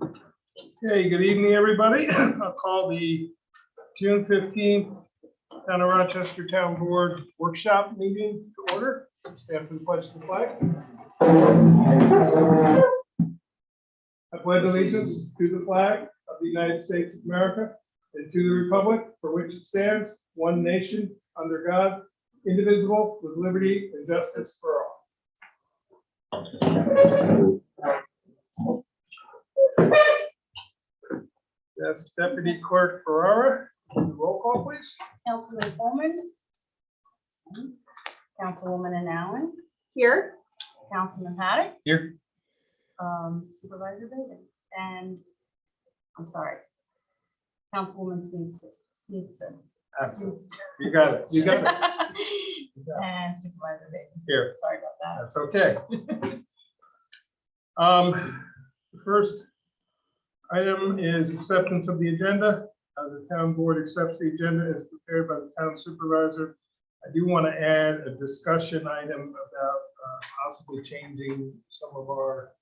Okay, good evening, everybody. I'll call the June 15th Town of Rochester Town Board Workshop meeting to order. Stand for the pledge to the flag. I pledge allegiance to the flag of the United States of America and to the republic for which it stands, one nation, under God, indivisible, with liberty and justice for all. Yes, Deputy Clerk Ferrara, roll call, please. Councilman Coleman. Councilwoman Allen. Here. Councilman Paddock. Here. Supervisor David. And I'm sorry. Councilwoman Sneedson. You got it. You got it. And Supervisor David. Here. Sorry about that. That's okay. The first item is acceptance of the agenda. The town board accepts the agenda as prepared by the town supervisor. I do want to add a discussion item about possibly changing some of our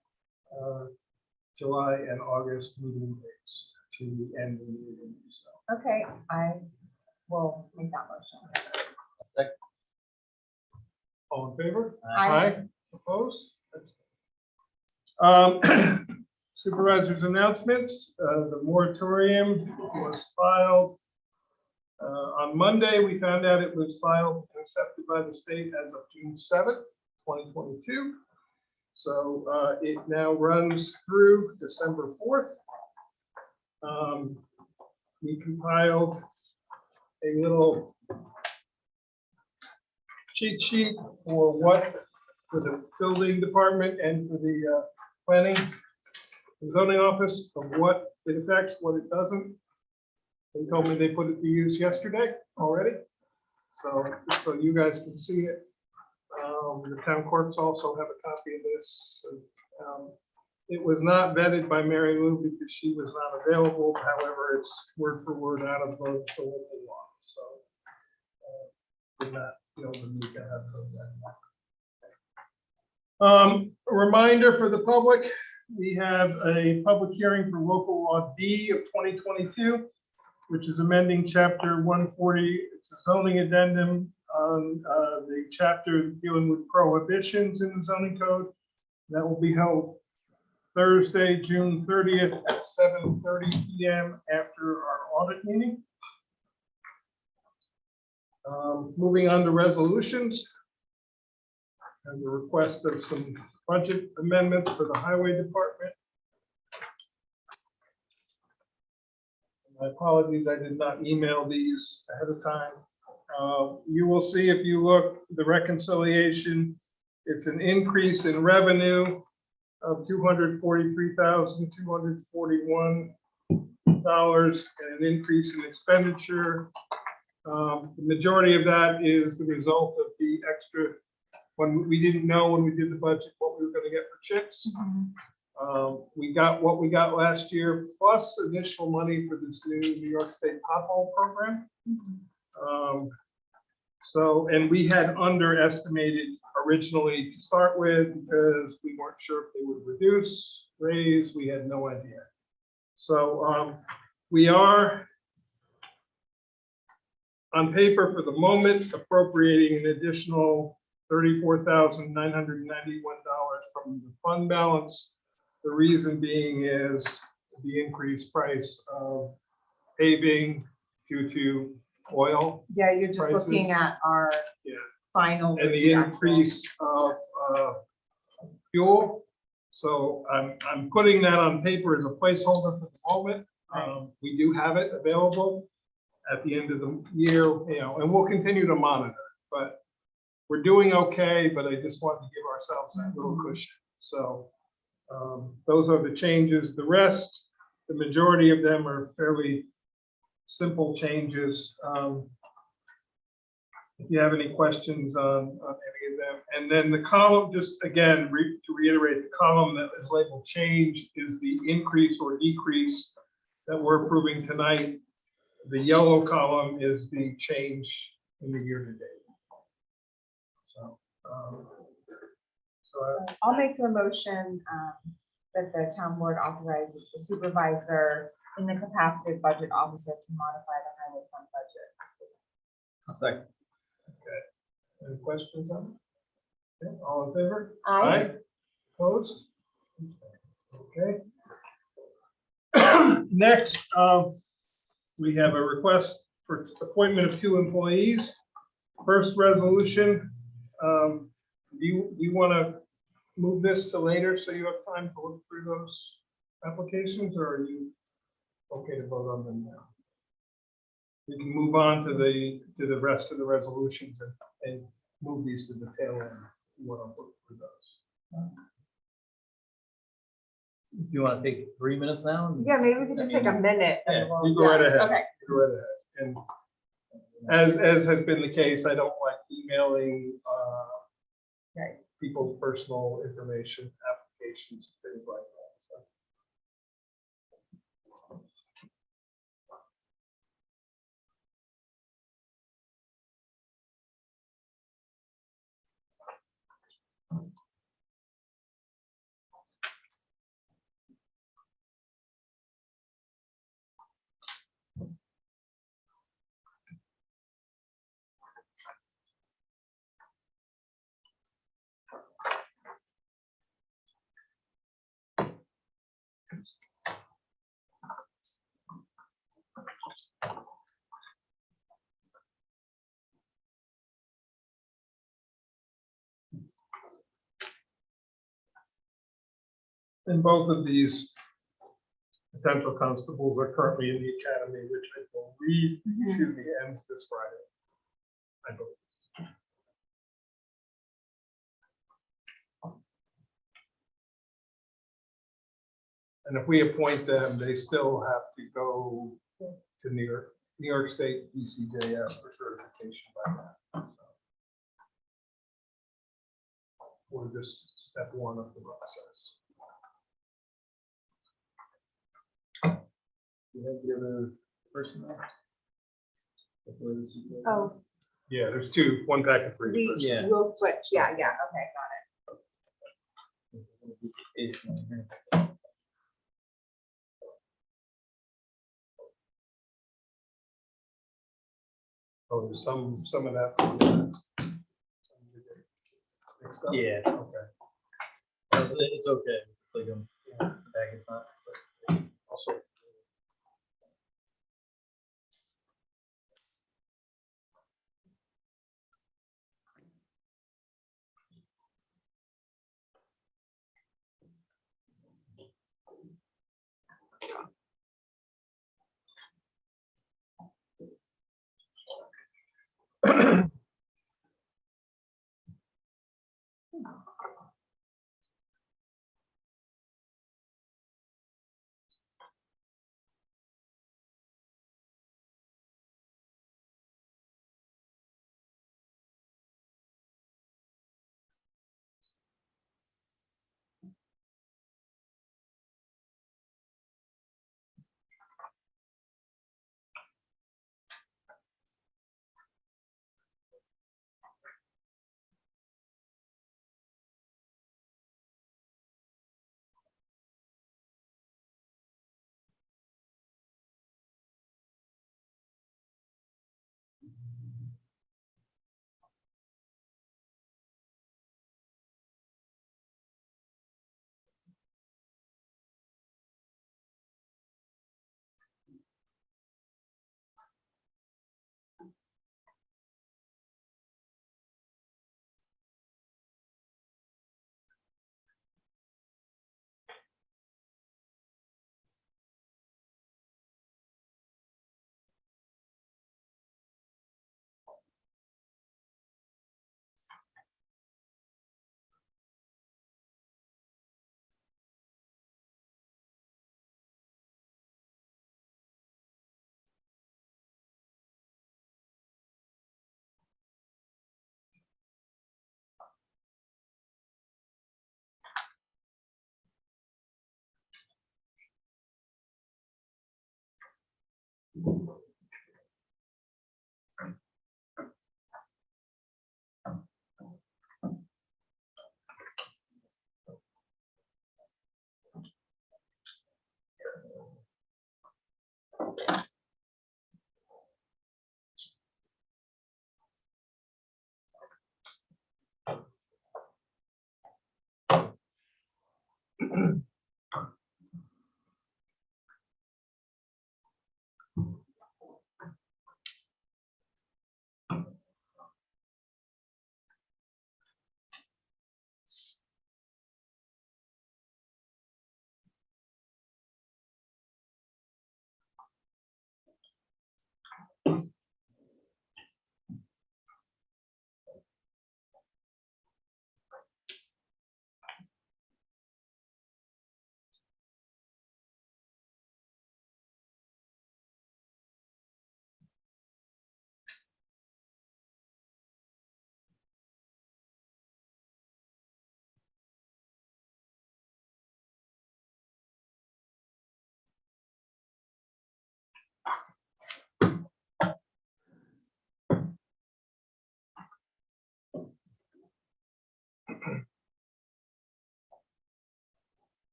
July and August meeting dates to the end of the meeting. So. Okay, I will make that motion. All in favor? Aye. Opposed? Supervisor's announcements. The moratorium was filed on Monday. We found out it was filed and accepted by the state as of June 7th, 2022. So it now runs through December 4th. We compiled a little cheat sheet for the building department and for the planning and zoning office of what it affects, what it doesn't. They told me they put it to use yesterday already. So just so you guys can see it. The town clerks also have a copy of this. It was not vetted by Mary Lou because she was not available. However, it's word for word out of the local law. So did not feel the need to have that. A reminder for the public, we have a public hearing for local law D of 2022, which is amending chapter 140. It's a zoning addendum on the chapter dealing with prohibitions in the zoning code. That will be held Thursday, June 30th at 7:30 p.m. after our audit meeting. Moving on to resolutions. And the request of some budget amendments for the highway department. My apologies, I did not email these ahead of time. You will see if you look, the reconciliation, it's an increase in revenue of $243,241 and an increase in expenditure. The majority of that is the result of the extra. When we didn't know when we did the budget what we were going to get for chips. We got what we got last year, plus additional money for this new New York State pothole program. And we had underestimated originally to start with because we weren't sure if they would reduce, raise, we had no idea. So we are on paper for the moment appropriating an additional $34,991 from the fund balance. The reason being is the increased price of paving due to oil. Yeah, you're just prices. looking at our final. And the increase of fuel. So I'm putting that on paper as a placeholder for the moment. We do have it available at the end of the year, and we'll continue to monitor, but we're doing okay, but I just want to give ourselves that little cushion. So those are the changes. The rest, the majority of them are fairly simple changes. If you have any questions on any of them. And then the column, just again, to reiterate, the column that is labeled change is the increase or decrease that we're approving tonight. The yellow column is the change in the year to date. So I'll make the motion that the town board authorizes the supervisor in the capacity of budget officer to modify the highway fund budget. I'll second. Any questions on it? Okay, all in favor? Aye. Opposed? Okay. Next, we have a request for appointment of 2 employees. First resolution, do you want to move this to later so you have time to look through those applications, or are you okay to vote on them now? We can move on to the rest of the resolutions and move these to the tail end. You want to look through those. Do you want to take 3 minutes now? Yeah, maybe we could just take a minute. and Yeah, we'll- You go right ahead. Okay. Go right ahead. And as has been the case, I don't like emailing Right. people's personal information, applications, things like that. And both of these potential constables are currently in the academy, which I believe, excuse me, ends this Friday. I believe. And if we appoint them, they still have to go to New York State DCJS for certification by that. So we're just step 1 of the process. Do you have the other person there? Oh, Yeah, there's 2, 1 packet for each person. Yeah. we'll switch. Yeah, okay, got Oh, there's some of that. Mixed up? Yeah. Okay. It's okay. It's like a bag of time. Also.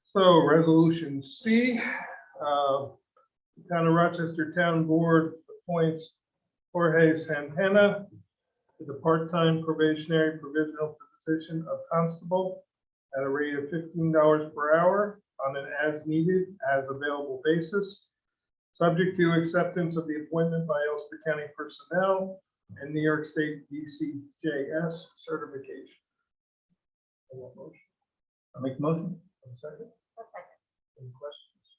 So resolution C, Town of Rochester Town Board appoints Jorge Santana to the part-time probationary provisional position of constable at a rate of $15 per hour on an as-needed, as-available basis, subject to acceptance of the appointment by Ulster County personnel and New York State DCJS certification. Any motion? I'll make the motion. One second. A second. Any questions?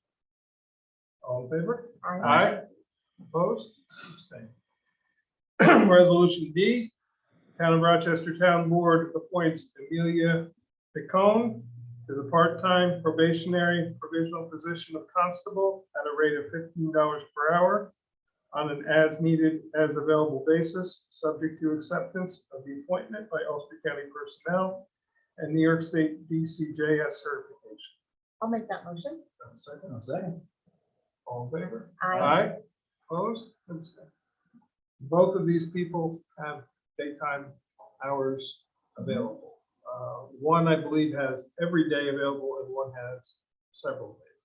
All in favor? Aye. Aye. Opposed? Abstain. Resolution D, Town of Rochester Town Board appoints Amelia Picone to the part-time probationary provisional position of constable at a rate of $15 per hour on an as-needed, as-available basis, subject to acceptance of the appointment by Ulster County personnel and New York State DCJS certification. I'll make that motion. Second. I'll second. All in favor? Aye. Opposed? Abstained. Both of these people have daytime hours available. One, I believe, has every day available and one has several days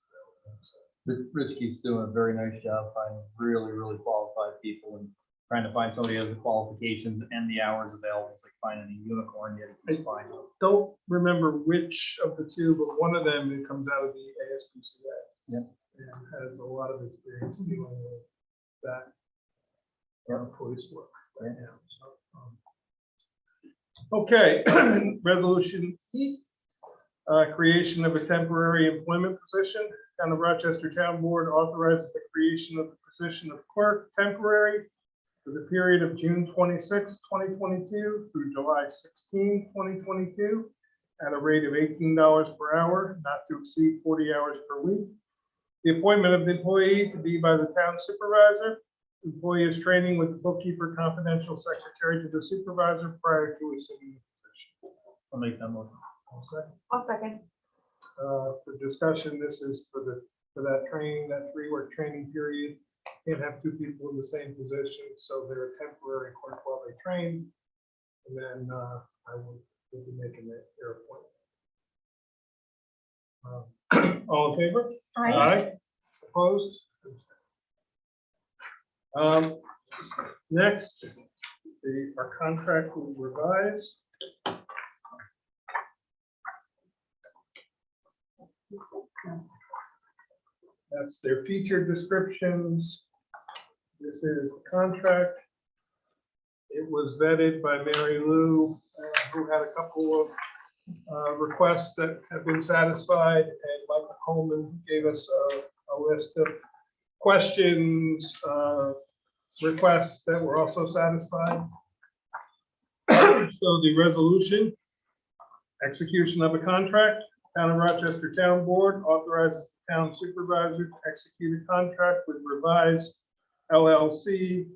available. Rich keeps doing a very nice job finding really qualified people and trying to find somebody who has the qualifications and the hours available. It's like finding a unicorn yet it keeps finding. Don't remember which of the two, but one of them, it comes out of the ASPCA. Yeah. And has a lot of experience dealing with that. Police work right now, so. Okay, resolution E, creation of a temporary employment position. Town of Rochester Town Board authorizes the creation of the position of clerk temporary for the period of June 26, 2022 through July 16, 2022 at a rate of $18 per hour, not to exceed 40 hours per week. The appointment of the employee to be by the town supervisor. Employee is training with the bookkeeper, confidential secretary to the supervisor prior to assuming the position. I'll make that motion. One second. I'll second. For discussion, this is for that training, that 3-week training period. Can't have 2 people in the same position, so they're a temporary clerk while they train. And then I will be making their appointment. All in favor? Aye. Opposed? Next, our contract will revise. That's their feature descriptions. This is the contract. It was vetted by Mary Lou, who had a couple of requests that have been satisfied, and Michael Coleman gave us a list of questions, requests that were also satisfied. So the resolution, execution of a contract, Town of Rochester Town Board authorizes the town supervisor to execute a contract with Revise LLC,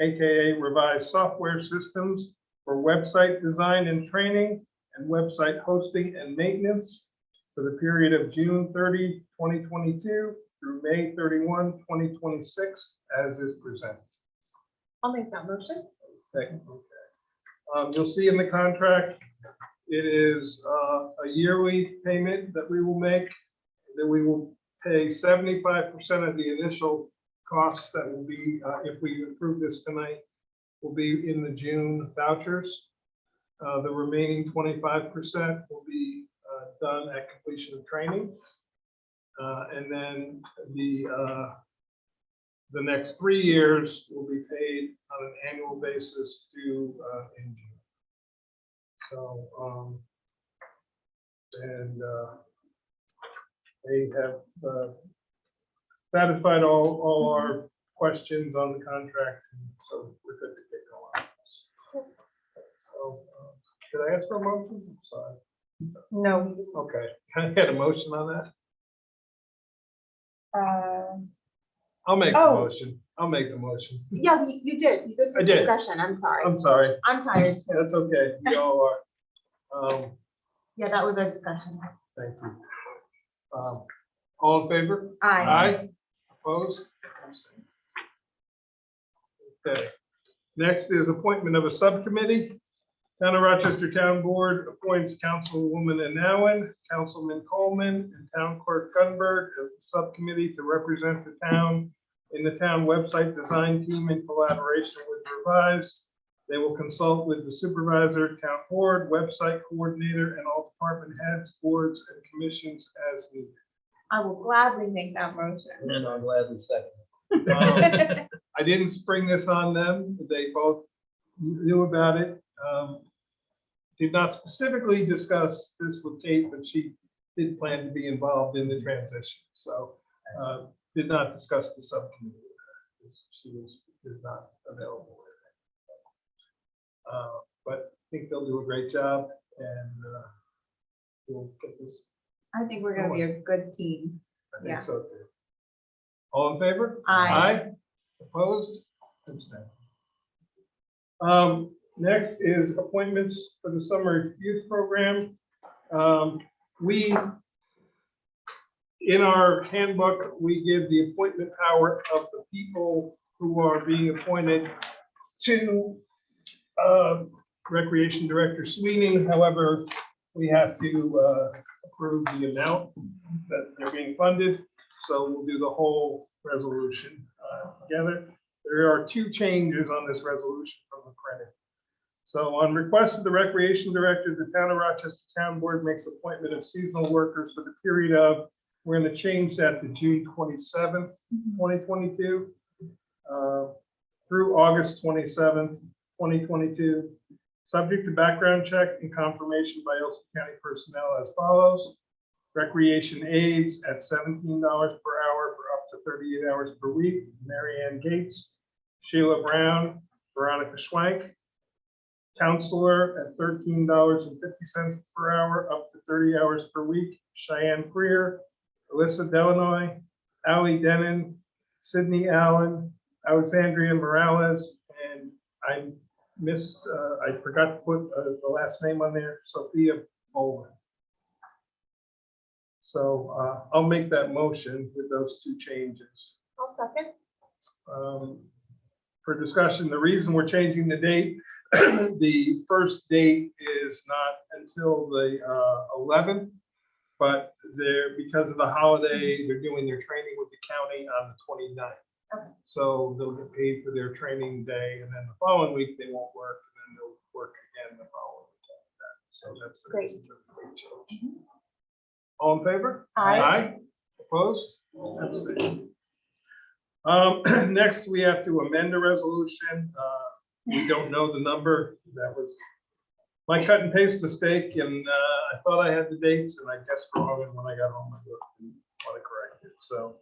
AKA Revise Software Systems, for website design and training and website hosting and maintenance for the period of June 30, 2022 through May 31, 2026, as is presented. I'll make that motion. Second. Okay. You'll see in the contract, it is a yearly payment that we will make, that we will pay 75% of the initial costs that will be, if we approve this tonight, will be in the June vouchers. The remaining 25% will be done at completion of training. And then the next 3 years will be paid on an annual basis due in June. So, they have satisfied all our questions on the contract, and so we're good to get going. So, did I ask for a motion? I'm sorry. No. Okay, can I get a motion on that? I'll make the Oh. motion. I'll make the motion. Yeah, you did. This I was did. discussion. I'm sorry. I'm sorry. I'm tired too. That's okay. We all are. Yeah, that was our discussion. Thank you. All in favor? Aye. Aye. Opposed? Okay. Next is appointment of a subcommittee. Town of Rochester Town Board appoints Councilwoman Anowen, Councilman Coleman, and Town Clerk Gunberg as the subcommittee to represent the town in the town website design team in collaboration with Revise. They will consult with the supervisor, town board, website coordinator, and all department heads, boards, and commissions as needed. I will gladly make that motion. And I'll gladly second. I didn't spring this on them. They both knew about it. Did not specifically discuss this with Kate, but she did plan to be involved in the transition. So did not discuss the subcommittee with her. She is not available. But I think they'll do a great job, and we'll get this. I think we're gonna be a good team. I Yeah. think so too. All in favor? Aye. Opposed? Abstained. Next is appointments for the summer youth program. We, in our handbook, we give the appointment power of the people who are being appointed to Recreation Director Sweeney. However, we have to approve the amount that they're being funded. So we'll do the whole resolution together. There are two changes on this resolution from the printed. So on request of the Recreation Director, the Town of Rochester Town Board makes appointment of seasonal workers for the period of, we're going to change that to June 27th, 2022, through August 27th, 2022, subject to background check and confirmation by Ulster County personnel as follows. Recreation aides at $17 per hour for up to 38 hours per week. Mary Ann Gates, Sheila Brown, Veronica Schwank. Counselor at $13.50 per hour, up to 30 hours per week. Cheyenne Freer, Alyssa Delanoy, Allie Denon, Sydney Allen, Alexandria Morales, and I missed, I forgot to put the last name on there, Sophia Boland. So I'll make that motion with those two changes. I'll second. For discussion, the reason we're changing the date, the first date is not until the 11th, but because of the holiday, they're doing their training with the county on the 29th. Okay. So they'll get paid for their training day, and then the following week they won't work, and then they'll work again the following week after that. So that's the Great. reason for the change. All in favor? Aye. Opposed? Abstained. Next, we have to amend the resolution. We don't know the number. That was my cut and paste mistake, and I thought I had the dates, and I guessed wrong, and when I got home, I didn't want to correct it. So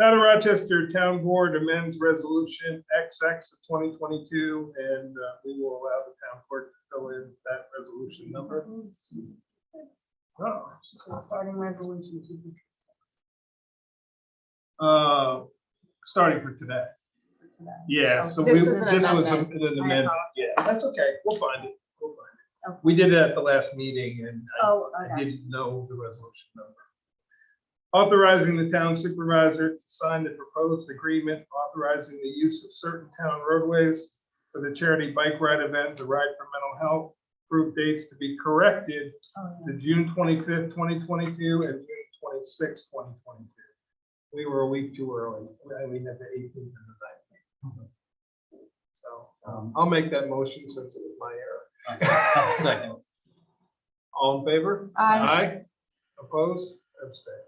Town of Rochester Town Board amends Resolution XX of 2022, and we will allow the town clerk to fill in that resolution number. Oh. So starting resolution 256. Starting for today. for today. Yeah, Oh, so this we, is an this was an amendment. amendment. I Yeah, that's okay. We'll find it. We'll find it. Okay. We did it at the last meeting, and Oh, I okay. didn't know the resolution number. Authorizing the town supervisor to sign the proposed agreement authorizing the use of certain town roadways for the charity bike ride event, the Ride for Mental Health. Approved dates to be corrected Oh, to yeah. June 25th, 2022 and June 26th, 2022. We were a week too early. We had the 18th and the 19th. So I'll make that motion since it was my error. I'll second. All in favor? Aye. Opposed? Abstain.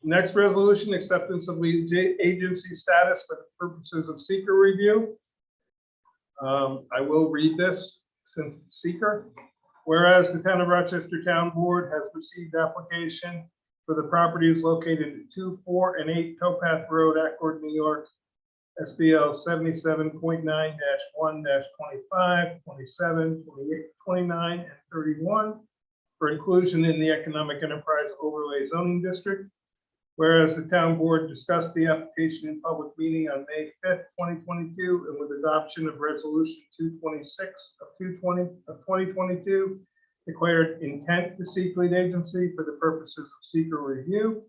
Next resolution, acceptance of lead agency status for the purposes of seeker review. I will read this since it's seeker. Whereas the Town of Rochester Town Board has received application for the properties located at 2, 4, and 8 Towpath Road, Accord, New York, SBL 77.9-1-25, 27, 28, 29, and 31 for inclusion in the Economic Enterprise Overlay Zoning District. Whereas the town board discussed the application in public meeting on May 5th, 2022, and with adoption of resolution 226 of 2022, declared intent to seek lead agency for the purposes of seeker review.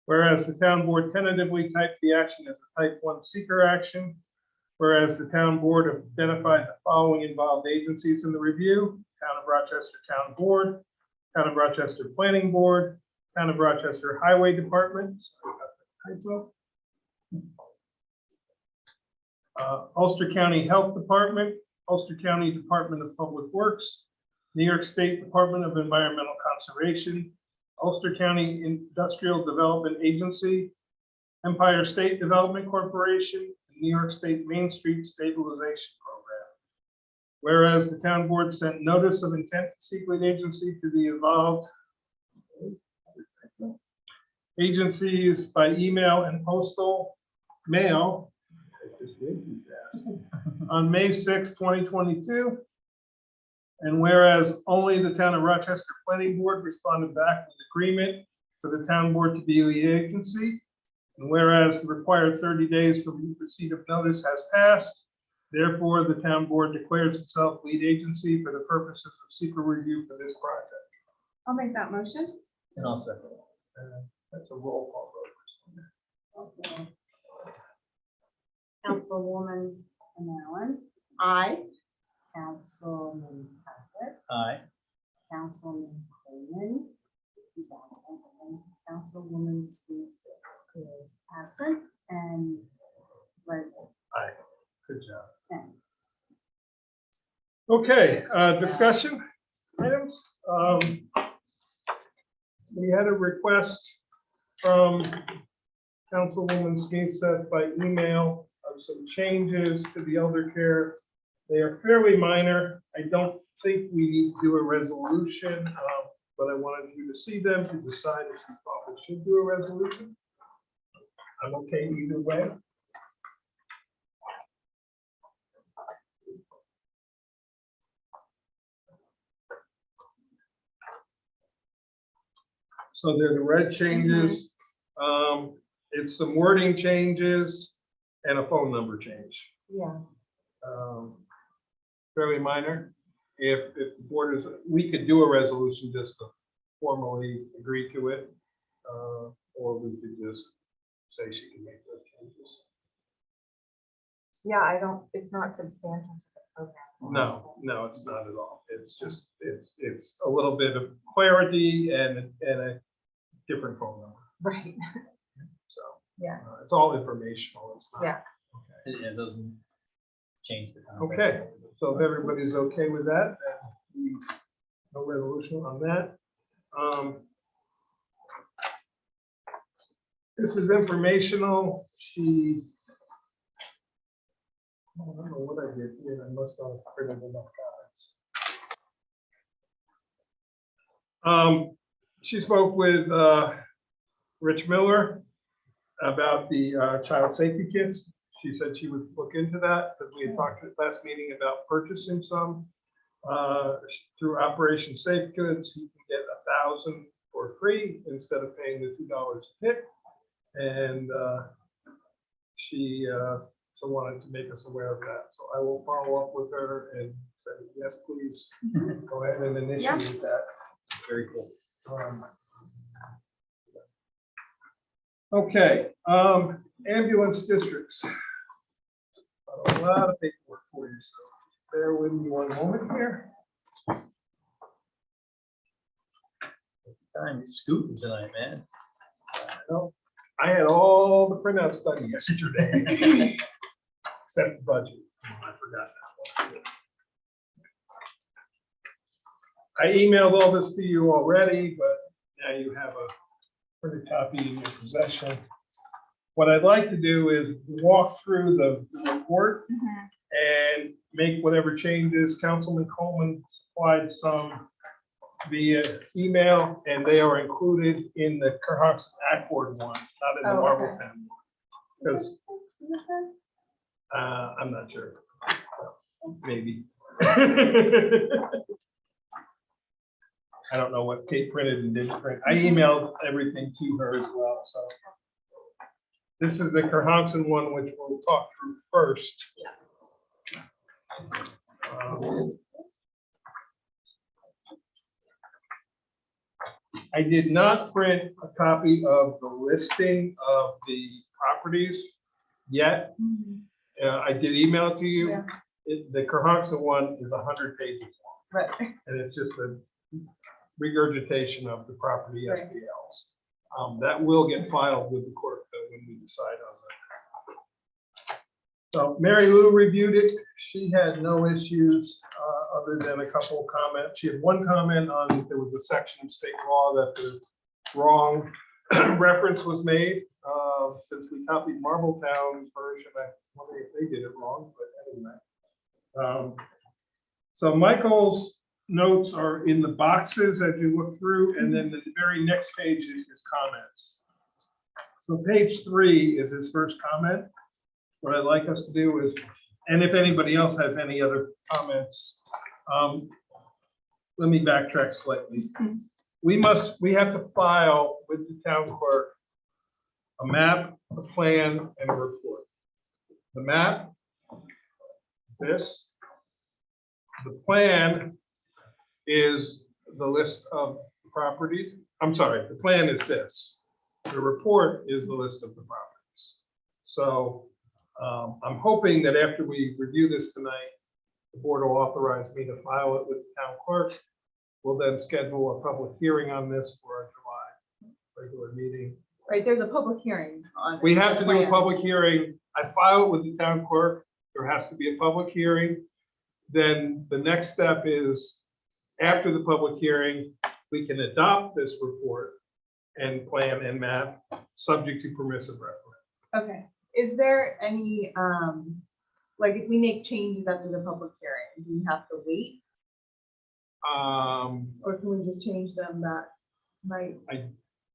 Whereas the town board tentatively typed the action as a type 1 seeker action. Whereas the town board have identified the following involved agencies in the review: Town of Rochester Town Board, Town of Rochester Planning Board, Town of Rochester Highway Department, Ulster County Health Department, Ulster County Department of Public Works, New York State Department of Environmental Conservation, Ulster County Industrial Development Agency, Empire State Development Corporation, and New York State Main Street Stabilization Program. Whereas the town board sent notice of intent to seek lead agency to the involved agencies by email and postal mail on May 6, 2022. And whereas only the Town of Rochester Planning Board responded back with agreement for the town board to be lead agency. And whereas the required 30 days from receipt of notice has passed, therefore the town board declares itself lead agency for the purposes of secret review for this project. I'll make that motion. And I'll second. That's a roll call vote. Okay. Councilwoman Allen. Aye. Councilman Patrick. Aye. Councilman Coleman. He's absent. And Councilwoman Steve is absent. And right. Good job. Thanks. Okay, discussion items. We had a request from Councilwoman Skinseth by email of some changes to the elder care. They are fairly minor. I don't think we need to do a resolution, but I wanted you to see them to decide if you thought we should do a resolution. I'm okay either way. So they're the red changes. It's some wording changes and a phone number change. Yeah. Fairly minor. If the board is, we could do a resolution just to formally agree to it. Or we could just say she can make those changes. Yeah, it's not substantial to the program. No, it's not at all. It's just, it's a little bit of clarity and a different phone number. Right. So. Yeah. It's all informational. It's not. Yeah. It doesn't change the contract. Okay, so if everybody's okay with that, then no resolution on that. This is informational. I don't know what I did here. I must not have printed enough copies. She spoke with Rich Miller about the child safety kits. She said she would look into that, because we had talked at last meeting about purchasing some through Operation Safe Goods. You can get 1,000 for free instead of paying the $2 a hit. And she so wanted to make us aware of that. So I will follow up with her and say, yes, please go ahead and initiate that. Very cool. Okay, ambulance districts. A lot of paperwork for you, so bear with me one moment here. Time is scooting tonight, man. No, I had all the printouts done yesterday, except the budget. I forgot that one. I emailed all this to you already, but now you have a printed copy in your possession. What I'd like to do is walk through the report and make whatever changes. Councilman Coleman supplied some via email, and they are included in the Cohasset Accord one, not in the Oh, Marble okay. Town one. Because I'm not sure. Maybe. I don't know what Kate printed and didn't print. I emailed everything to her as well, so. This is the Cohasset one, which we'll talk through first. I did not print a copy of the listing of the properties yet. I did email it to you. Yeah. The Cohasset one is 100 pages long, Right. and it's just a regurgitation of the property Right. SBLs. That will get filed with the court though when we decide on that. So Mary Lou reviewed it. She had no issues other than a couple of comments. She had one comment on there was a section of state law that the wrong reference was made. Since we copied Marbletown's version, I wonder if they did it wrong, but anyway. So Michael's notes are in the boxes as you look through, and then the very next page is his comments. So page 3 is his first comment. What I'd like us to do is, and if anybody else has any other comments, let me backtrack slightly. We have to file with the town clerk a map, a plan, and a report. The map, this. The plan is the list of properties. I'm sorry, the plan is this. The report is the list of the properties. So I'm hoping that after we review this tonight, the board will authorize me to file it with the town clerk. We'll then schedule a public hearing on this for our July regular meeting. Right, there's a public hearing on. We have to do a plan. public hearing. I file it with the town clerk. There has to be a public hearing. Then the next step is, after the public hearing, we can adopt this report and plan and map, subject to permissive referendum. Okay, is there any, like if we make changes after the public hearing, do we have to wait? Or can we just change them that might?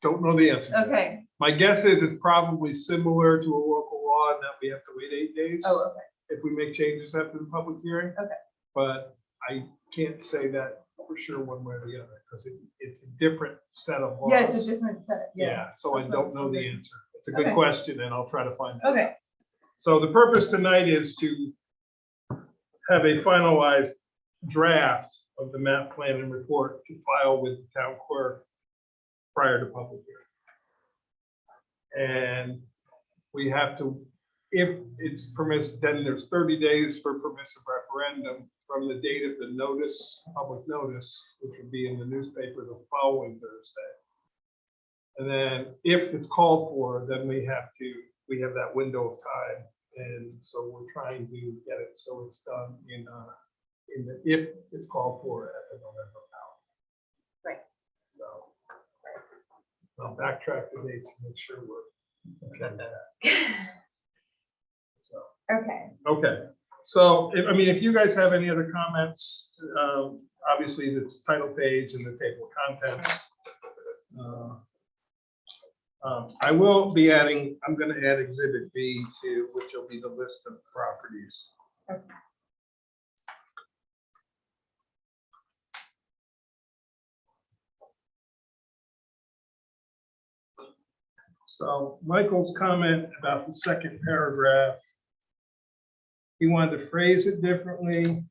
Don't know the answer. to that. Okay, My guess is it's probably similar to a local law in that we have to wait 8 days. oh, okay, If we make changes after the public hearing. Okay. But I can't say that for sure one way or the other, because it's a different set of laws. yeah, it's a different set, yeah, Yeah, so I That's what I don't was know the wondering. answer. It's a good Okay. question, and I'll try to find it. okay, So the purpose tonight is to have a finalized draft of the map plan and report to file with the town clerk prior to public hearing. And we have to, if it's permissive, then there's 30 days for permissive referendum from the date of the notice, public notice, which would be in the newspaper the following Thursday. And then if it's called for, then we have that window of time. And so we're trying to get it so it's done if it's called for at the November ballot. Right. So I'll backtrack the dates and make sure we're okay with that. So, okay, so if you guys have any other comments, obviously it's title page and the table of contents. I will be adding, I'm going to add exhibit B to, which will be the list of properties. Okay. So Michael's comment about the second paragraph, he wanted to phrase it differently.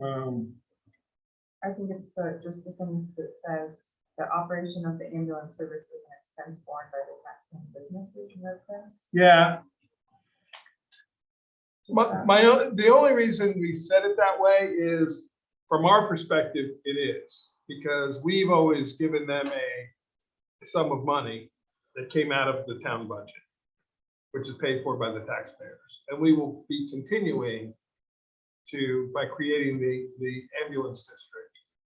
I think it's just the sentence that says the operation of the ambulance service is an expense borne by the taxpaying businesses and residents. Yeah, Just, the only reason we said it that way is, from our perspective, it is, because we've always given them a sum of money that came out of the town budget, which is paid for by the taxpayers. And we will be continuing to, by creating the ambulance district,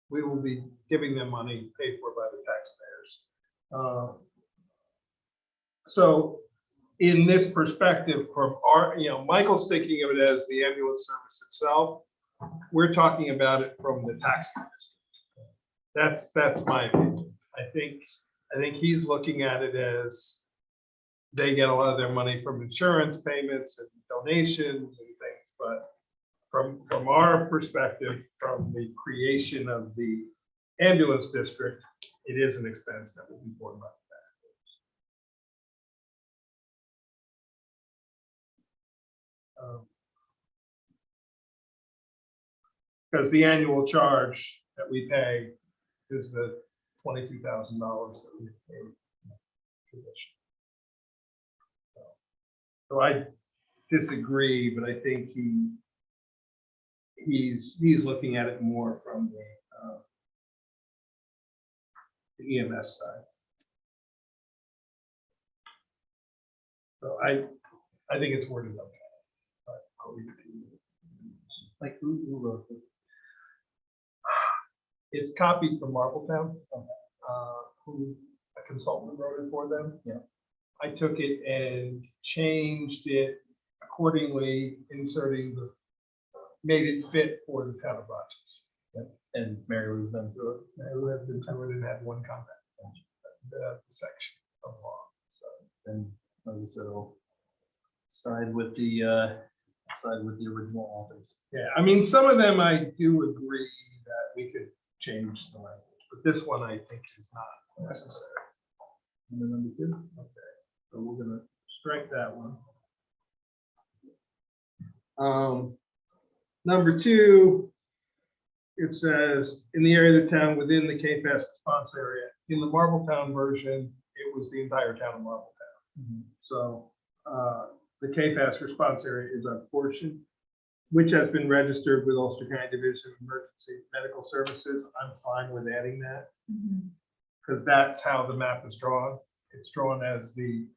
we will be giving them money paid for by the taxpayers. So in this perspective, from our, Michael's thinking of it as the ambulance service itself. We're talking about it from the tax district. That's my opinion. I think he's looking at it as they get a lot of their money from insurance payments and donations and things, but from our perspective, from the creation of the ambulance district, it is an expense that will be borne by the taxpayers. Because the annual charge that we pay is the $22,000 that we pay. So disagree, but I think he's looking at it more from the EMS side. So I think it's worded okay. But I'll leave it to you. Like who wrote this? It's copied from Marbletown, who a consultant wrote it for them. Yeah. I took it and changed it accordingly, made it fit for the town of Rochester. And Mary Lou's been through it. Who have been through it and had one comment. The section of law. So And like I said, I'll side with the original authors. yeah, I mean, some of them I do agree that we could change the language, but this one I think is not necessary. And then number 2. Okay, so we're gonna strike that one. Number 2, it says, in the area of the town within the KFAS response area. In the Marbletown version, it was the entire town of Marbletown. So the KFAS response area is a portion, which has been registered with Ulster County Division of Emergency Medical Services. I'm fine with adding that, because that's how the map is drawn. It's drawn as the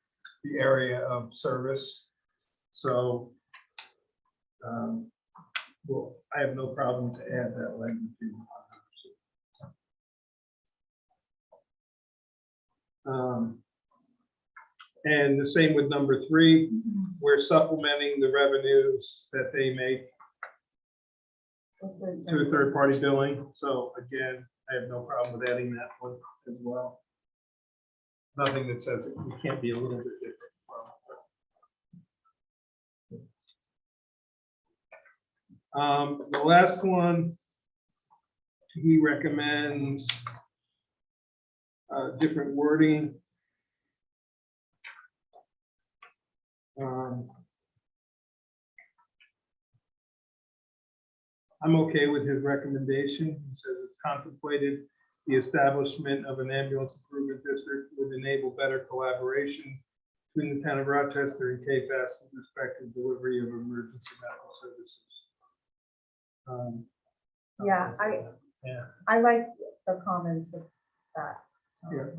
area of service. So well, I have no problem to add that language in. And the same with number 3, we're supplementing the revenues that they make to a third-party billing. So again, I have no problem with adding that one as well. Nothing that says it can't be a little bit different. The last one, he recommends different wording. I'm okay with his recommendation. He says it's contemplated the establishment of an ambulance improvement district would enable better collaboration between the town of Rochester and KFAS with respect to delivery of emergency medical services. Yeah, I like the comments of that. Yeah.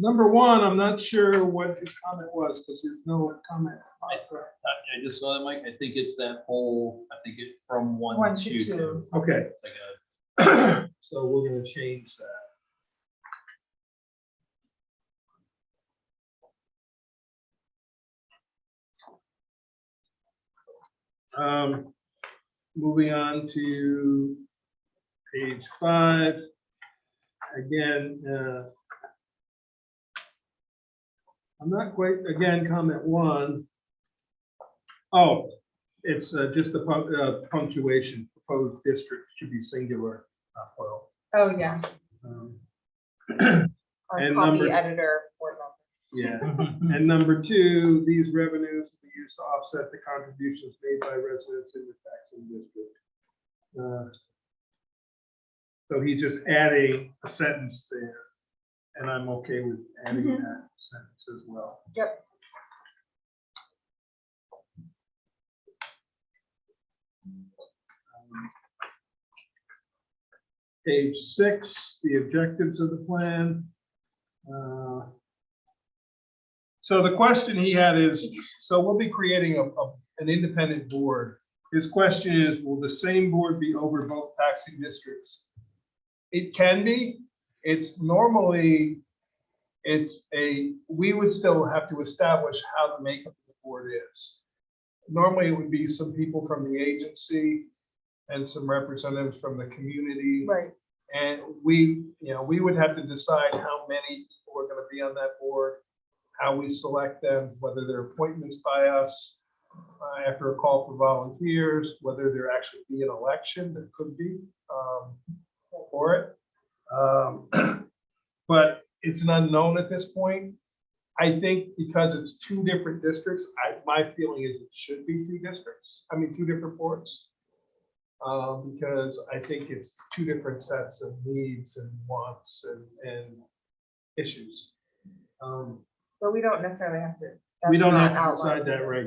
Number 1, I'm not sure what his comment was because there's no comment. I just saw that, Mike. I think it's that whole, I think it from 1 1 to to 2. 2. Okay, It's like a, so we're going to change that. Moving on to page 5. Again, I'm not quite, again, comment 1. Oh, it's just the punctuation. Proposed district should be singular, not plural. Oh, yeah. Our And copy number- editor board member. Yeah. And number 2, these revenues will be used to offset the contributions made by residents in the taxing district. So he's just adding a sentence there, and I'm okay with adding that sentence as well. Yep. Page 6, the objectives of the plan. So the question he had is, so we'll be creating an independent board. His question is, will the same board be over both taxing districts? It can be. It's normally, we would still have to establish how the makeup of the board is. Normally, it would be some people from the agency and some representatives from the community. Right. And we would have to decide how many people are going to be on that board, how we select them, whether they're appointments by us after a call for volunteers, whether there actually be an election that could be for it. But it's an unknown at this point. I think because it's 2 different districts, my feeling is it should be 2 districts. I mean, 2 different boards. Because I think it's 2 different sets of needs and wants and issues. But we don't necessarily have to. We that's don't not have to decide outlined that here. right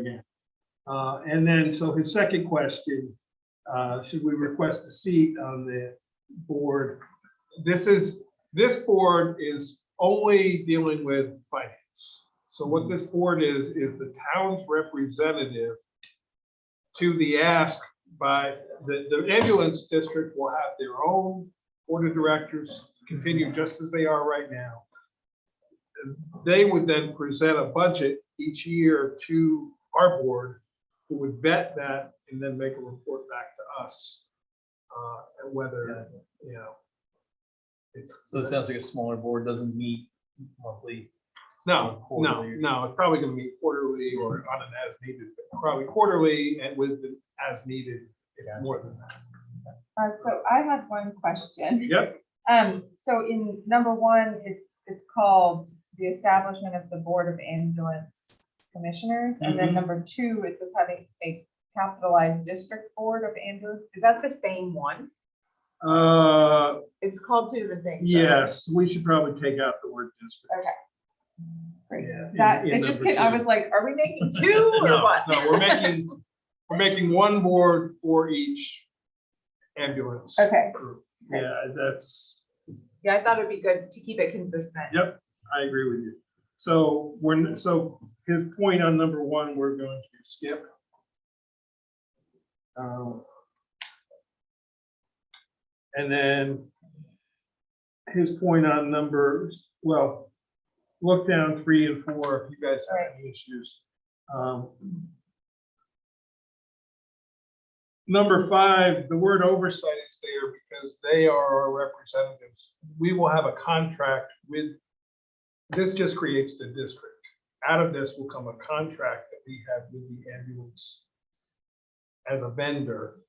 now. And then, so his second question, should we request a seat on the board? This board is only dealing with finance. So what this board is the town's representative to the ask by, the ambulance district will have their own board of directors, continue just as they are right now. They would then present a budget each year to our board, who would vet that and then make a report back to us. And whether, you know, it's. So it sounds like a smaller board doesn't meet monthly. No, quarterly. it's probably gonna meet quarterly or on an as needed, but probably quarterly and with the as needed, if more than that. So I had one question. Yep, So in number one, it's called the establishment of the Board of Ambulance Commissioners. And then Mhm. number two, it says having a capitalized district board of ambulance. Is that the same one? It's called two different things. so- yes, we should probably take out the word district. Okay. Great. Yeah, That, in it just, number I two. was like, are we making two or No, what? no, we're making one board for each ambulance. Okay. group. Yeah, that's, Yeah, I thought it'd be good to keep it consistent. yep, I agree with you. So so his point on number one, we're going to skip. And then his point on numbers, well, look down 3 and 4 if you guys have any issues. Number 5, the word oversight is there because they are our representatives. We will have a contract with, this just creates the district. Out of this will come a contract that we have with the ambulance as a vendor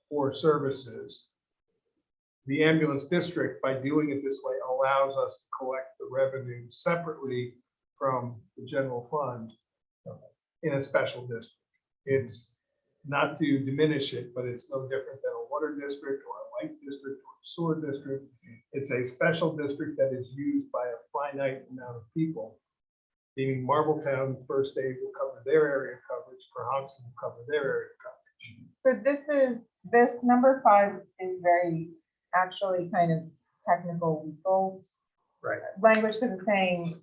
for services. The ambulance district, by doing it this way, allows us to collect the revenue separately from the general fund in a special district. It's not to diminish it, but it's no different than a water district or a light district or a sewer district. It's a special district that is used by a finite amount of people. Meaning Marbletown First Aid will cover their area coverage, Cohasset will cover their area coverage. So this number 5 is very, actually kind of technical legal Right. language, because it's saying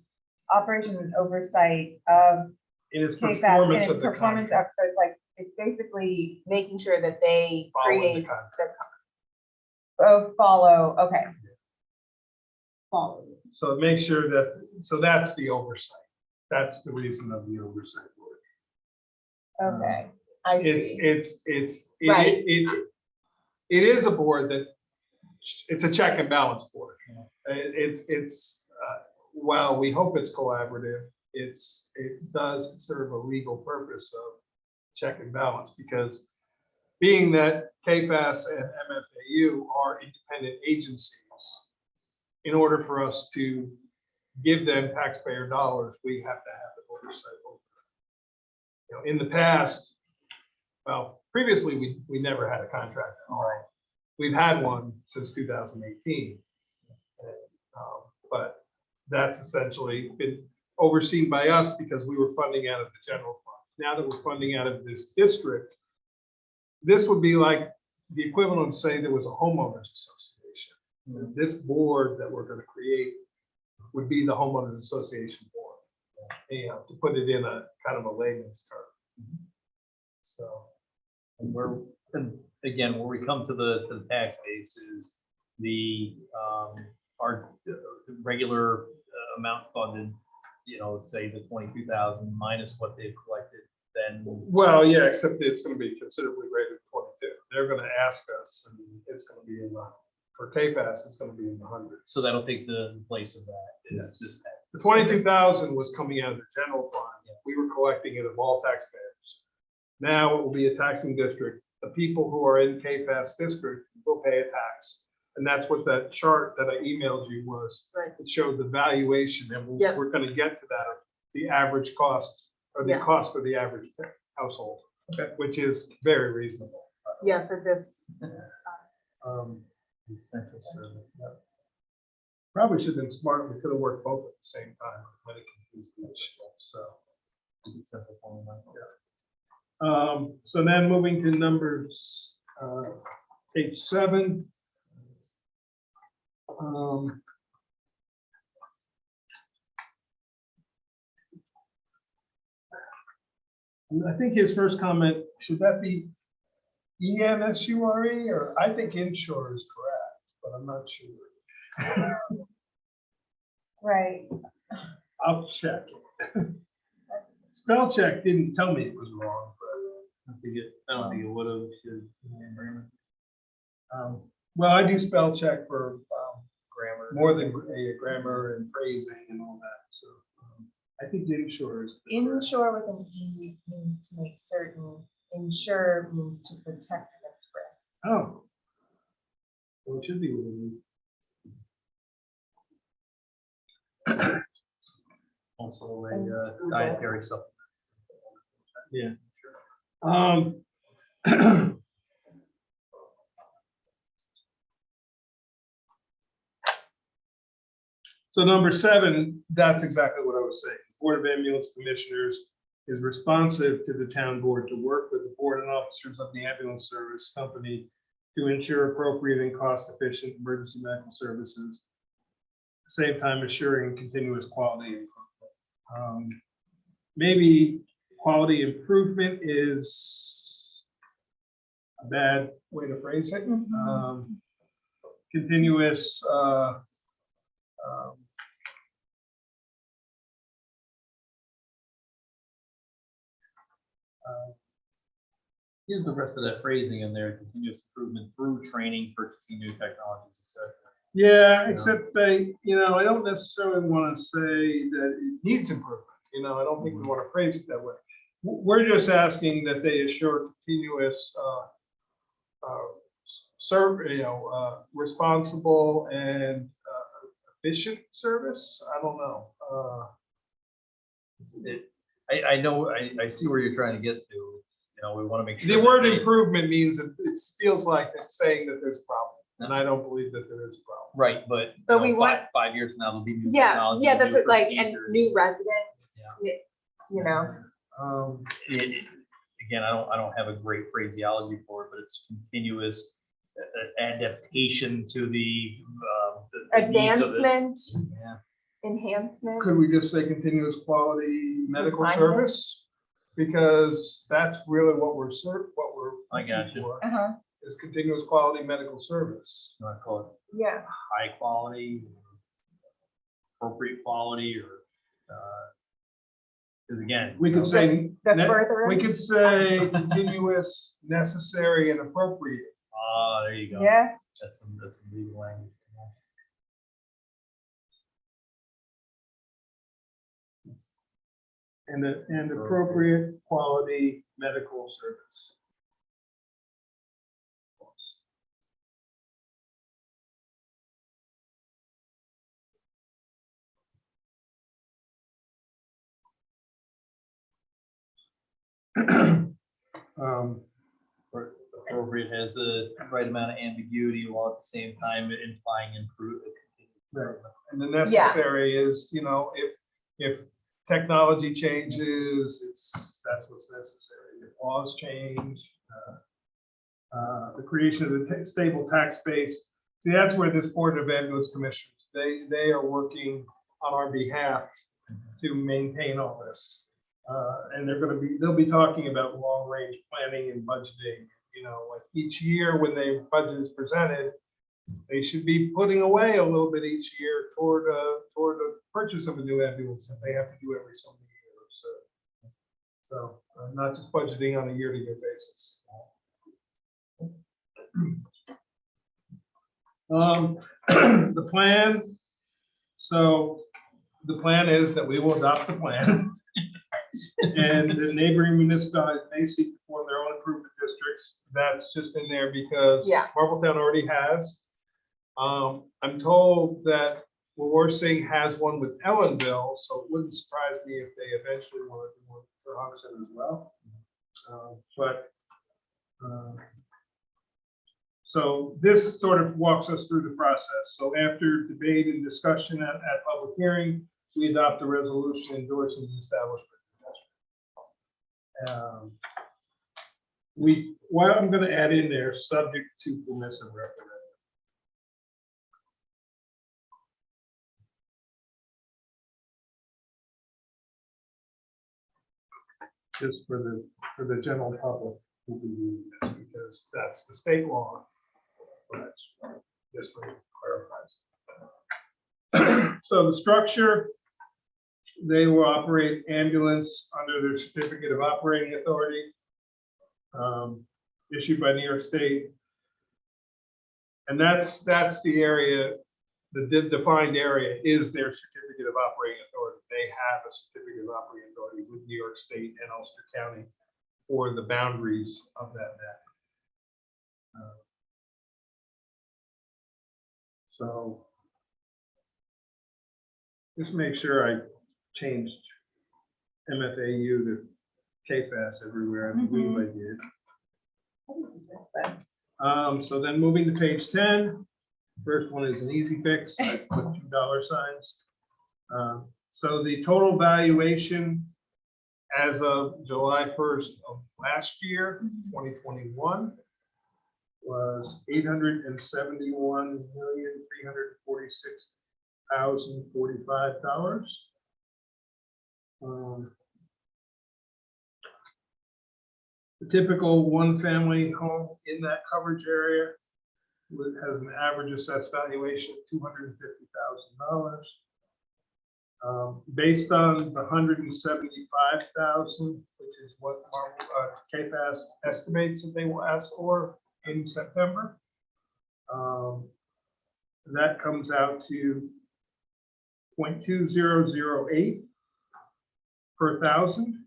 operation and oversight of In its KFAS performance and of the performance contract. of, so it's like, it's basically making sure that they Following the create contract. follow, okay. Follow. So make sure that, so that's the oversight. That's the reason of the oversight board. Okay, I see. It is a board that, it's a check and balance board. While we hope it's collaborative, it does serve a legal purpose of check and balance, because being that KFAS and MFAU are independent agencies, in order for us to give them taxpayer dollars, we have to have the oversight over them. You know, in the past, well, previously, we never had a contract at all. We've had one since 2018. But that's essentially been overseen by us because we were funding out of the general fund. Now that we're funding out of this district, this would be like the equivalent of saying there was a homeowners association. This board that we're going to create would be the homeowners association board. You know, to put it in a kind of a layman's term. So. And again, where we come to the tax base is our regular amount funded, you know, let's say the 22,000 minus what they've collected, then. Well, yeah, except it's going to be considerably greater than 22. They're going to ask us, and it's going to be in the, for KFAS, it's going to be in the hundreds. So that'll take the place of that. It's Yes. just that. The 22,000 was coming out of the general fund. We were collecting it of all taxpayers. Now it will be a taxing district. The people who are in KFAS district will pay a tax. And that's what that chart that I emailed you was. Right. It showed the valuation, and Yep. we're going to get to that, the average cost, or the Yeah. cost for the average household, which is very reasonable. Yeah, for this. Essential service. Probably should have been smart. We could have worked both at the same time. When it can So. It's simple for me, Mike. So then moving to numbers, page 7. I think his first comment, should that be ENSURE, or I think insure is correct, but I'm not sure. Right. I'll check. Spell check didn't tell me it was wrong, but I don't think it would have. well, I do spell check for Grammar. more than grammar and phrasing and all that. So I think insure is correct. Insure with an E means to make certain. Insure means to protect against risk. Oh. Well, it should be within. Also a dietary supplement. Yeah. So number 7, that's exactly what I was saying. Board of Ambulance Commissioners is responsive to the town board to work with the board and officers of the ambulance service company to ensure appropriate and cost-efficient emergency medical services, at the same time assuring continuous quality improvement. Maybe quality improvement is a bad way to phrase it. Continuous Use the rest of that phrasing in there, continuous improvement through training, purchasing new technologies, etc. yeah, except they, I don't necessarily want to say that it needs improvement. I don't think we want to phrase it that way. We're just asking that they assure continuous responsible and efficient service. I don't know. I know, I see where you're trying to get to. It's, we want to make sure. The that word they- improvement means it feels like it's saying that there's a problem, and I don't believe that there is a problem. Right, but. But you know, we want- 5 years from now, there'll be new Yeah, technology. yeah, that's new what, like, and procedures. new residents, Yeah. you know. Again, I don't have a great phraseology for it, but it's continuous adaptation to the needs of the- Advancement, Yeah. enhancement. Could we just say continuous quality medical Refinement? service? Because that's really what we're I got looking you. for, Uh-huh, is continuous quality medical service. You want to call it yeah, high quality, appropriate quality, or, because again. We could say, the ne- further. we could say continuous, necessary, and appropriate. There you go. Yeah, That's some legal language. And appropriate quality medical service. Appropriate has the right amount of ambiguity while at the same time implying improvement. Right. And the necessary is, if technology changes, that's what's necessary. If laws change, the creation of the stable tax base. See, that's where this Board of Ambulance Commissioners, they are working on our behalf to maintain all this. And they'll be talking about long-range planning and budgeting. Like each year when the budget is presented, they should be putting away a little bit each year toward the purchase of a new ambulance that they have to do every so many years. So not just budgeting on a year-to-year basis. The plan. So the plan is that we will adopt the plan. And the neighboring municipalities may seek to form their own improvement districts. That's just in there because Yeah. Marbletown already has. I'm told that Warsing has one with Ellenville, so it wouldn't surprise me if they eventually want to do one for Hudson as well. So this sort of walks us through the process. So after debate and discussion at public hearing, we adopt a resolution endorsing the establishment of district. What I'm gonna add in there, subject to permissive referendum. Just for the general public who will be reading this, because that's the state law. But just clarifies. So the structure, they will operate ambulance under their certificate of operating authority, issued by New York State. And that's the area, the defined area is their certificate of operating authority. They have a certificate of operating authority with New York State and Ulster County for the boundaries of that map. So just make sure I changed MFAU to KFAS everywhere. I believe I did. So then moving to page 10, first one is an easy fix. I put $2 signs. So the total valuation as of July 1st of last year, 2021, was $871,346,045. The typical one-family home in that coverage area has an average assessed valuation of $250,000. Based on the 175,000, which is what KFAS estimates that they will ask for in September, that comes out to 0.2008 per thousand.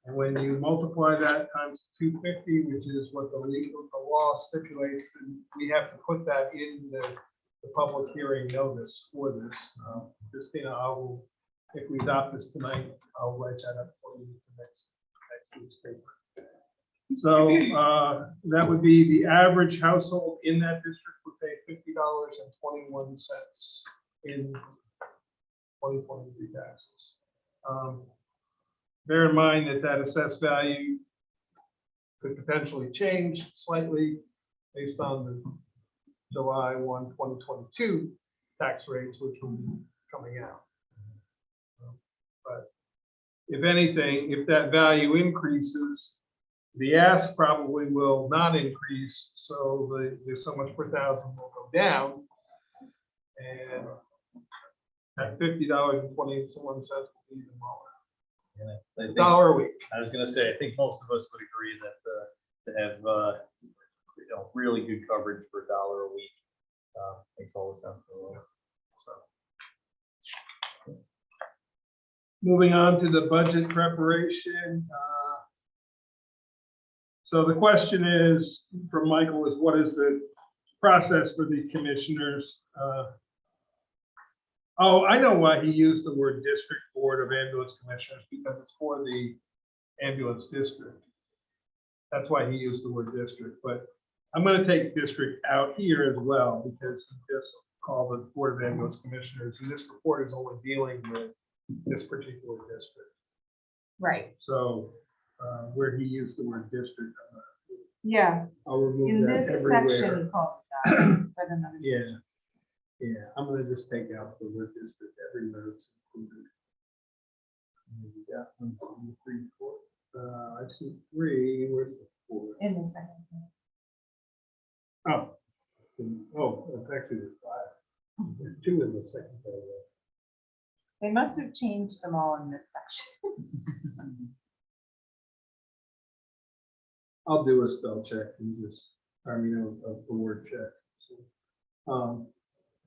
And when you multiply that times 250, which is what the law stipulates, then we have to put that in the public hearing notice for this. Christina, if we adopt this tonight, I'll write that up for you for next week's paper. So that would be the average household in that district would pay $50.21 in 2023 taxes. Bear in mind that assessed value could potentially change slightly based on the July 1, 2022 tax rates, which will be coming out. But if anything, if that value increases, the ask probably will not increase, so the so much per thousand will go down, and at $50.21 will be even lower. Yeah, $1 a week. I was gonna say, I think most of us would agree that to have really good coverage for $1 a week makes all the sense in the world. So. Moving on to the budget preparation. So the question is from Michael is, what is the process for the commissioners? Oh, I know why he used the word district board of ambulance commissioners, because it's for the ambulance district. That's why he used the word district, but I'm going to take district out here as well, because he just called the board of ambulance commissioners, and this report is only dealing with this particular district. Right, So where he used the word district, yeah, I'll remove in that this everywhere. section, you call it that, but another. Yeah. Yeah, I'm gonna just take out the word district, every note's included. Yeah, 1, 2, 3, 4. I see 3, where's the 4? In the second. Oh, it's actually there's 5. There's 2 in the second paragraph. They must have changed them all in this section. I'll do a spell check and just, a word check.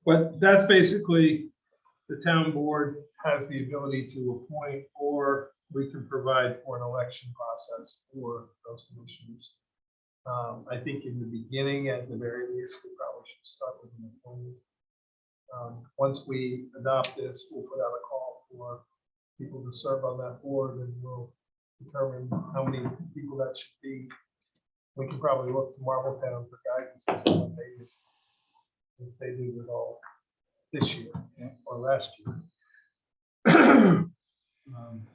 But that's basically, the town board has the ability to appoint, or we can provide for an election process for those commissioners. I think in the beginning, at the very least, we probably should start with an appointment. Once we adopt this, we'll put out a call for people to serve on that board, and we'll determine how many people that should be. We can probably look to Marbletown for guidance as to what they did, if they did it all this year or last year. Um,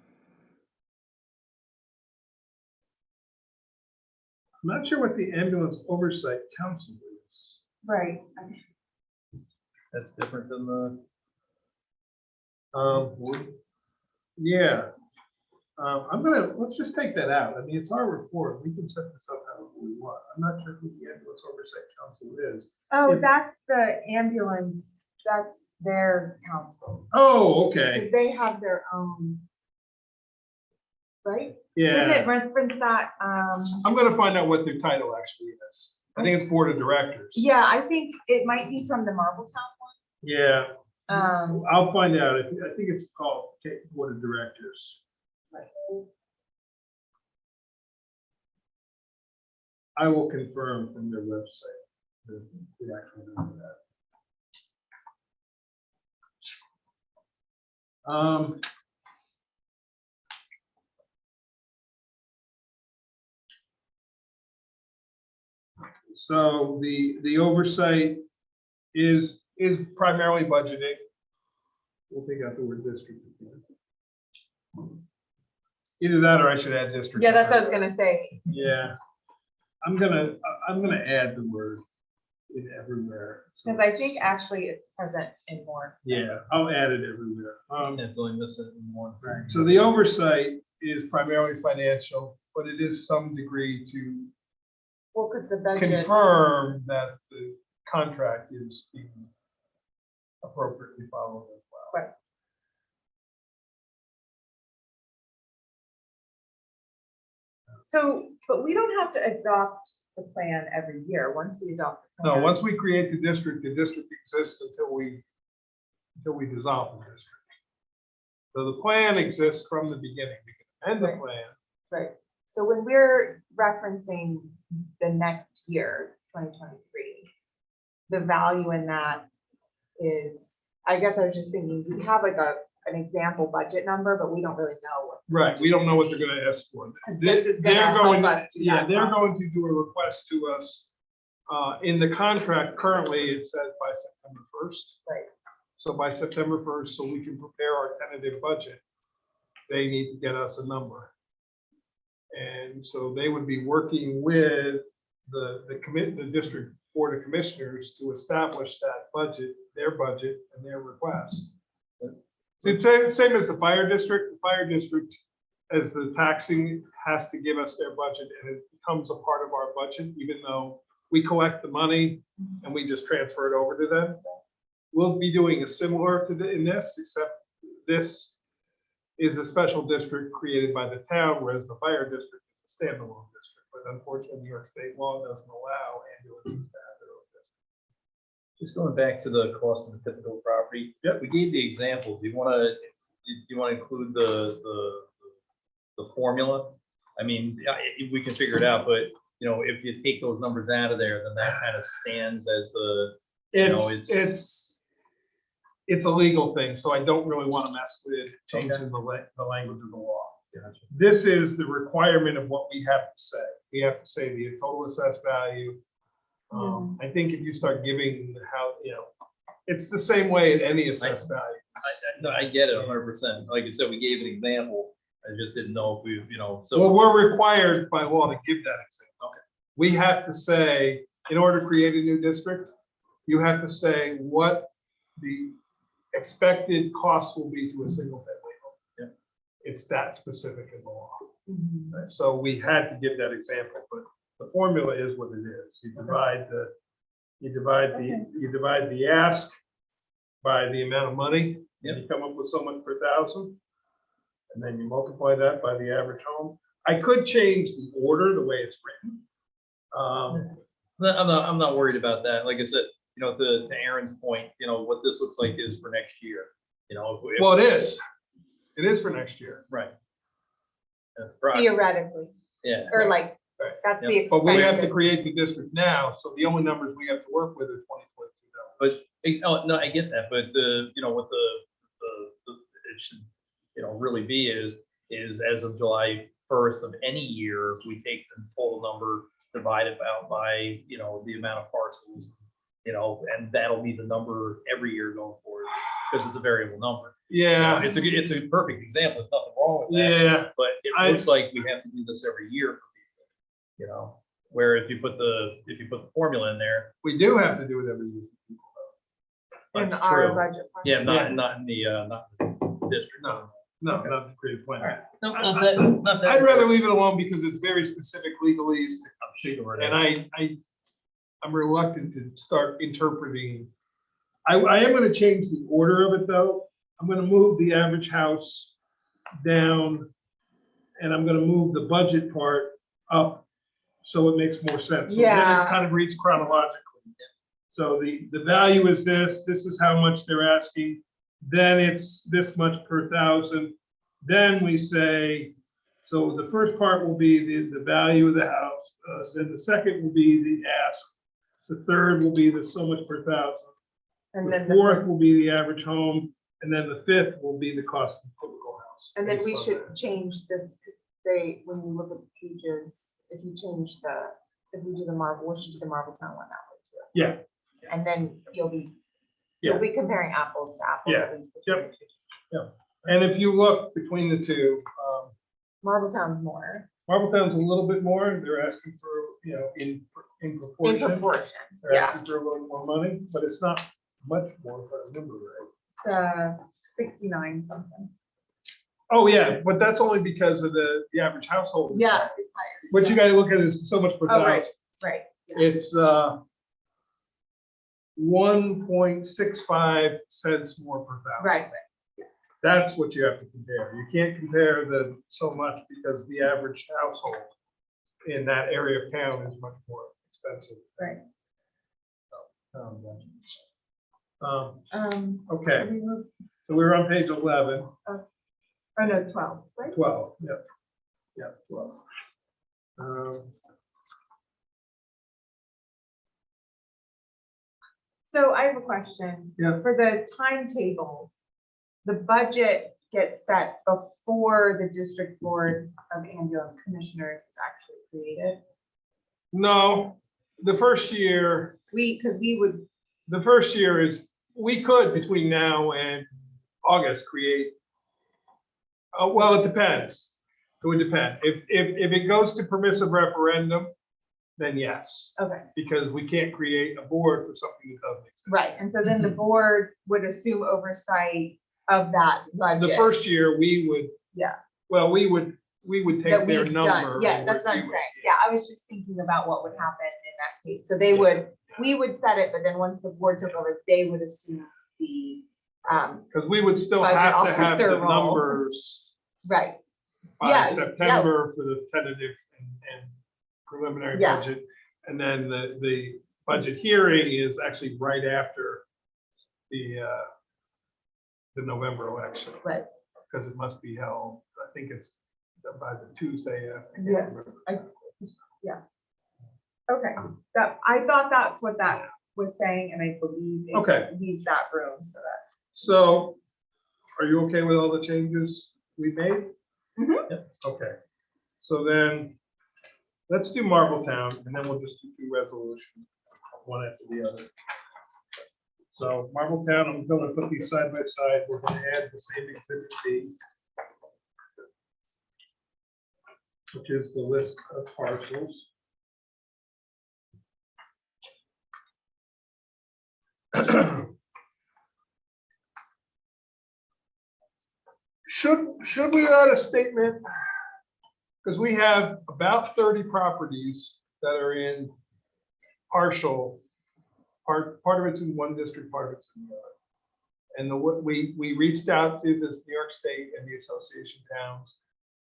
I'm not sure what the ambulance oversight council is. Right. That's different than the. Yeah. Let's just take that out. I mean, it's our report. We can set this up however we want. I'm not sure who the ambulance oversight council is. Oh, If- that's the ambulance, that's their council, Oh, okay. because they have their own. Right? Didn't Yeah. it reference that, I'm gonna find out what their title actually is. I think it's board of directors. yeah, I think it might be from the Marbletown Yeah, one. I'll find out. I think it's called board of directors. I will confirm from their website the actual name of that. So the oversight is primarily budgeting. We'll take out the word district. Either that or I should add district. Yeah, that's what I was gonna say. Yeah, I'm gonna add the word in everywhere. So- Because I think actually it's present in more. Yeah, I'll add it everywhere. Definitely miss it in one. So the oversight is primarily financial, but it is some degree to Well, because the budget. confirm that the contract is being appropriately followed as well. Right. So, but we don't have to adopt the plan every year. Once we adopt the plan. No, once we create the district exists until we dissolve the district. So the plan exists from the beginning. We can end the Right. plan. Right. So when we're referencing the next year, 2023, the value in that is, I guess I was just thinking, we have like an example budget number, but we don't really know what. Right, we don't know what they're gonna ask for. 'Cause this is gonna They're help going- us do Yeah, that they're going to process. do a request to us. In the contract currently, it says by September 1st. Right. So by September 1st, so we can prepare our tentative budget, they need to get us a number. And so they would be working with the district board of commissioners to establish that budget, their budget and their request. It's the same as the fire district. The fire district, as the taxing, has to give us their budget, and it becomes a part of our budget, even though we collect the money and we just transfer it over to them. We'll be doing a similar to in this, except this is a special district created by the town, whereas the fire district is a standalone district. But unfortunately, New York state law doesn't allow ambulances to have their own district. Just going back to the cost of the typical property. Yep. We gave the examples. Do you want to include the formula? I mean, we can figure it out, but you know, if you take those numbers out of there, then that kind of stands as the, You know, It's a legal thing, so I don't really want to mess with changing the language of the law. This is the requirement of what we have to say. We have to say the total assessed value. I think if you start giving it's the same way at any assessed value. no, I get it 100%. Like I said, we gave an example. I just didn't know if we, so. Well, we're required by law to give that example. Okay. We have to say, in order to create a new district, you have to say what the expected cost will be to a single family home. Yeah. It's that specific in the law. Mhm. Right? So we had to give that example, but the formula is what it is. You divide the ask by the amount of money, and you come up with so much per thousand. And then you multiply that by the average home. I could change the order, the way it's written. I'm not worried about that. Like I said, to Aaron's point, what this looks like is for next year, if- Well, it is. It is for next year. Right. That's right. Theoretically, Yeah. or like, Right. that's Yep. the But we have to expected. create the district now, so the only numbers we have to work with are 2022. But, no, I get that, but what it should, really be is as of July 1st of any year, we take the total number, divide it out by, the amount of parcels, and that'll be the number every year going forward. because it's a variable number. Yeah, It's a perfect example, there's nothing wrong with that, yeah, but it looks like we have to do this every year for people, you know? Where if you put the formula in there, we do have to do it every year. In that's our true. budget. plan. Yeah, Yeah. not in the district. No. No, not the creative plan. All right. No, not that. I'd rather leave it alone because it's very specific legalese. Sure it And is. I'm reluctant to start interpreting. I am gonna change the order of it though. I'm gonna move the average house down. And I'm gonna move the budget part up, so it makes more sense. So then Yeah. it kind of reads chronologically. So the value is this is how much they're asking. Then it's this much per thousand. Then we say, so the first part will be the value of the house. Then the second will be the ask. The third will be the so much per thousand. And The then, fourth will be the average home, and then the fifth will be the cost of the typical house. and then based we on should that. change this, because they, when you look at the pages, if you change if we do the Marvel, we should do the Marbletown one that way too. Yeah, And then you'll be Yeah. comparing apples to apples. Yeah. at least the Yep. two. and if you look between the two, Marbletown's more Marbletown's a little bit more. They're asking for, in in proportion. proportion, They're yeah. asking for a little more money, but it's not much more if I remember right. It's 69 something. Oh, yeah, but that's only because of the average household. is Yeah, higher. it's higher. What you gotta look at is so much per Oh, right. thousand. Right. yeah. It's 1.65 cents more per thousand. Right, That's what you have to compare. You can't compare the so much because the average household in that area of town is much more expensive. right. Okay, We moved- so we were on page 11, Oh, no, 12, right? 12, yep. Yeah, 12. So I have a question. Yeah. For the timetable, the budget gets set before the district board of ambulance commissioners is actually created. No, the first year Because we would, is, we could between now and August create. Well, it depends. It would depend. If it goes to permissive referendum, then yes, okay, because we can't create a board for something that doesn't exist. right. And so then the board would assume oversight of that budget. The first year, we would. Yeah. Well, we would take That their we've number. done. Yeah, and that's what I'm review saying. it. Yeah, I was just thinking about what would happen in that case. So they would, we would set it, but then once the board took over, they would assume the, Because we would still Budget have to have officer the role. numbers right, by Yeah, September for the tentative and preliminary Yeah. budget. And then the budget hearing is actually right after the November election, right. because it must be held, I think it's by the Tuesday after. I can't Yeah, remember. Okay, I thought that's what that was saying, and I believe it Okay. leaves that room so that. So, are you okay with all the changes we made? Mhm. Yep. Okay, so then, let's do Marbletown, and then we'll just do 2 resolutions, one after the other. So Marbletown, I'm gonna put these side by side, we're gonna add the same exhibit B, which is the list of parcels. Should we add a statement? Because we have about 30 properties that are in partial, part of it's in one district, part of it's in the other. And we reached out to the New York State and the Association Towns,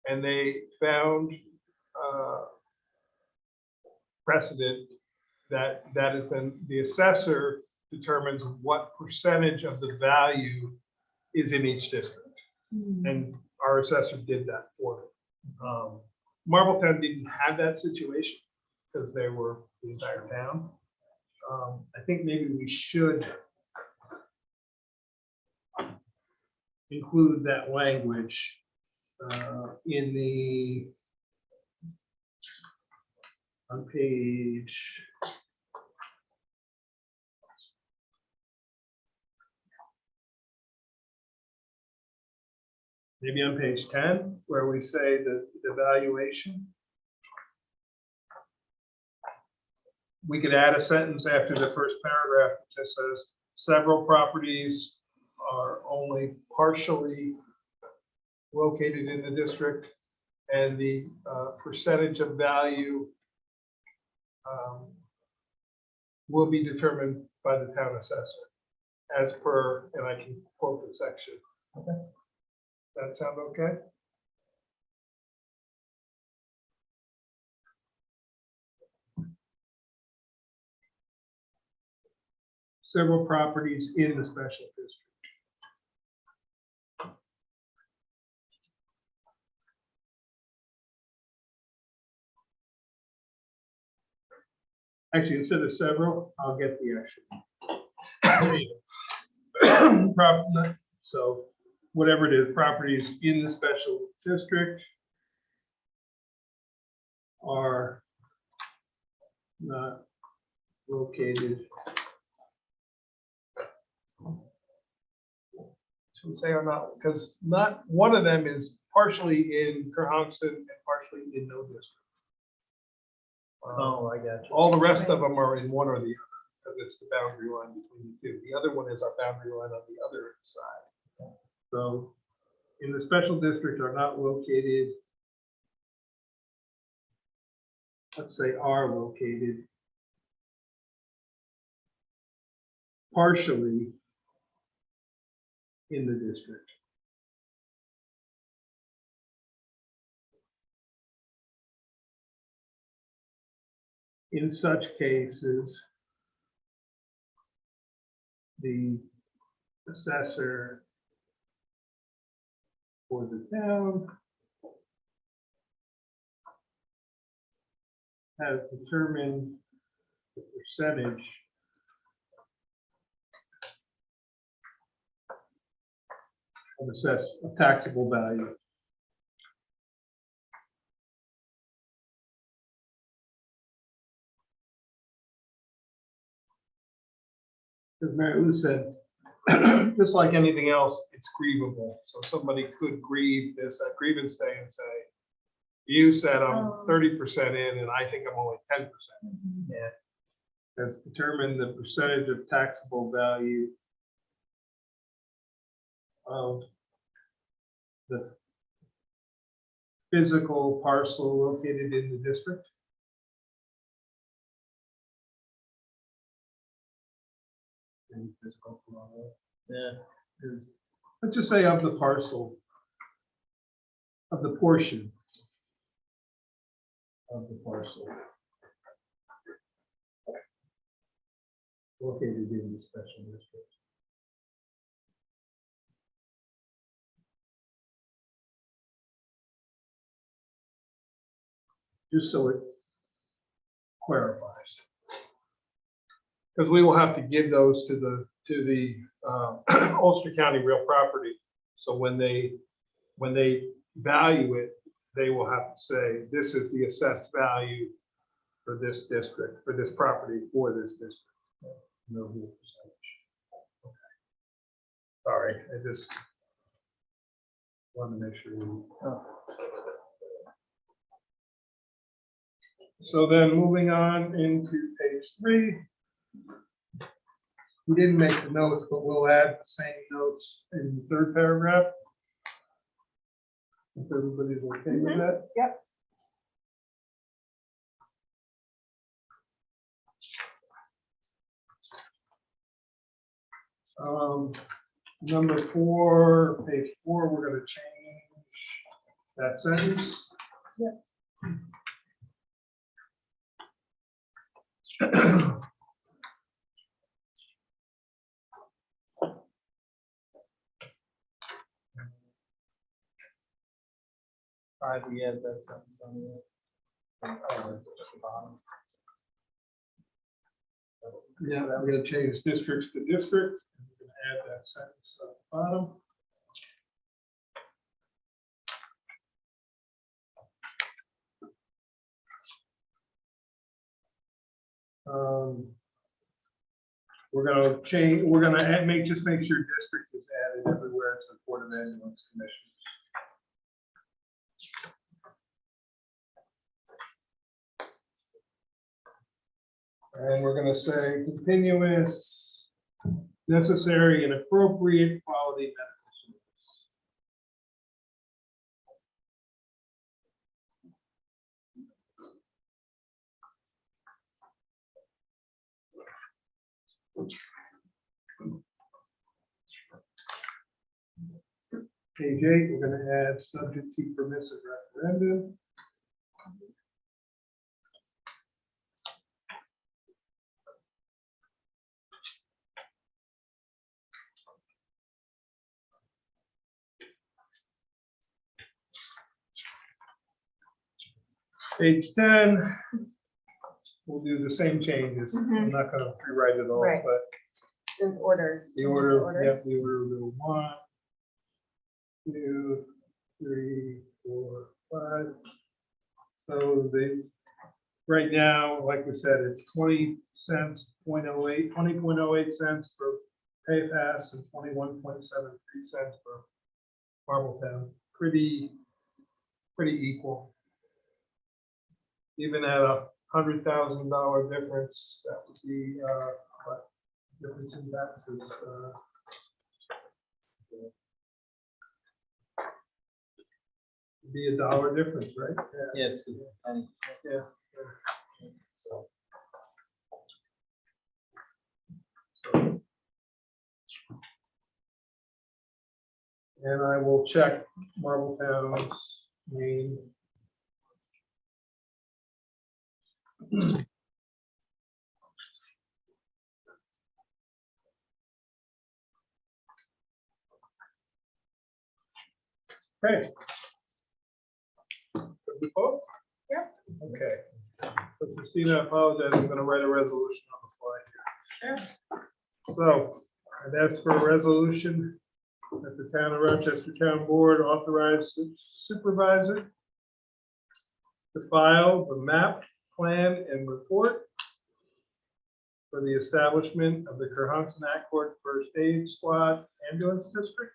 and they found precedent that is then the assessor determines what percentage of the value is in each district. And our assessor did that for them. Marbletown didn't have that situation because they were the entire town. I think maybe we should include that language on page. maybe on page 10, where we say the valuation. We could add a sentence after the first paragraph that just says, several properties are only partially located in the district, and the percentage of value will be determined by the town assessor as per, and I can quote the section. Okay. Does that sound okay? Several properties in the special district. Actually, instead of several, I'll get the actual. So whatever it is, properties in the special district are not located. Should we say or not? Because not one of them is partially in Cohasset and partially in no district. Oh, I got you. All the rest of them are in one or the other, because it's the boundary line between the two. The other one is our boundary line on the other side. So in the special district are not located, let's say are located partially in the district. In such cases, the assessor for the town has determined the percentage of taxable value. As Mary Lou said, just like anything else, it's grievable. So somebody could grieve this at grievance day and say, you said I'm 30% in and I think I'm only 10%. Yeah. That's determined the percentage of taxable value of the physical parcel located in the district. Yeah. Let's just say of the parcel, of the portion of the parcel located in the special district. Just so it clarifies. Because we will have to give those to the Ulster County Real Property. So when they value it, they will have to say, this is the assessed value for this district, for this property, for this district. No real percentage. Okay. Sorry, I just want to make sure. So then moving on into page 3. We didn't make the notes, but we'll add the same notes in the 3rd paragraph. If everybody's okay with that. Yep. Number 4, page 4, we're going to change that sentence. Yep. All right, we add that sentence on the bottom. Yeah, we're going to change districts to district. We're going to add that sentence at the bottom. We're going to change. We're going to make sure district is added everywhere. It's the Board of Ambulance Commissioners. And we're gonna say continuous, necessary and appropriate quality medical service. Page 8, we're gonna add subject to permissive referendum. Page 10, we'll do the same changes. I'm not gonna rewrite it all, Right. but Just order. the order, yep, the order will go 1, 2, 3, 4, 5. So right now, like we said, it's 20 cents, 20.08 cents for pay pass and 21.73 cents for Marbletown. Pretty equal. Even at $100,000 difference, that would be what difference in taxes. Be $1 difference, right? Yeah, it's good. Yeah. So. And I will check Marbletown's name. Okay. Good to go? Yep. Okay. So Christina, I apologize, I'm gonna write a resolution on the fly here. So, I'd ask for a resolution that the Town of Rochester Town Board authorize the supervisor to file the map, plan, and report for the establishment of the Cohasset Accord First Aid Squad Ambulance District,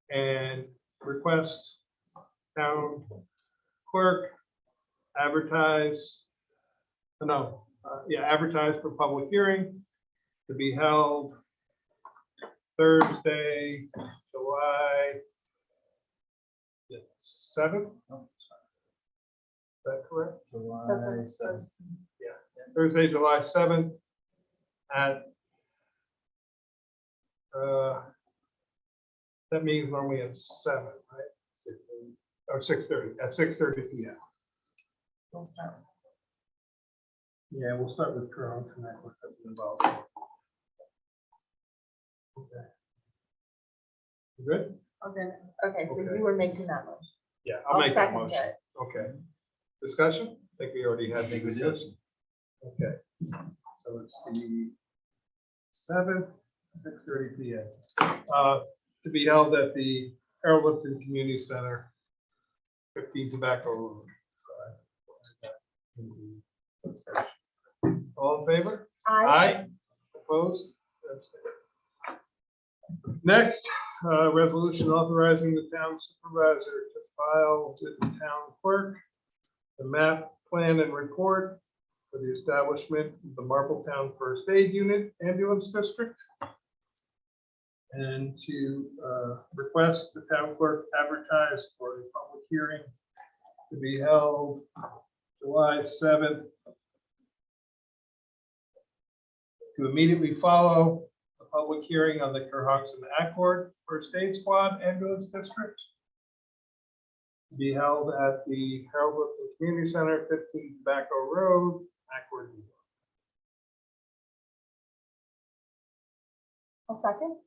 and request town clerk advertise for public hearing to be held Thursday, July 7th. Is that correct? That's a- Thursday, July 7th at that means normally at 7, right? 6:30. Or 6:30, at 6:30 p.m. We'll start. Yeah, we'll start with Curran Connect with that's involved. Okay. You good? Okay, so Okay. you were making that motion. Yeah, I'll make that second motion. it. Okay. Discussion? I think we already had the discussion. Okay. So it's the 7th, 6:30 p.m. To be held at the Harold Lipton Community Center, 15 Tobacco Road. All in favor? Aye. Opposed? Abstained. Next, resolution authorizing the town supervisor to file with the town clerk the map, plan, and report for the establishment of the Marbletown First Aid Unit Ambulance District. And to request the town clerk advertise for a public hearing to be held July 7th. To immediately follow the public hearing on the Cohasset Accord First Aid Squad Ambulance District. To be held at the Harold Lipton Community Center, 15 Tobacco Road, Accord, New York. A second?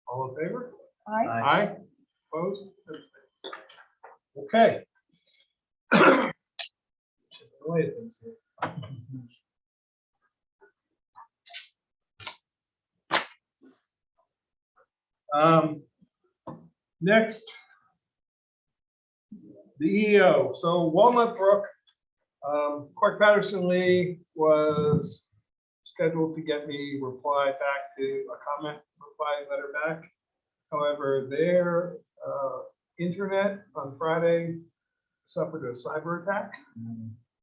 All in favor? Aye. Aye. Opposed? Okay. Away things here. Next, the EO. So Walnut Brook, Clark Patterson Lee was scheduled to get me reply back to a comment reply letter back. However, their internet on Friday suffered a cyber attack.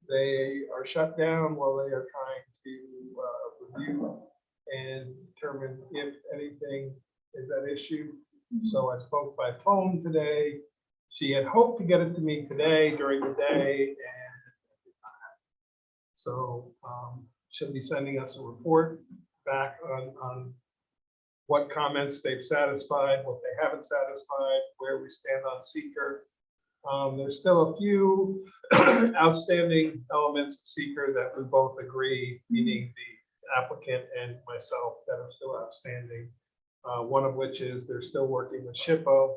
They are shut down while they are trying to review and determine if anything is at issue. So I spoke by phone today. She had hoped to get it to me today during the day, and so she'll be sending us a report back on what comments they've satisfied, what they haven't satisfied, where we stand on seeker. There's still a few outstanding elements of seeker that we both agree, meaning the applicant and myself, that are still outstanding. One of which is they're still working with SHPO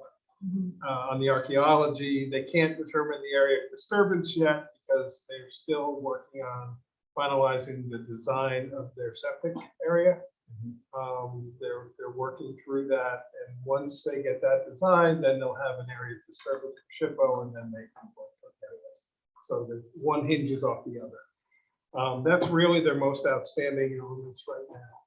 on the archaeology. They can't determine the area of disturbance yet because they're still working on finalizing the design of their septic area. They're working through that, and once they get that design, then they'll have an area of disturbance for SHPO, and then they can work together. So the one hinges off the other. That's really their most outstanding elements right now.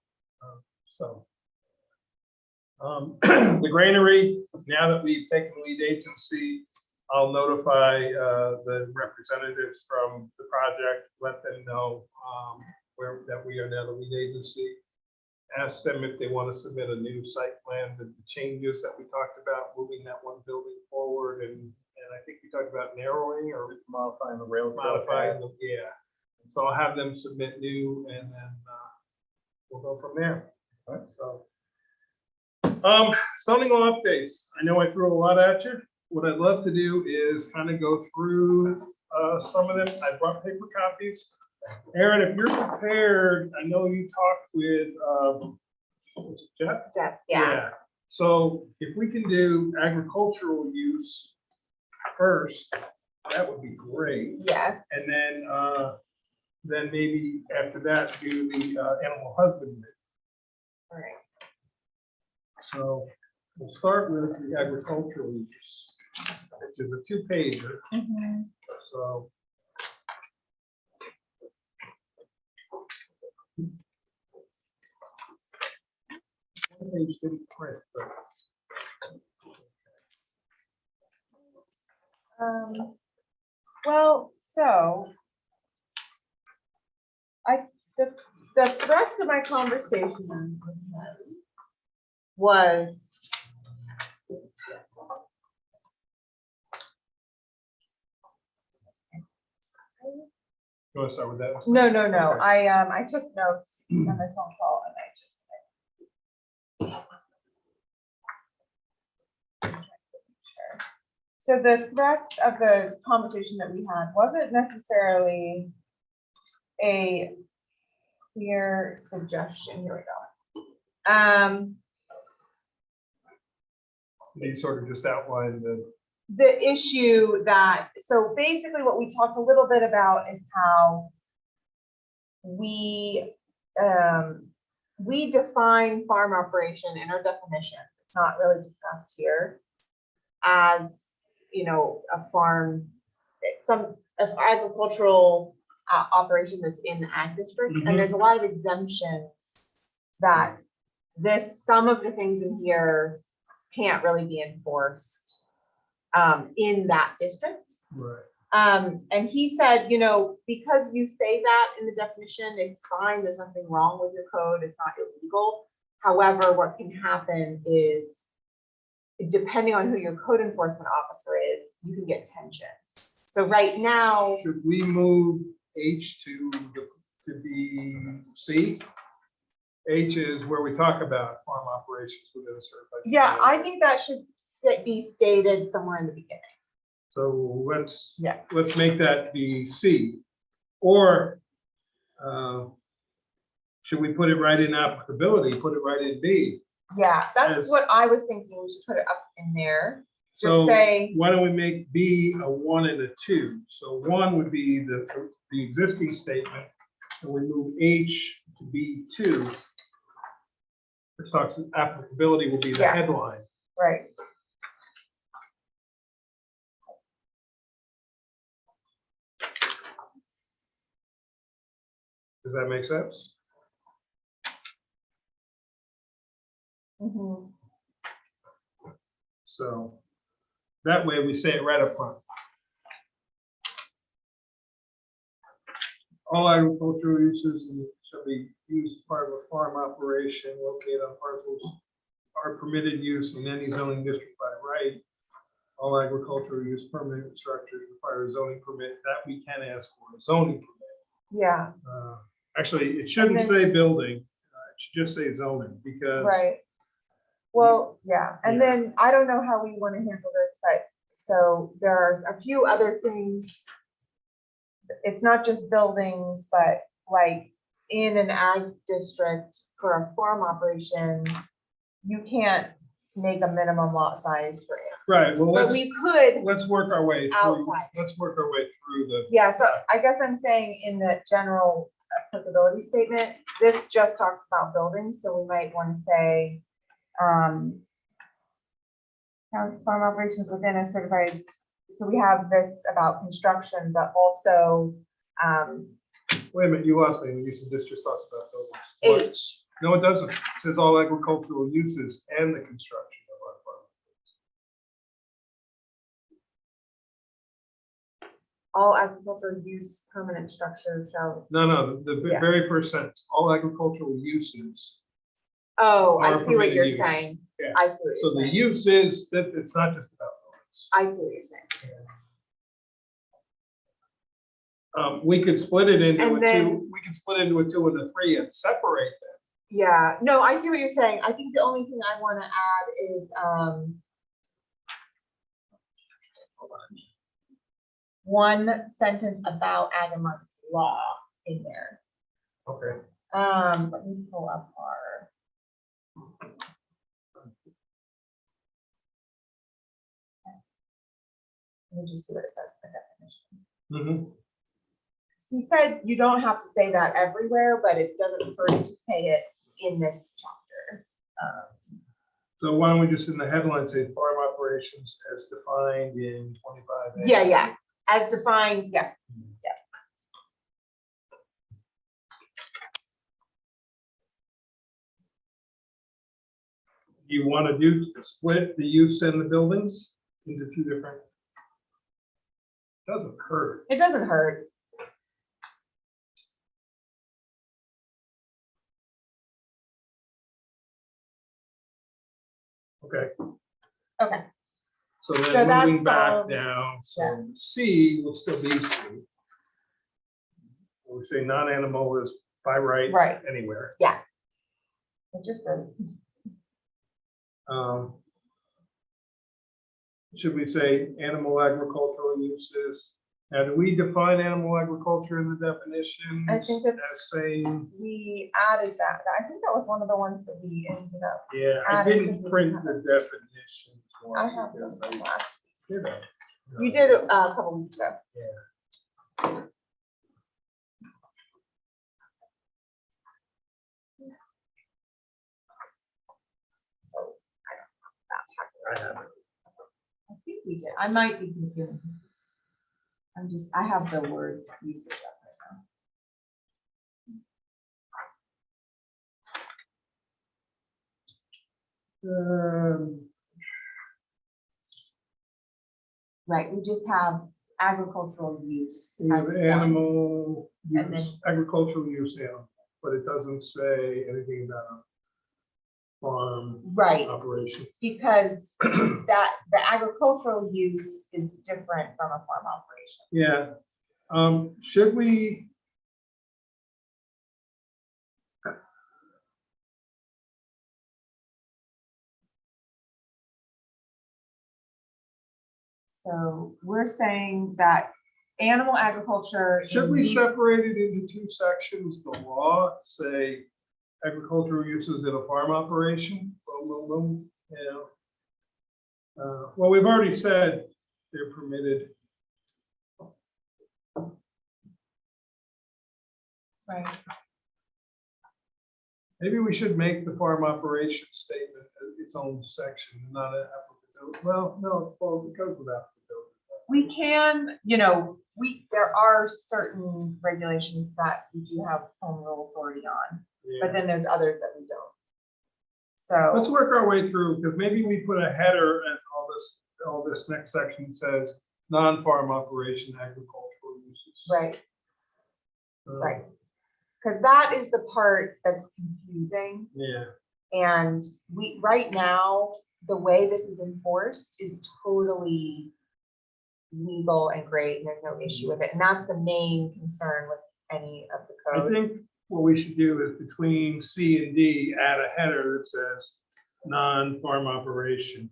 The granary, now that we've taken lead agency, I'll notify the representatives from the project, let them know that we are now the lead agency. Ask them if they want to submit a new site plan, the changes that we talked about, moving that one building forward, and I think we talked about narrowing or Modifying the rail. modifying them, yeah. So I'll have them submit new, and then we'll go from there. All right. So, zoning law updates. I know I threw a lot at you. What I'd love to do is kind of go through some of them. I brought paper copies. Aaron, if you're prepared, I know you talked with was it Jeff? Jeff, yeah. So if we can do agricultural use first, that would be great. Yes. And then maybe after that, do the animal husbandry. All right. So we'll start with the agricultural use, which is a 2-pager. So. One page didn't print, but Well, so the rest of my conversation with him was you want to start with that? no. Okay. I took notes on my phone call and I just. So the rest of the conversation that we had wasn't necessarily a clear suggestion. Here we go. They sort of just outlined The issue that, so basically what we talked a little bit about is how we define farm operation in our definitions. It's not really discussed here as, you know, a farm, some agricultural operation that's in the ag district. Mhm. And there's a lot of exemptions that some of the things in here can't really be enforced in that district. right. And he said, you know, because you say that in the definition, it's fine, there's nothing wrong with your code, it's not illegal. However, what can happen is, depending on who your code enforcement officer is, you can get tensions. So right now, Should we move H to be C? H is where we talk about farm operations within a certified. yeah, I think that should be stated somewhere in the beginning. So let's Yeah. make that be C. Or should we put it right in applicability, put it right in B? Yeah, that's Yes. what I was thinking, we should put it up in there. So Just say, why don't we make B a 1 and a 2? So 1 would be the existing statement, and we move H to B2. Which talks, applicability will be the Yeah. headline. right, Does that make sense? mhm, So that way we say it right up front. all agricultural uses shall be used as part of a farm operation located on parcels are permitted use in any zoning district by right. All agricultural use permanent structures require a zoning permit. That we can ask for a zoning permit. Yeah, Actually, it shouldn't then- say building, it should just say zoning, because. right. Well, yeah, and Yeah. then I don't know how we want to handle this, but so there's a few other things. It's not just buildings, but like in an ag district for a farm operation, you can't make a minimum lot size for it. Right, well, But let's, we could, let's work our way through, Outside. let's work our way through the, yeah, so I guess I'm saying in the general applicability statement, this just talks about buildings, so we might want to say, farm operations within a certified, so we have this about construction, but also, wait a minute, you lost me when you said this just talks about buildings. What? H, No, it doesn't. It says all agricultural uses and the construction of our farm. all agricultural use permanent structures shall. No, the Yeah. very first sentence, all agricultural uses. Oh, I Are see what permitted you're use. saying. Yeah. I see what So you're the saying. use is, that it's not just about buildings. I see what you're saying. We could split it into And a then- two, we could split into a 2 and a 3 and separate them. Yeah, no, I see what you're saying. I think the only thing I want to add is, hold on. One sentence about Agamon's law in there. Okay. Let me pull up our. Let me just see what it says in the definition. Mhm. He said you don't have to say that everywhere, but it doesn't hurt to say it in this chapter. So why don't we just in the headline say farm operations as defined in 25? Yeah, as defined, yeah. You want to do split the use and the buildings into 2 different? Doesn't hurt. It doesn't hurt. Okay. Okay, So So then that moving back solves- now, so C will still be C. We say non-animal is by right. Right. Anywhere. it just good. Should we say animal agricultural uses? Now, do we define animal agriculture in the definition? I think it's- As saying, We added that. I think that was one of the ones that we ended up. yeah, I Added didn't because we print have the definitions. one I have because them I last. did it. You did it a couple weeks ago. I have it. I think we did. I might be confused. I have the word usage up right now. Right, we just have agricultural use. We have as one. animal And use, agricultural use, yeah, but it doesn't say anything about farm Right, operation. because that, the agricultural use is different from a farm operation. Yeah, should we? So we're saying that animal agriculture. Should in we these- separate it into 2 sections? The law, say agricultural uses in a farm operation, boom, boom, boom, you know. Well, we've already said they're permitted. Right, Maybe we should make the farm operation statement its own section, not an applicability. Well, no, well, it goes with applicability. we can, there are certain regulations that we do have home rule authority on, but Yeah. then there's others that we don't. Let's So, work our way through, because maybe we put a header and all this next section says non-farm operation agricultural uses. right, Right. Because that is the part that's confusing. Yeah, And we, right now, the way this is enforced is totally legal and great, and there's no issue with it. And that's the main concern with any of the I code. think what we should do is between C and D, add a header that says non-farm operation.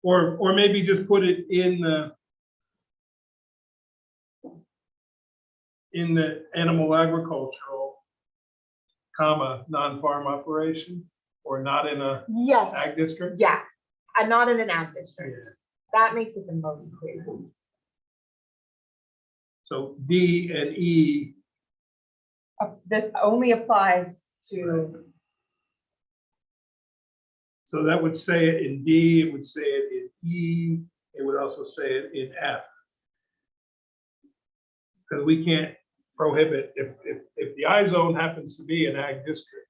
Or maybe just put it in the animal agricultural, comma, non-farm operation, or not in a Yes. ag district. Yeah, I'm not in an ag district. Yeah. That makes it the most clear. So D and E, This only applies to, so that would say it in D, it would say it in E, it would also say it in F. Because we can't prohibit, if the I zone happens to be an ag district,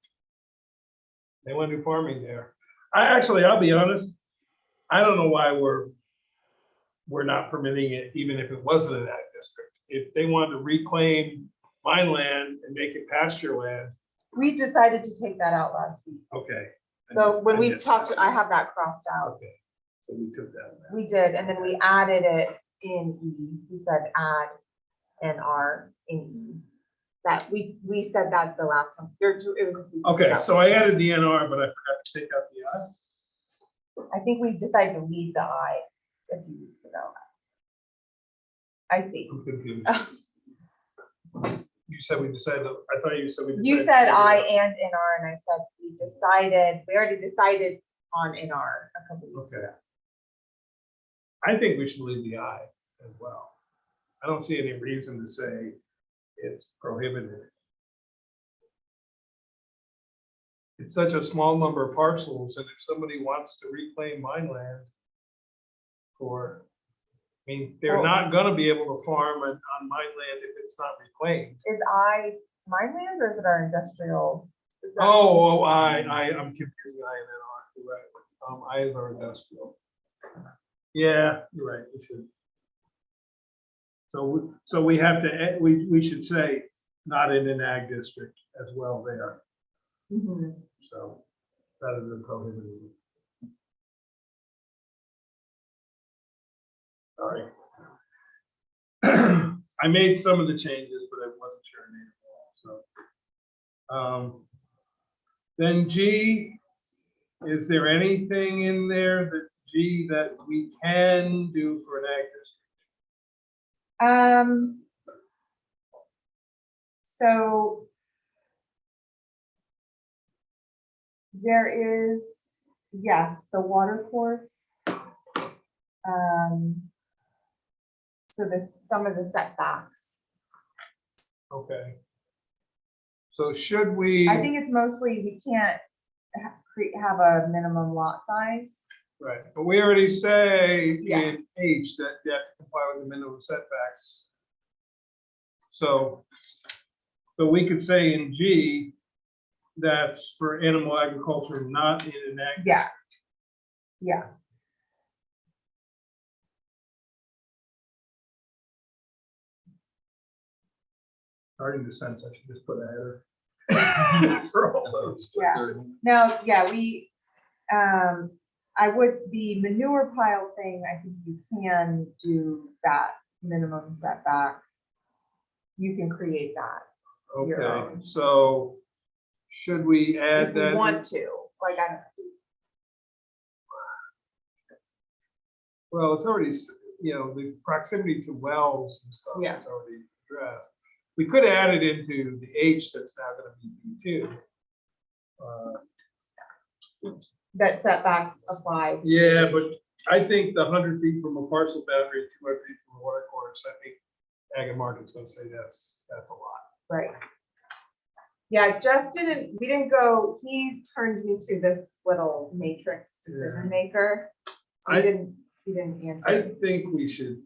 they want to do farming there. I'll be honest, I don't know why we're not permitting it, even if it wasn't an ag district. If they wanted to reclaim mine land and make it pasture land, we decided to take that out last week. okay. So when I we missed talked, that. I have that crossed out. Okay, so we took that. out. We did, and then we added it in E. We said add NR in E. That we said that the last one. It was. a few weeks Okay, ago. so I added the NR, but I forgot to take out the I. I think we decided to leave the I a few weeks ago. I see. I'm confused. You said we decided, I thought you said we decided. You said I and NR, and I said we already decided on NR a couple weeks Okay. ago. I think we should leave the I as well. I don't see any reason to say it's prohibited. It's such a small number of parcels, and if somebody wants to reclaim mine land for, I mean, they're Well- not gonna be able to farm on mine land if it's not reclaimed. Is I mine land or is it our industrial? Is that- I'm confusing I and NR, you're right. I is our industrial. Yeah, you're right, we should. So we have to, we should say not in an ag district as well there, Mhm. so rather than prohibited. Sorry. I made some of the changes, but I wasn't sure I made them all, so. Then G, is there anything in there that G that we can do for an ag district? So there is, yes, the water course. So this, some of the setbacks. Okay. So should we? I think it's mostly, we can't have a minimum lot size. Right, but we already say Yeah. in H that you have to comply with the minimum setbacks. So we could say in G, that's for animal agriculture, not in an ag. Yeah. Yeah. Starting to sense I should just put a header. For all those. Yeah. No, yeah, I would, the manure pile thing, I think you can do that minimum setback. You can create that. your Okay, own. so should we add If you that? want to, like, I don't. Well, it's already, the proximity to wells and stuff Yeah. is already addressed. We could add it into the H that's now gonna be B2. That setbacks apply. to- Yeah, but I think the 100 feet from a parcel boundary, 200 feet from a water course, I think Ag and Market's gonna say that's a lot. Right. Yeah, Jeff we didn't go, he turned me to this little matrix decision maker. So he didn't I answer. think we should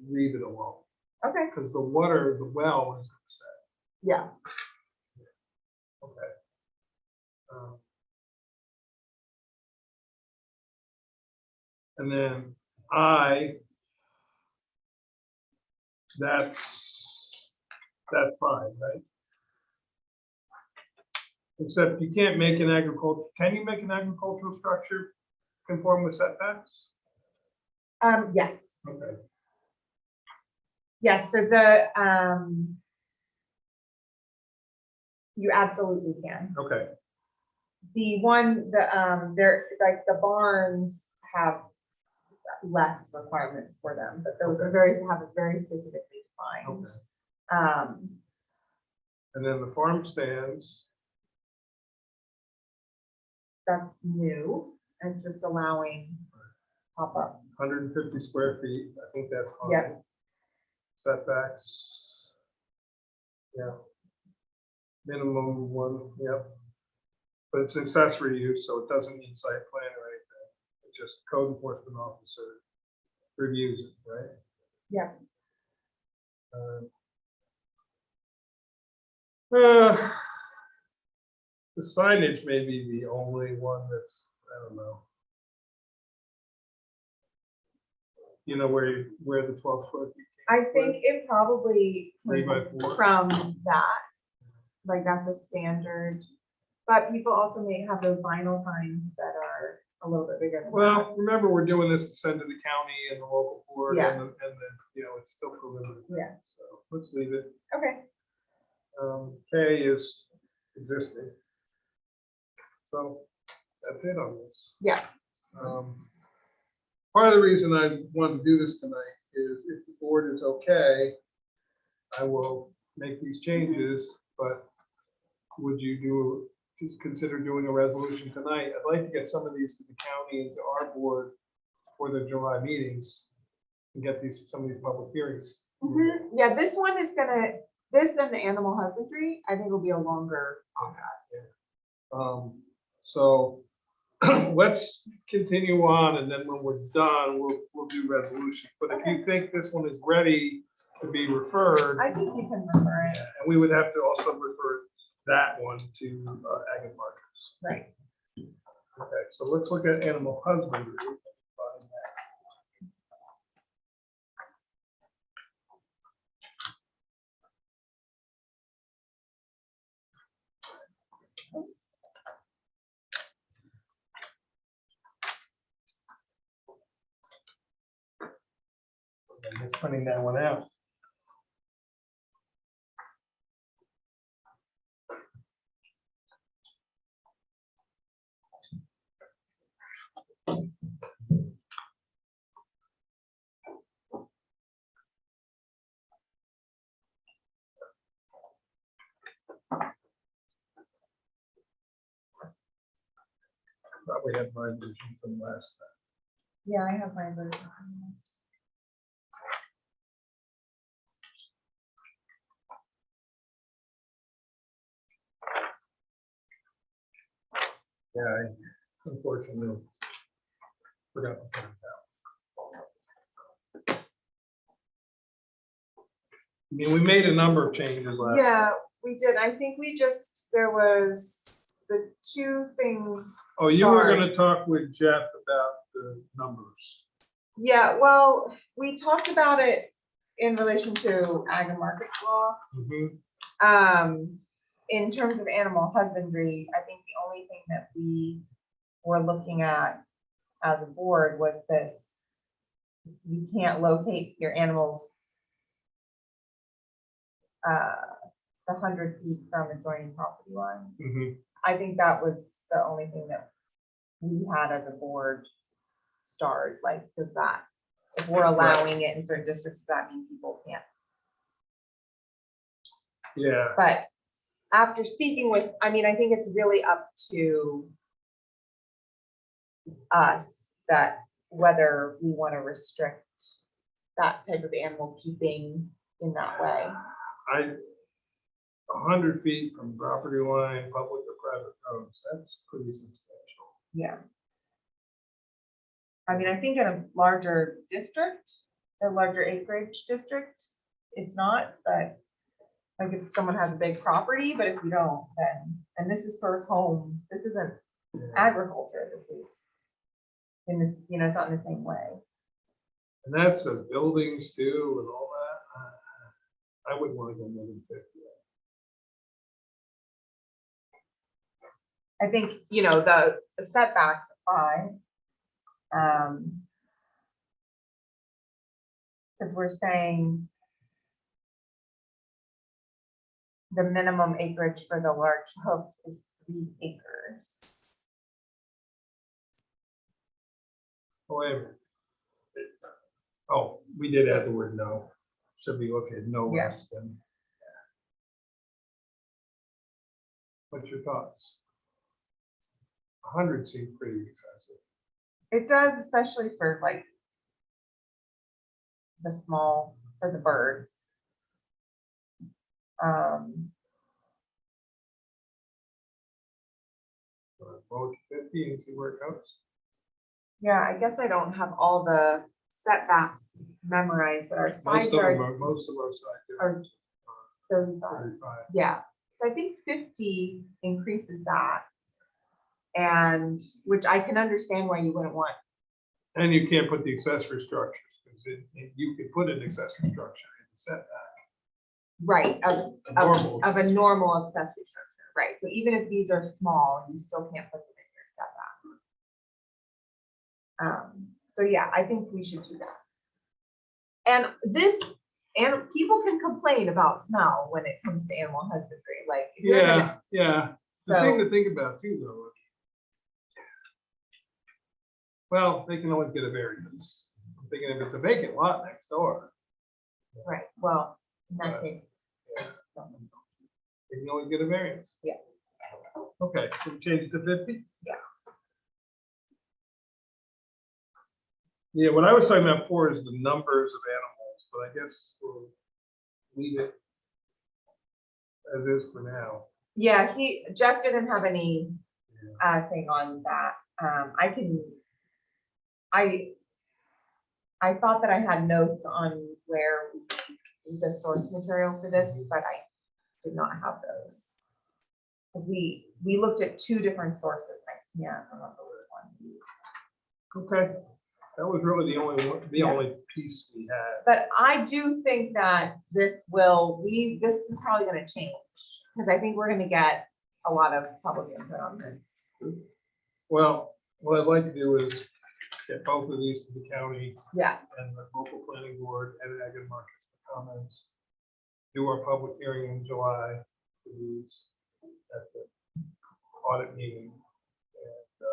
leave it alone, Okay, because the well is gonna say, yeah, okay. And then I that's fine, right? Except you can't make an can you make an agricultural structure conform with setbacks? Yes, Okay, yes, so you absolutely can. okay, They're like the barns have less requirements for them, but those are have a very specifically defined. okay. And then the farm stands, That's new, and just allowing pop-up. 150 square feet, I think that's fine. Yeah. Setbacks. Yeah. Minimum one, yep. But it's accessory use, so it doesn't need site plan or anything. It's just code enforcement officer reviews it, right? Yeah. The signage may be the only one that's, I don't know. You know, where the 12 square feet. I think it probably 3x4. from that, like that's a standard, but people also may have those vinyl signs that are a little bit bigger than that. Well, remember, we're doing this to send to the county and the local board, Yeah. and then, you know, it's still preliminary. Yeah. So let's leave it. Okay, K is existing. So that's it on this. yeah, Part of the reason I wanted to do this tonight is if the board is okay, I will make these changes, but would you consider doing a resolution tonight? I'd like to get some of these to the county and to our board for the July meetings and get some of these public hearings. yeah, this one is this and the animal husbandry, I think will be a longer process. So let's continue on, and then when we're done, we'll do resolution. But if you think this one is ready to be referred, I think you can refer it, and we would have to also refer that one to Ag and Markets. right. Okay, so let's look at animal husbandry. I'm just printing that one out. Probably have my version from last time. Yeah, I have my version. Yeah, I unfortunately forgot to print it out. I mean, we made a number of changes last. Yeah, we did. I think there was the two things. Oh, you were starred. gonna talk with Jeff about the numbers. Yeah, well, we talked about it in relation to ag and markets law. In terms of animal husbandry, I think the only thing that we were looking at as a board was this: you can't locate your animals 100 feet from adjoining property line. I think that was the only thing that we had as a board starred. Like, does that, if we're allowing it in certain districts, does that mean people can't? Yeah, But after speaking with, I mean, I think it's really up to us that whether we want to restrict that type of animal keeping in that way. 100 feet from property line, public or private roads, that's pretty substantial. Yeah. I mean, I think in a larger district, a larger acreage district, it's not, but like if someone has a big property, but if you don't, then, and this is for home, this isn't agriculture, this is in this, you know, it's not in the same way. And that says buildings too and all that. I wouldn't want to go more than 50. I think, you know, the setbacks apply. Because we're saying the minimum acreage for the large hooked is 3 acres. Oh, wait a minute. Oh, we did add the word no. Should be okay, no Yeah. less than. What's your thoughts? 100 seems pretty excessive. It does, especially for like the small, for the birds. Vote 50 and see where it goes. Yeah, I guess I don't have all the setbacks memorized, but our side Most of them yard are, most of our side are 35. 35. Yeah, so I think 50 increases that. And which I can understand why you wouldn't want. And you can't put the accessory structures, because you could put an accessory structure in the setback. Right, A normal of a accessory. normal accessory structure, right? So even if these are small, you still can't put them in your setback. So yeah, I think we should do that. And and people can complain about smell when it comes to animal husbandry, like. If you're gonna- Yeah. The thing So, to think about too, though. Well, they can always get a variance. I'm thinking if it's a vacant lot next door, right, well, in that Right. case. they can always get a variance. Yeah. Okay, so we change it to 50? Yeah. Yeah, what I was talking about before is the numbers of animals, but I guess we'll leave it as is for now. Yeah, Jeff didn't have any thing on that. I thought that I had notes on where the source material for this, but I did not have those. 'Cause we looked at 2 different sources. I can't remember which one we used. Okay, that was really the only one, the Yeah. only piece we had. But I do think that this is probably gonna change, because I think we're gonna get a lot of public input on this. Well, what I'd like to do is get both of these to the county Yeah, and the local planning board and Ag and Markets for comments. Do our public hearing in July for these at the audit meeting. And,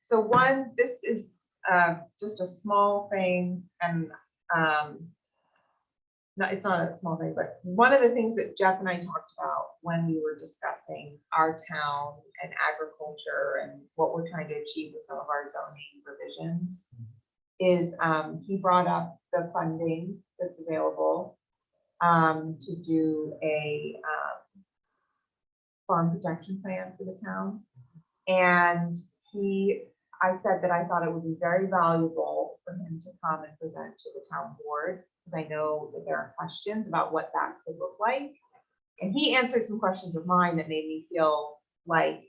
so this is just a small thing, and no, it's not a small thing, but one of the things that Jeff and I talked about when we were discussing our town and agriculture and what we're trying to achieve with some of our zoning revisions is he brought up the funding that's available to do a farm protection plan for the town. And I said that I thought it would be very valuable for him to come and present to the town board, because I know that there are questions about what that could look like. And he answered some questions of mine that made me feel like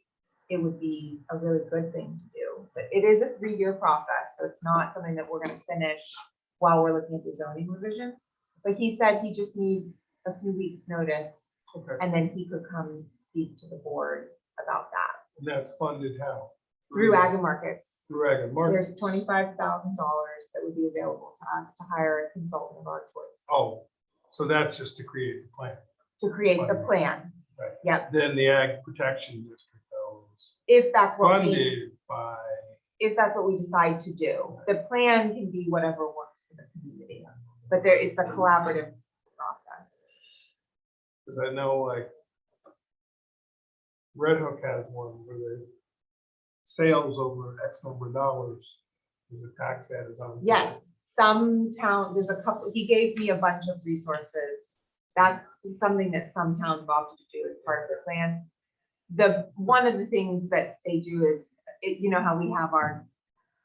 it would be a really good thing to do. But it is a 3-year process, so it's not something that we're gonna finish while we're looking at the zoning revisions. But he said he just needs a few weeks' notice, Okay, and then he could come speak to the board about that. and that's funded how? Through Ag and Markets, Through Ag and Markets. there's $25,000 that would be available to us to hire a consultant of our choice. Oh, so that's just to create the plan. To create the plan. Right. Yep, Then the Ag Protection District goes if that's what we, funded by, if that's what we decide to do. The plan can be whatever works for the community, but it's a collaborative process. because I know like Red Hook has one where the sales over X number of dollars, the tax add is on. Yes, some town, there's a couple, he gave me a bunch of resources. That's something that some towns have opted to do as part of their plan. One of the things that they do is, you know how we have our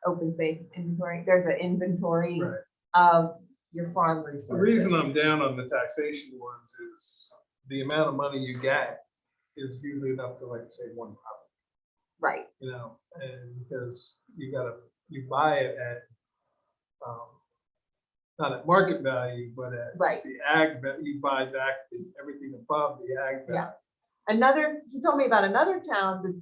open space inventory, there's an inventory Right. of your farm resources. The reason I'm down on the taxation ones is the amount of money you get is usually enough to like say one property. Right, You know, and because you buy it at not at market value, but at Right. the ag, you buy back everything above the ag value. Yeah. He told me about another town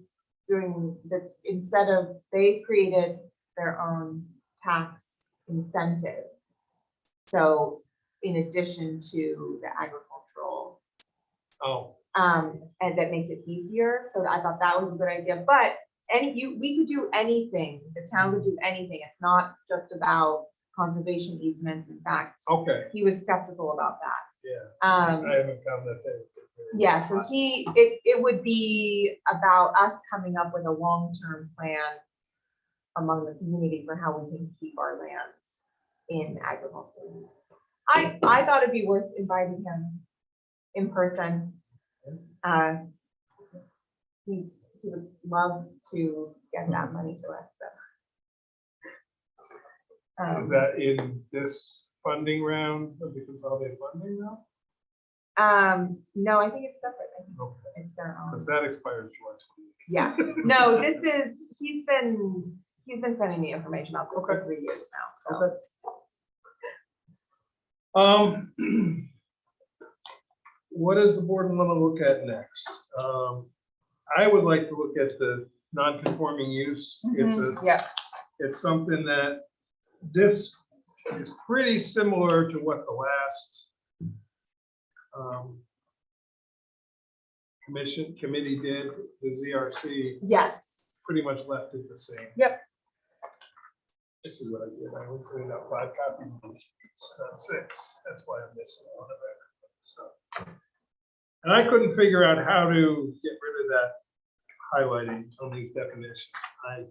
that's instead of, they created their own tax incentive. So in addition to the agricultural, Oh, and that makes it easier. So I thought that was a good idea, but we could do anything. The town could do anything. It's not just about conservation easements. In fact, okay, he was skeptical about that. yeah, Um, I haven't found that. yeah, so it would be about us coming up with a long-term plan among the community for how we can keep our lands in agricultural use. I thought it'd be worth inviting him in person. He would love to get that money to us, so. Is that in this funding round of the consolidated funding now? No, I think it's separate. I think Okay, it's their own. because that expires July 20. Yeah, no, he's been sending me information about this for 3 years now, so. Okay. What does the board want to look at next? I would like to look at the non-conforming use. Yeah, It's something that this is pretty similar to what the last committee did, the ZRC yes, pretty much left it the same. Yep. This is what I did. I only printed out 5 copies, not 6. That's why I'm missing one of it. So, and I couldn't figure out how to get rid of that highlighting on these definitions. I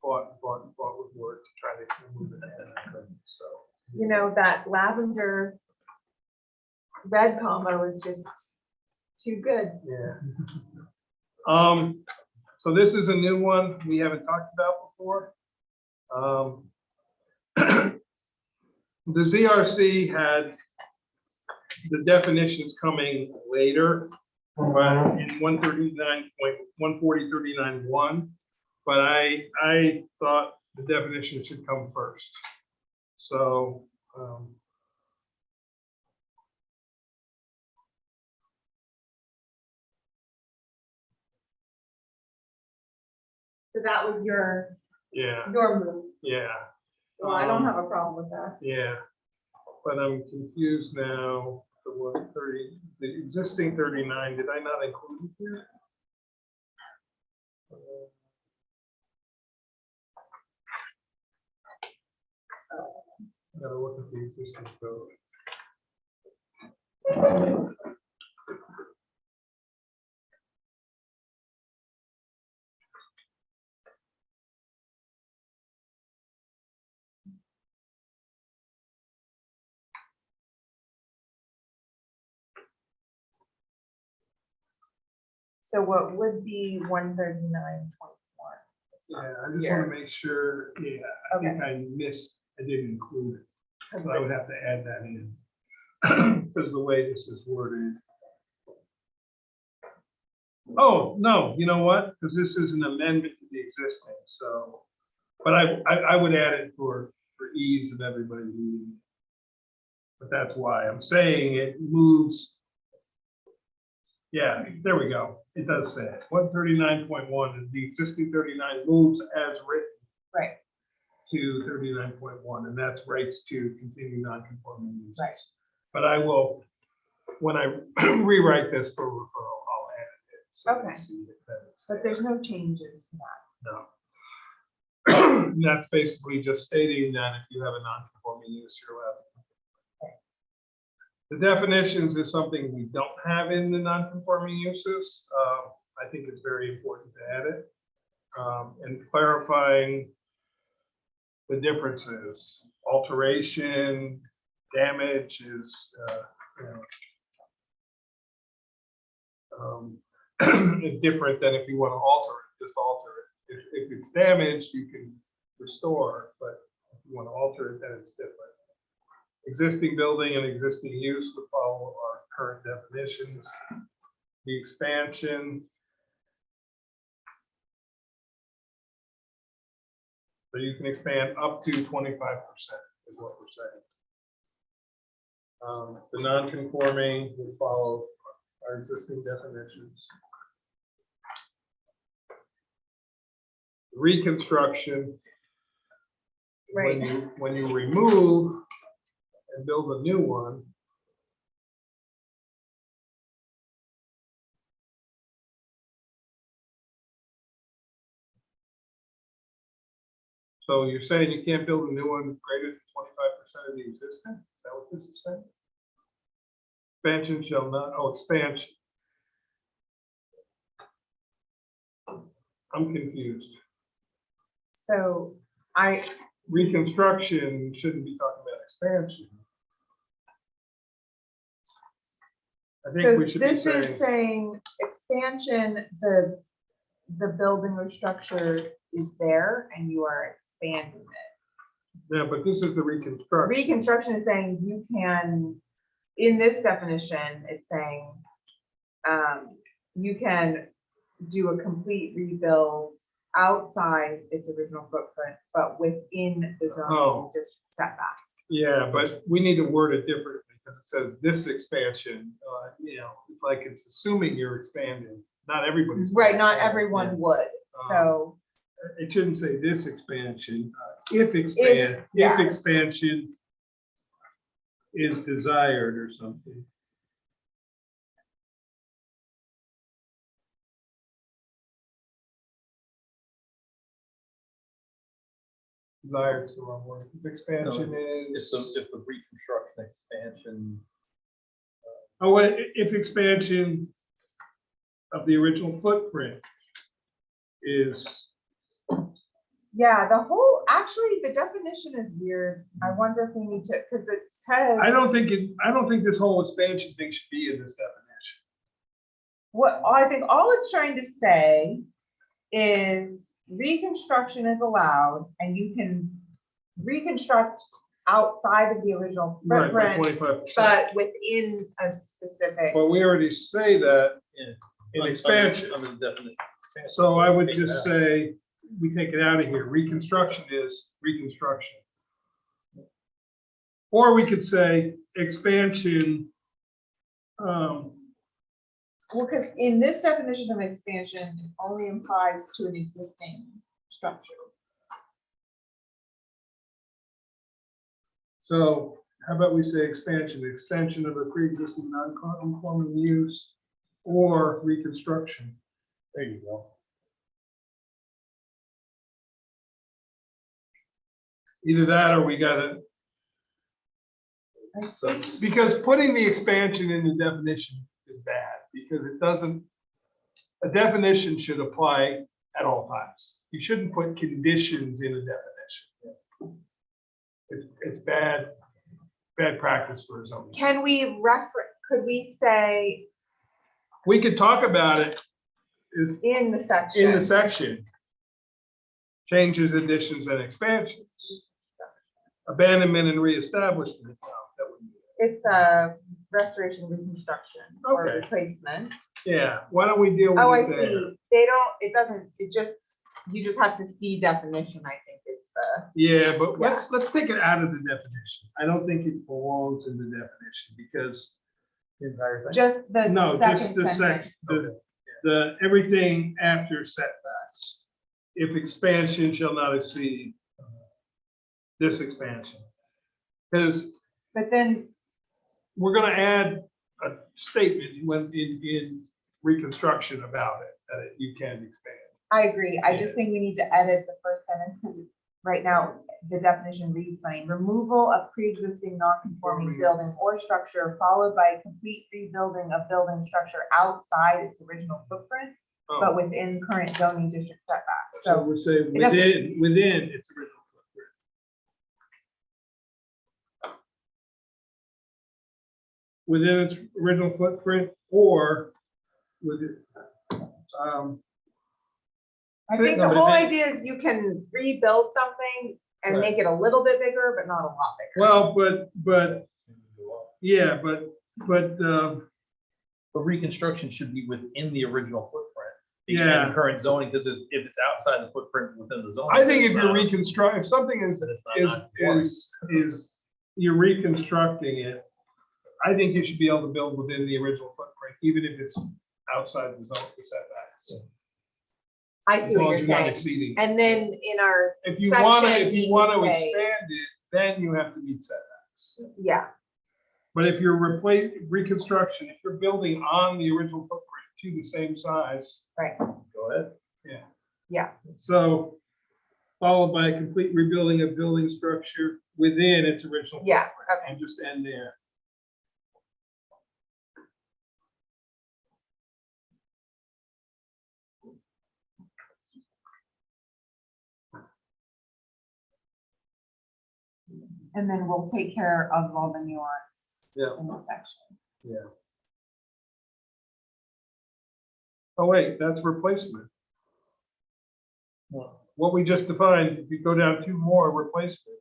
fought with Word to try to remove it, and I couldn't. So, you know, that lavender red comma was just too good. yeah. So this is a new one we haven't talked about before. The ZRC had the definitions coming later, but in 140.140.39.1, but I thought the definition should come first. So So that was your move. yeah, Well, I don't have a problem with that. yeah. But I'm confused now. The 130, the existing 39, did I not include it here? Gotta look at the existing code. So what would be 139.1? Yeah, I just want to make sure, yeah, I think I didn't include it, so I would have to add that in. Because the way this is worded. Oh, no, you know what? Because this is an amendment to the existing, so, but I would add it for ease of everybody reading. But that's why I'm saying it moves. Yeah, there we go. It does say it. 139.1 is the existing 39 moves as written. Right. To 39.1, and that's rights to continue non-conforming uses. Right. But I will, when I rewrite this for referral, I'll add it. So we Okay. see that it's But there's no changes to that. no. And that's basically just stating that if you have a non-conforming use, you're allowed. The definitions is something we don't have in the non-conforming uses. I think it's very important to add it. And clarifying the differences. Alteration, damage is, different than if you want to alter it, just alter it. If it's damaged, you can restore, but if you want to alter it, then it's different. Existing building and existing use would follow our current definitions. The expansion. So you can expand up to 25% is what we're saying. The non-conforming will follow our existing definitions. Reconstruction. Right. When you remove and build a new one. So you're saying you can't build a new one greater than 25% of the existing? Is that what this is saying? Expansion shall not, expansion. I'm confused. So Reconstruction shouldn't be talking about expansion. I so think we should be this is saying, saying expansion, the building or structure is there and you are expanding it. yeah, but this is the reconstruction. Reconstruction is saying you can, in this definition, it's saying you can do a complete rebuild outside its original footprint, but within the zoning Oh. district setbacks. Yeah, but we need to word it differently because it says this expansion, it's like it's assuming you're expanding. Not everybody's. Right, not expanding. everyone would, so. It shouldn't say this expansion, if yeah. expansion is desired or something. Desired is the wrong word. If expansion If is. the reconstruction expansion, If expansion of the original footprint is, Yeah, actually, the definition is weird. I wonder if we need to, because it says. I don't think this whole expansion thing should be in this definition. I think all it's trying to say is reconstruction is allowed and you can reconstruct outside of the original Right, by footprint, 25%. but within a specific. But we already say that yeah. in expansion. Under the definition. So I would Take just it out. say, we take it out of here. Reconstruction is reconstruction. Or we could say expansion. Well, because in this definition of expansion, it only applies to an existing structure. So how about we say expansion, extension of a pre-existing non-conforming use or reconstruction? There you go. Either that or we gotta, I think because putting the expansion in the definition is bad, because it doesn't, a definition should apply at all times. You shouldn't put conditions in a definition. It's bad practice for a zoning. Can we could we say We could talk about it in the section? in the section. Changes, additions, and expansions. Abandonment and reestablishment. No, that wouldn't be It's a restoration, reconstruction, or Okay. replacement. it. Yeah, why don't we deal with Oh, I it there? see. You just have to see definition, I think is the, Yeah, but let's take it out of the definition. I don't think it belongs in the definition because The entire thing. just the no, just the second sec, sentence. the everything after setbacks. If expansion shall not exceed this expansion. Because But then, we're gonna add a statement when in reconstruction about it, that you can expand. I agree. I just think we need to edit the first sentence because right now the definition reads funny. Removal of pre-existing non-conforming building or structure followed by a complete rebuilding of building structure outside its original footprint, but Oh, within current zoning district setbacks. so So we're saying it doesn't- within its original footprint. Within its original footprint or with it. I So- think no, the but whole then- idea is you can rebuild something and Right. make it a little bit bigger, but not a lot bigger. Well, but, yeah, but, But reconstruction should be within the original footprint. Yeah. In current zoning, because if it's outside the footprint within the zone. I think if you're if something Then it's not non-conforming. is you're reconstructing it, I think you should be able to build within the original footprint, even if it's outside the zone, the setbacks. I As see long what as you're you're not saying. exceeding. And then in our If you wanna, section, if we you wanna would say- expand it, then you have to meet setbacks. yeah, But if you're reconstruction, if you're building on the original footprint to the same size, right, Go ahead. yeah. yeah, So followed by a complete rebuilding of building structure within its original. yeah, footprint, okay. And just end there. And then we'll take care of all the nuance Yeah. in the section. Yeah. Oh, wait, that's replacement. What we just defined, if you go down two more, replacement.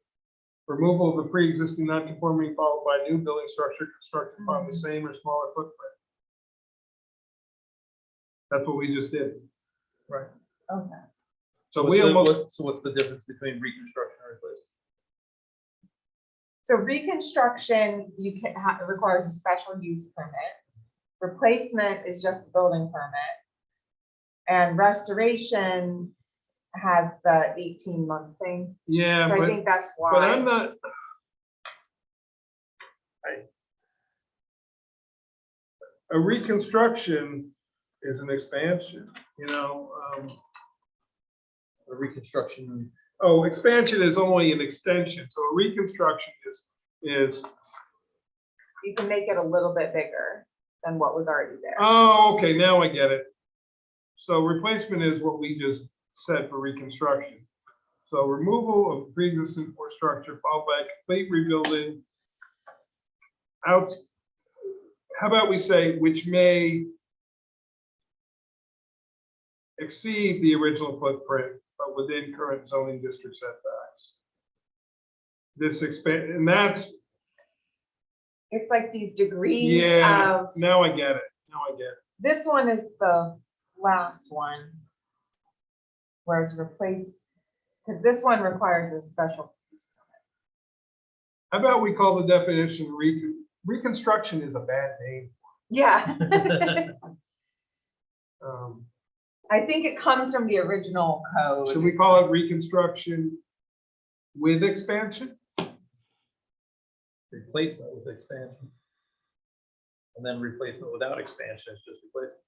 Removal of a pre-existing non-conforming followed by new building structure constructed upon the same or smaller footprint. That's what we just did. Right. Okay. So what's we the- almost, So what's the difference between reconstruction and replacement? So reconstruction, you can it requires a special use permit. Replacement is just a building permit. And restoration has the 18-month thing. yeah, So I but, think that's but I'm why. not. A reconstruction is an expansion, you know, A reconstruction, oh, expansion is only an extension, so a reconstruction is, You can make it a little bit bigger than what was already there. oh, okay, now I get it. So replacement is what we just said for reconstruction. So removal of pre-existing core structure followed by a complete rebuilding out. How about we say, which may exceed the original footprint, but within current zoning district setbacks. This expand, and that's, It's like these degrees yeah, of, now I get it, now I get it. this one is the last one. Whereas replace, because this one requires a special use How about we call the definition reconstruction is a bad name. permit. Yeah. Um, I think it comes from the original code. Should we call it reconstruction with expansion? replacement with expansion. And then replacement without expansion is just replacement.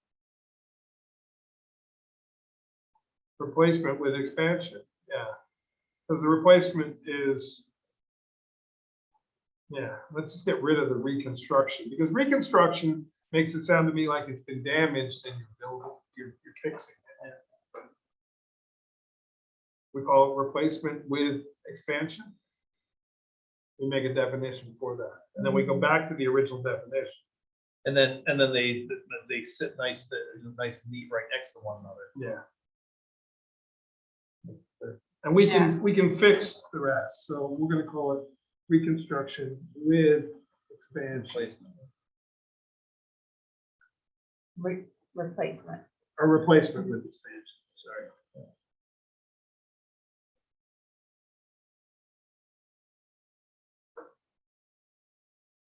Replacement with expansion, yeah. Because the replacement is, yeah, let's just get rid of the reconstruction, because reconstruction makes it sound to me like it's been damaged and you're building, you're fixing it. We call it replacement with expansion. We make a definition for that, and then we go back to the original definition. And then they sit nice and neat right next to one another. Yeah. And we can fix the rest, so we're gonna call it reconstruction with expansion, Replacement. Replacement. or replacement with expansion, sorry.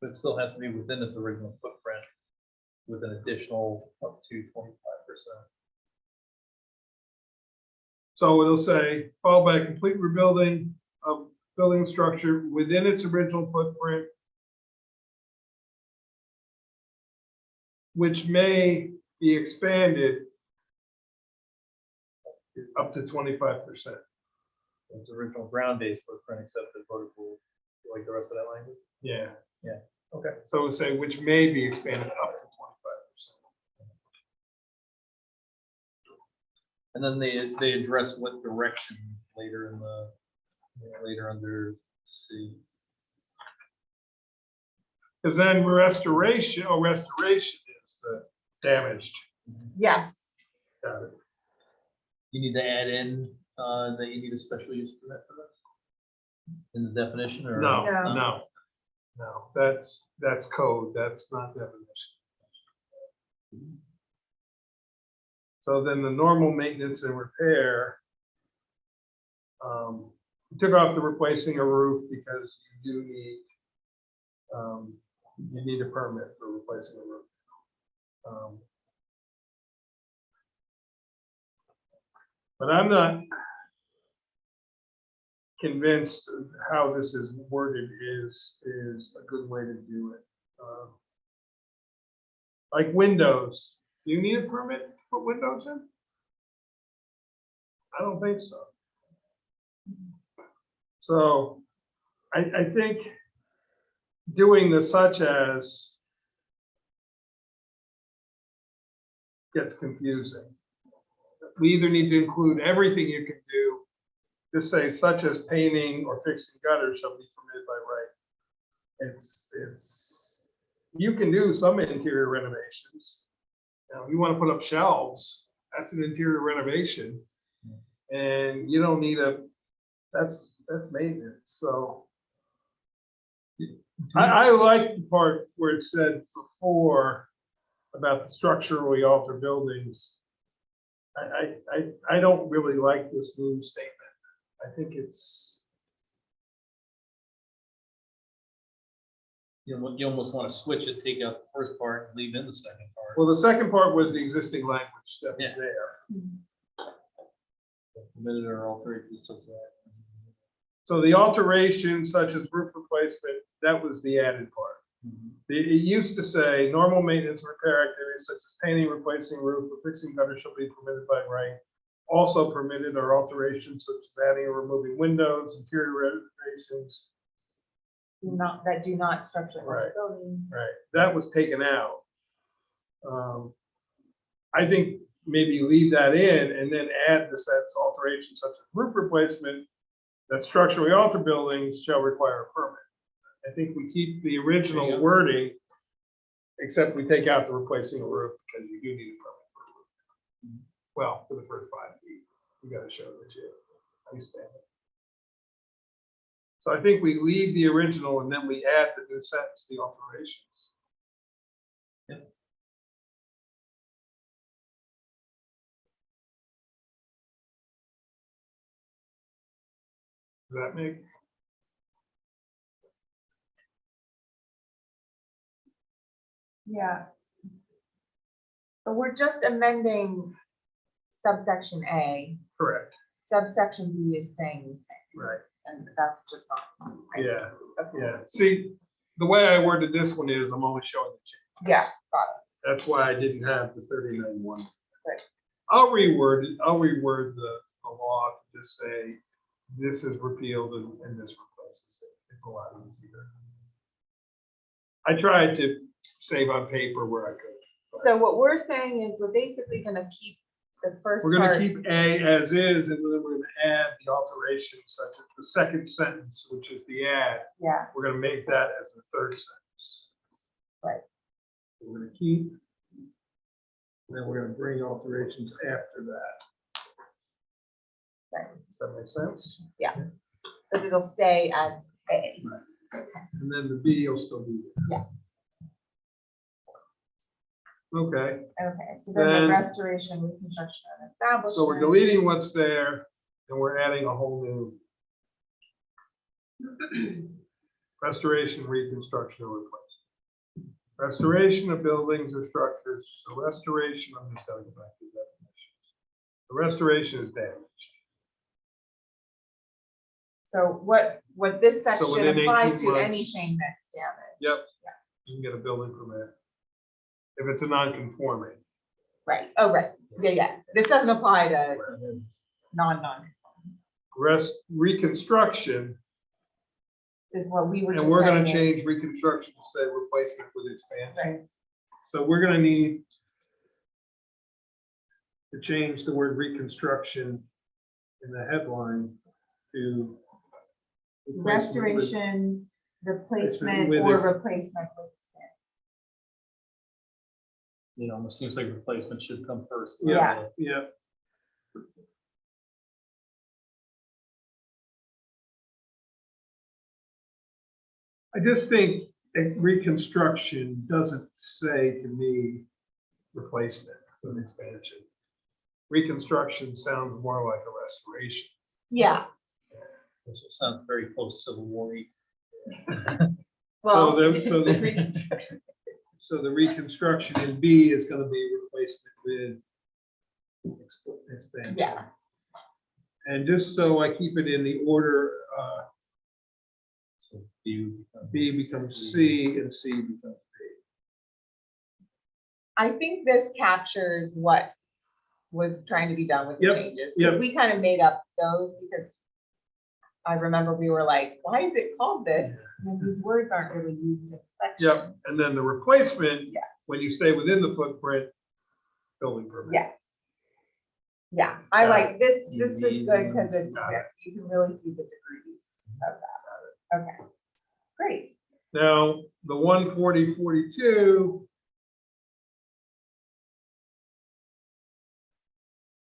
But it still has to be within its original footprint with an additional up to 25%. So it'll say, followed by a complete rebuilding of building structure within its original footprint, which may be expanded up to 25%. Its original ground-based footprint except the vertical, you like the rest of that language? Yeah. Yeah. Okay. So we'll say, which may be expanded up to 25%. And then they address what direction later in the, later under C. Because then restoration is the damaged. Yes. Got it. You need to add in that you need a special use permit for this? In the definition or? No, No. no, no, that's code, that's not definition. So then the normal maintenance and repair. We took off the replacing a roof because you do need you need a permit for replacing a roof. But I'm not convinced how this is worded is a good way to do it. Like windows, do you need a permit to put windows in? I don't think so. So I think doing the such as gets confusing. We either need to include everything you can do, just say such as painting or fixing gutters shall be permitted by right. It's, you can do some interior renovations. Now, if you want to put up shelves, that's an interior renovation. And you don't need that's maintenance, so. I like the part where it said before about the structurally altered buildings. I don't really like this new statement. I think it's, You know, you almost want to switch it, take out the first part, and leave in the second part. well, the second part was the existing language that was Yeah. there. Permitted or alterations to that. So the alteration such as roof replacement, that was the added part. It used to say normal maintenance and repair activities such as painting, replacing roof, or fixing gutters shall be permitted by right. Also permitted are alterations such as adding or removing windows, interior renovations. That do not structure Right. buildings. Right, that was taken out. I think maybe leave that in and then add the sentence alterations such as roof replacement that structurally altered buildings shall require a permit. I think we keep the original wording, except we take out the replacing a roof because you do need a permit for a roof. Well, for the first 5 feet, you gotta show that you understand it. So I think we leave the original and then we add the new sentence, the alterations. Does that make? Yeah. But we're just amending subsection A. Correct, Subsection B is staying the same, right, and that's just not. I see. yeah, Okay. yeah. See, the way I worded this one is I'm only showing the change. Yeah, got That's why I didn't have the 39.1. Right. I'll reword it, I'll reword the law to just say this is repealed and this replaces it. It's a lot easier. I tried to save on paper where I could. it. So what we're saying is we're basically gonna keep the first We're gonna part. keep A as is, and then we're gonna add the alterations such as the second sentence, which is the add. Yeah, We're gonna make that as the third sentence. Right. We're gonna keep. Then we're gonna bring alterations after that. right, Does that make sense? but it'll stay as A. And then the B will still be there. Yeah. Okay, Okay, so then the Then- restoration, reconstruction, and establishment. so we're deleting what's there and we're adding a whole new restoration, reconstruction, or replacement. Restoration of buildings or structures, the restoration, I'm just gonna go back to the definitions. The restoration is damaged. So what this So section within applies 18 to months- anything that's damaged. Yep. You can get a building permit. If it's a non-conforming. Right, oh, right, yeah, this doesn't apply to non. Reconstruction, Is what we were just and we're gonna saying is- change reconstruction to say replacement with expansion. Right, So we're gonna need to change the word reconstruction in the headline to replacement with- restoration, replacement, with or ex- replacement with expansion. You know, almost seems like replacement should come first. Yeah. Yeah. I just think a reconstruction doesn't say to me replacement with expansion. Reconstruction sounds more like a restoration. Yeah, This sounds very close Civil War. well, So Well, so the reconstruction in B is gonna be replacement with expansion. Yeah. And just so I keep it in the order, So B would become- B becomes C and C becomes B. I think this captures what was trying to be done with the Yep, changes. yep. Because we kind of made up those because I remember we were like, why is it called this? And these words aren't really used in section. Yep, and then the replacement, Yeah. when you stay within the footprint, building permit. Yes. Yeah, I Got like this. You This is need- good because it's, Got it. you can really see the degrees of that. Okay, great. Now, the 140-42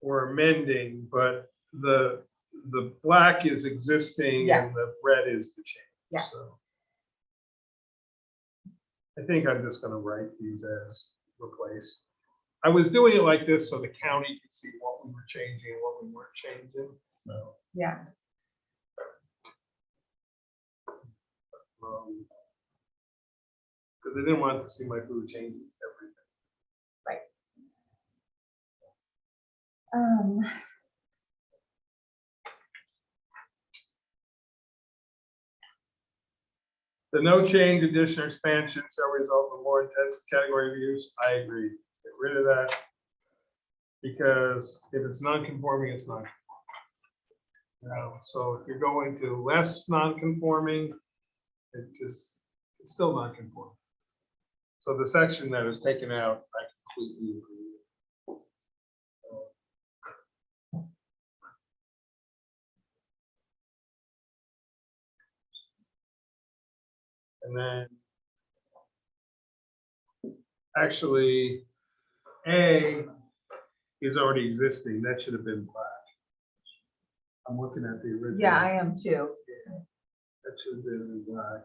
we're amending, but the black is existing and Yes. the red is the change. Yeah. So I think I'm just gonna write these as replaced. I was doing it like this so the county could see what we were changing and what we weren't changing. So, Yeah, because they didn't want to see my food changing everything. um. The no change, addition, or expansion shall result in more intense category of use. I agree. Get rid of that. Because if it's non-conforming, it's non. So if you're going to less non-conforming, it's still non-conforming. So the section that is taken out, I completely agree with. And then actually, A is already existing. That should have been black. I'm looking at the original. Yeah, I am too. That should have been in black.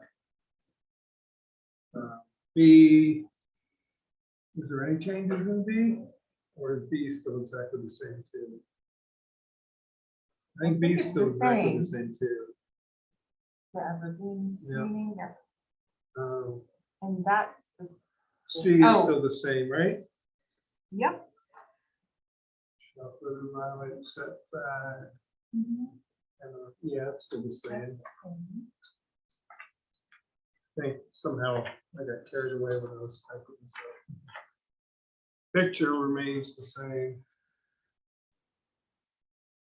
B, is there any changes in B? Or is B still exactly the same too? I think B think is it's still the exactly the same. same too. The evergreen screening, yeah. Um, And that's the. C is Oh. still the same, right? Yep. Shall further violate setback, Mhm. yeah, it's still the same. I think somehow I got carried away when I was typing this up. Picture remains the same.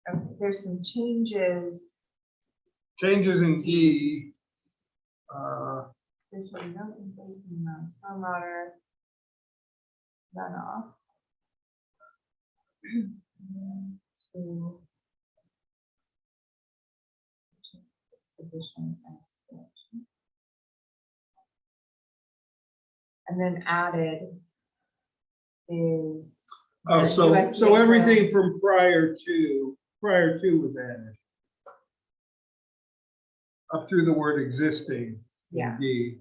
Okay, there's some changes. Changes in D. There should be no increase in the stormwater runoff. To additions and expansion. And then added is. Oh, the so USDA everything from prior to was added. Up through the word existing. in Yeah. D.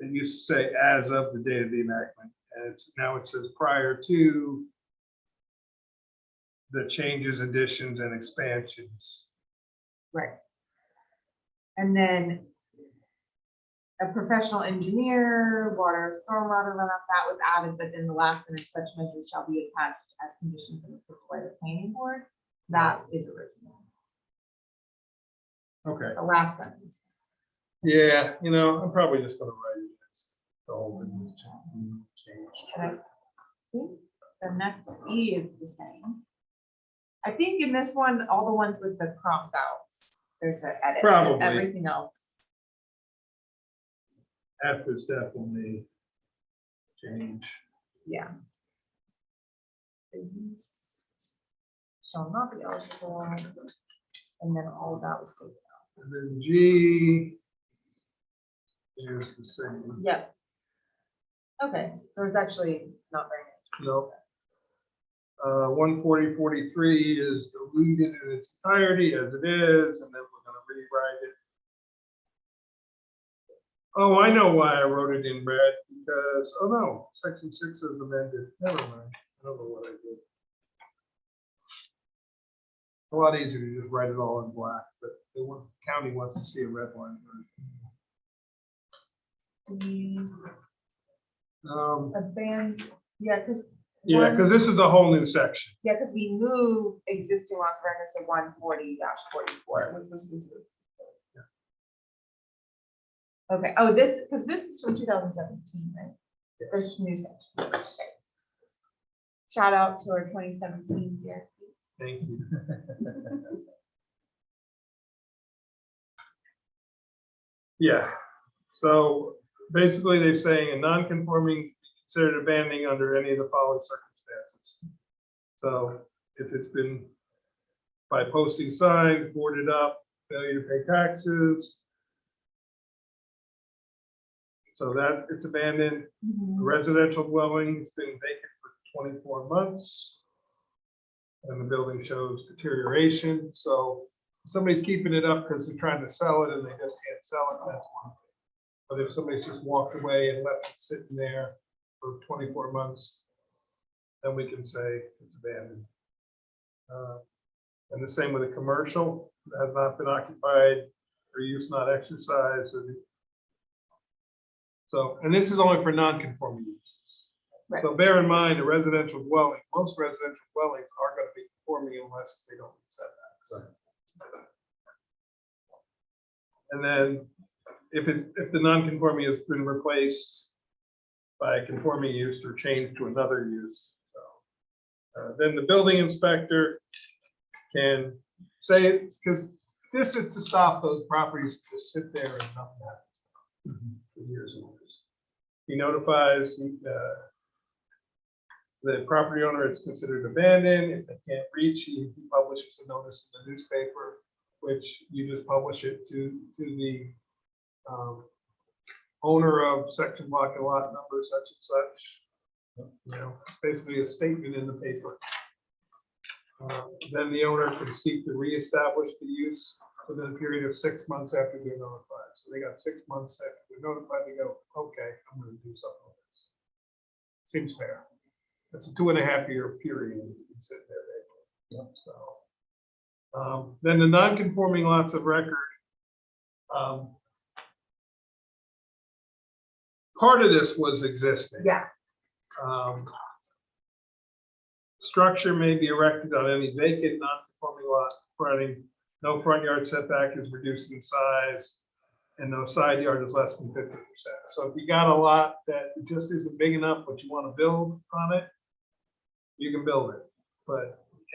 It used to say as of the date of the enactment, and now it says prior to the changes, additions, and expansions. Right. And then a professional engineer, water, stormwater runoff, that was added, but then the last sentence, such measures shall be attached as conditions in the by the planning board. That is original. Okay, The last sentence. yeah, I'm probably just gonna write it as the whole thing was changed. And I think the next E is the same. I think in this one, all the ones with the cross outs, there's an edit. but Probably. Everything else. F is definitely change. Yeah. The use shall not be eligible, and then all of that was taken out. And then G is the same. Yep. Okay, so it's actually not very much. No. 140-43 is deleted in its entirety as it is, and then we're gonna rewrite it. Oh, I know why I wrote it in red, because, oh no, section 6 is amended. Never mind. I don't know what I did. A lot easier to just write it all in black, but the county wants to see a red line version. We Um, abandoned, yeah, because. yeah, because this is a whole new section. Yeah, because we moved existing lots of records to 140-44, which was this. Okay, oh, because this is from 2017, right? This new section. Okay. Shout out to our 2017 CRC. Thank you. Yeah, so basically they're saying a non-conforming considered abandoning under any of the following circumstances. So if it's been by posting signs, boarded up, failure to pay taxes. So that it's abandoned. A residential dwelling's been vacant for 24 months. And the building shows deterioration, so if somebody's keeping it up because they're trying to sell it and they just can't sell it, that's one thing. But if somebody's just walked away and left it sitting there for 24 months, then we can say it's abandoned. And the same with a commercial that has not been occupied or use not exercised. So, and this is only for non-conforming uses. Right. So bear in mind, a residential dwelling, most residential dwellings are going to be conforming unless they don't meet setbacks. And then if the non-conforming has been replaced by a conforming use or changed to another use, so then the building inspector can say it, because this is to stop those properties to just sit there and nothing happens for years and years. He notifies the property owner it's considered abandoned. If they can't reach, he publishes a notice in the newspaper, which you just publish it to the owner of section block and lot number such and such. You know, basically a statement in the paper. Then the owner can seek to reestablish the use within a period of 6 months after they're notified. So they got 6 months after they're notified to go, okay, I'm going to do something with this. Seems fair. That's a 2.5-year period. You can sit there. Yep. So then the non-conforming lots of record. Part of this was existing. Yeah. Structure may be erected on any vacant non-conforming lot fronting. No front yard setback is reduced in size, and no side yard is less than 50%. So if you got a lot that just isn't big enough, but you want to build on it, you can build it.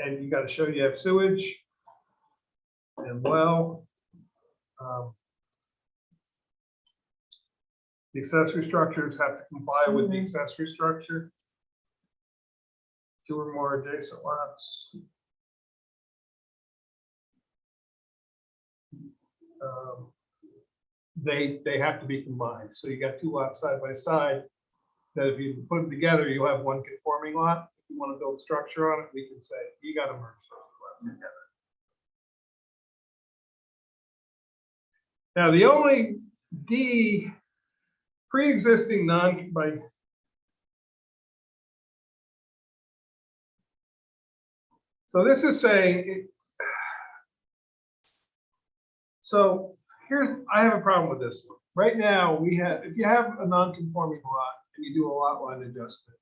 And you got to show you have sewage and well. The accessory structures have to comply with the accessory structure. 2 or more adjacent lots. They have to be combined. So you got 2 lots side by side. That if you put them together, you'll have one conforming lot. If you want to build a structure on it, we can say you got to merge those lots together. Now the only pre-existing by so this is saying so here I have a problem with this one. Right now we have, if you have a non-conforming lot and you do a lot line adjustment,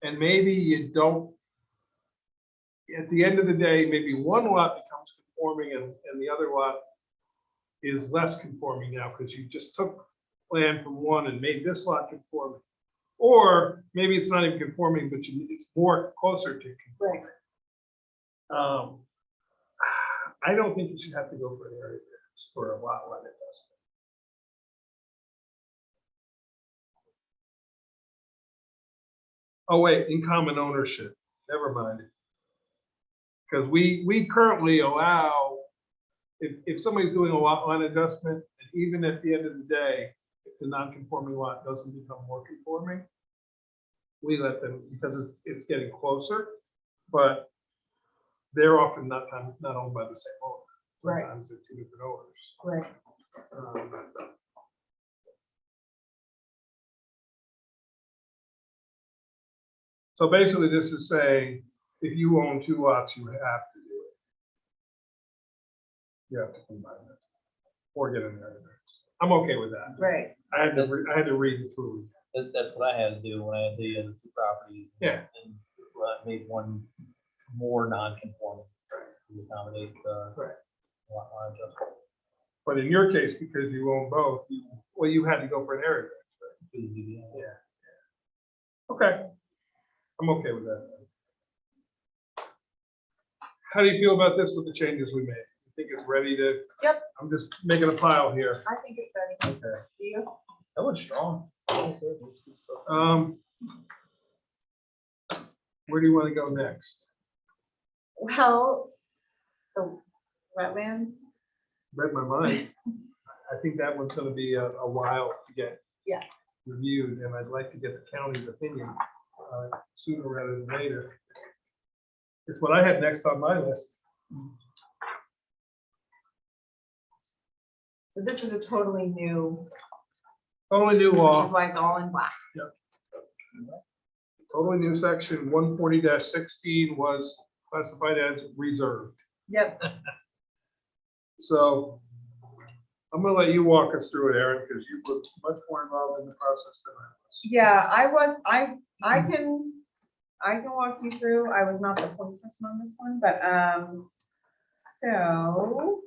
and maybe you don't, at the end of the day, maybe one lot becomes conforming and the other lot is less conforming now because you just took land from one and made this lot conforming. Or maybe it's not even conforming, but it's more closer to conforming. Right. I don't think you should have to go for an area variance for a lot line adjustment. Oh wait, in common ownership, never mind. Because we currently allow, if somebody's doing a lot line adjustment, and even at the end of the day, if the non-conforming lot doesn't become more conforming, we let them, because it's getting closer, but they're often not owned by the same owner. Right. Sometimes they're 2 different owners. Right. So basically this is saying, if you own 2 lots, you have to do it. You have to combine it or get an area variance. I'm okay with that. Right. I had to read it through. That's what I had to do when I had the other two properties. Yeah. And I made one more non-conforming to accommodate Right. lot line adjustment. But in your case, because you own both, you had to go for an area variance, to the ZBA. right? Yeah. Okay. I'm okay with that. How do you feel about this with the changes we made? You think it's ready to? Yep. I'm just making a pile here. I think it's ready. Okay. Do you? That was strong. Where do you want to go next? Well, the wetlands, Read my mind. I think that one's gonna be a while to get. Yeah. Reviewed, and I'd like to get the county's opinion sooner rather than later. It's what I had next on my list. so this is a totally new, Totally new which law, is why it's all in black. totally new section 140-16 was classified as reserved. Yep. So I'm gonna let you walk us through it, Aaron, because you were much more involved in the process than I was. Yeah, I can walk you through. I was not the point person on this one, but, so,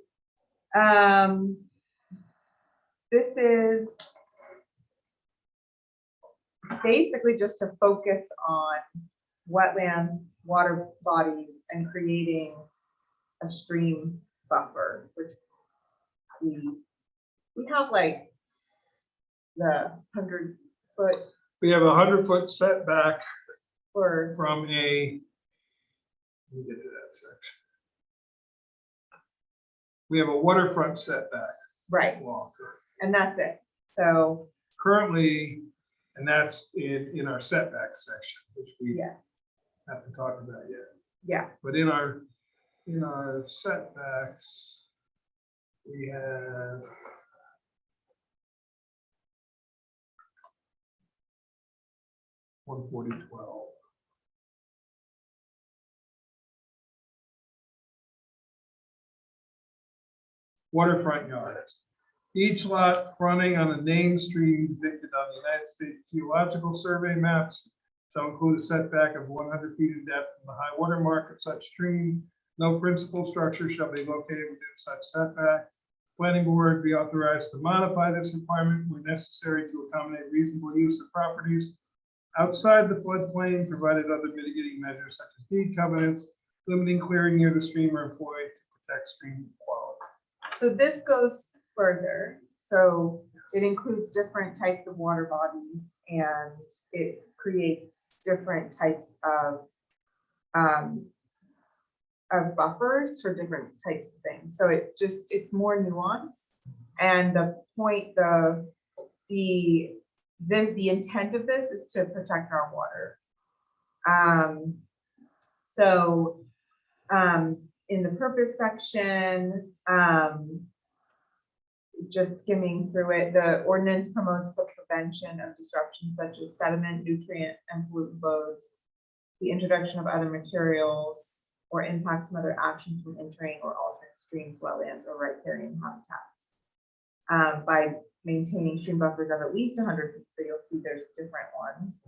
this is basically just to focus on wetlands, water bodies, and creating a stream buffer, which we have like the 100-foot We have a 100-foot setback for, from a, let me get to that section. We have a waterfront setback right, law and that's it. So, currently, and that's in our setback section, which we yeah, have to talk about yet. yeah, But in our setbacks, we have (140:12). Waterfront yards. Each lot fronting on a named stream depicted on the United States Geological Survey maps shall include a setback of 100 feet in depth from the high water mark of such stream. No principal structure shall be located within such setback. Planning board be authorized to modify this requirement when necessary to accommodate reasonable use of properties outside the floodplain, provided other mitigating measures such as deed covenants, limiting clearing near the stream are employed to protect stream quality. so this goes further. So it includes different types of water bodies and it creates different types of buffers for different types of things. So it's more nuanced. And the point, the intent of this is to protect our water. In the purpose section, just skimming through it, the ordinance promotes the prevention of disruptions such as sediment, nutrient, and pollutant loads, the introduction of other materials, or impacts from other actions from entering or altering streams, wetlands, or riparian habitats. By maintaining stream buffers of at least 100 feet, so you'll see there's different ones.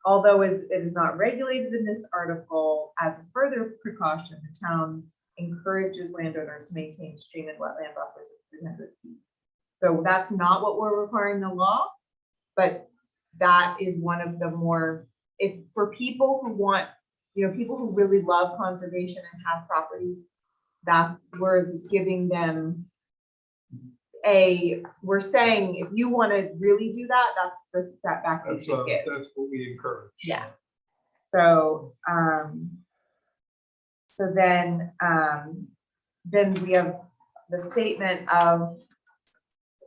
Although it is not regulated in this article, as a further precaution, the town encourages landowners to maintain stream and wetland buffers of 300 feet. So that's not what we're requiring in the law, but that is one of the more, for people who want, people who really love conservation and have properties, we're giving them we're saying, if you want to really do that, that's the setback you should give. That's what we encourage. Yeah. So, then we have the statement of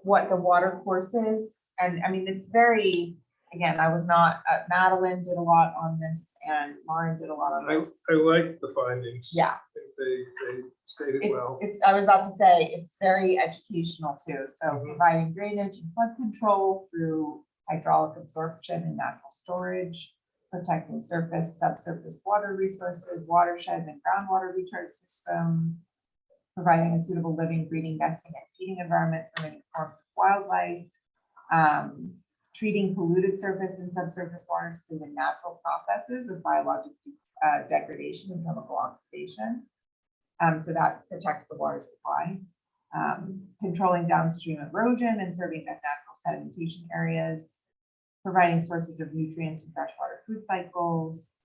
what the water course is. And I mean, it's very, again, I was not, Madeline did a lot on this and Lauren did a lot on this. I like the findings. Yeah. I think they stated well. I was about to say, it's very educational too. So Mhm. providing drainage and flood control through hydraulic absorption and natural storage, protecting surface, subsurface water resources, watersheds and groundwater recharge systems, providing a suitable living, breeding, nesting, and feeding environment for many forms of wildlife, treating polluted surface and subsurface waters through the natural processes of biologic degradation and chemical oxidation. So that protects the water supply. Controlling downstream erosion and serving as natural sedimentation areas, providing sources of nutrients and freshwater food cycles,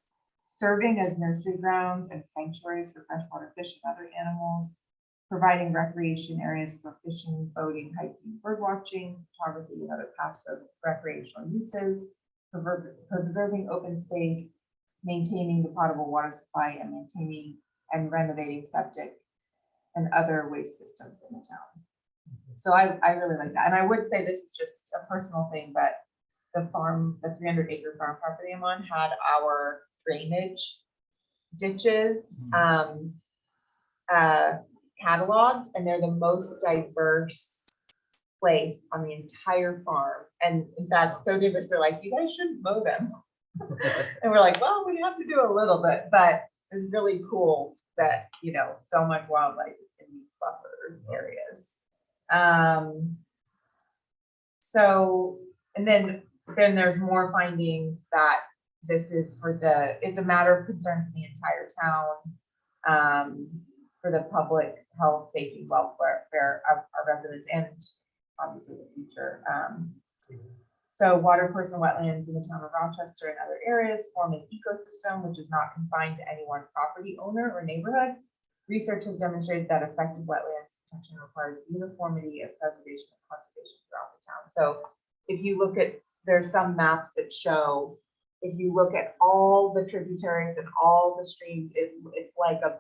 serving as nursery grounds and sanctuaries for freshwater fish and other animals, providing recreation areas for fishing, boating, hiking, bird watching, photography, and other passive recreational uses, preserving open space, maintaining the potable water supply, and maintaining and renovating septic and other waste systems in the town. So I really like that. And I would say this is just a personal thing, but the farm, the 300-acre farm property I'm on had our drainage ditches cataloged, and they're the most diverse place on the entire farm. And in fact, so diverse, they're like, you guys shouldn't mow them. And we're like, well, we have to do a little bit, but it's really cool that, you know, so much wildlife is in these buffer areas. So, and then there's more findings that this is for it's a matter of concern for the entire town, for the public health, safety, welfare of our residents, and obviously the future. So water course and wetlands in the town of Rochester and other areas form an ecosystem which is not confined to any one property owner or neighborhood. Research has demonstrated that effective wetlands protection requires uniformity of preservation and conservation throughout the town. So if you look at, there's some maps that show, if you look at all the tributaries and all the streams, it's like a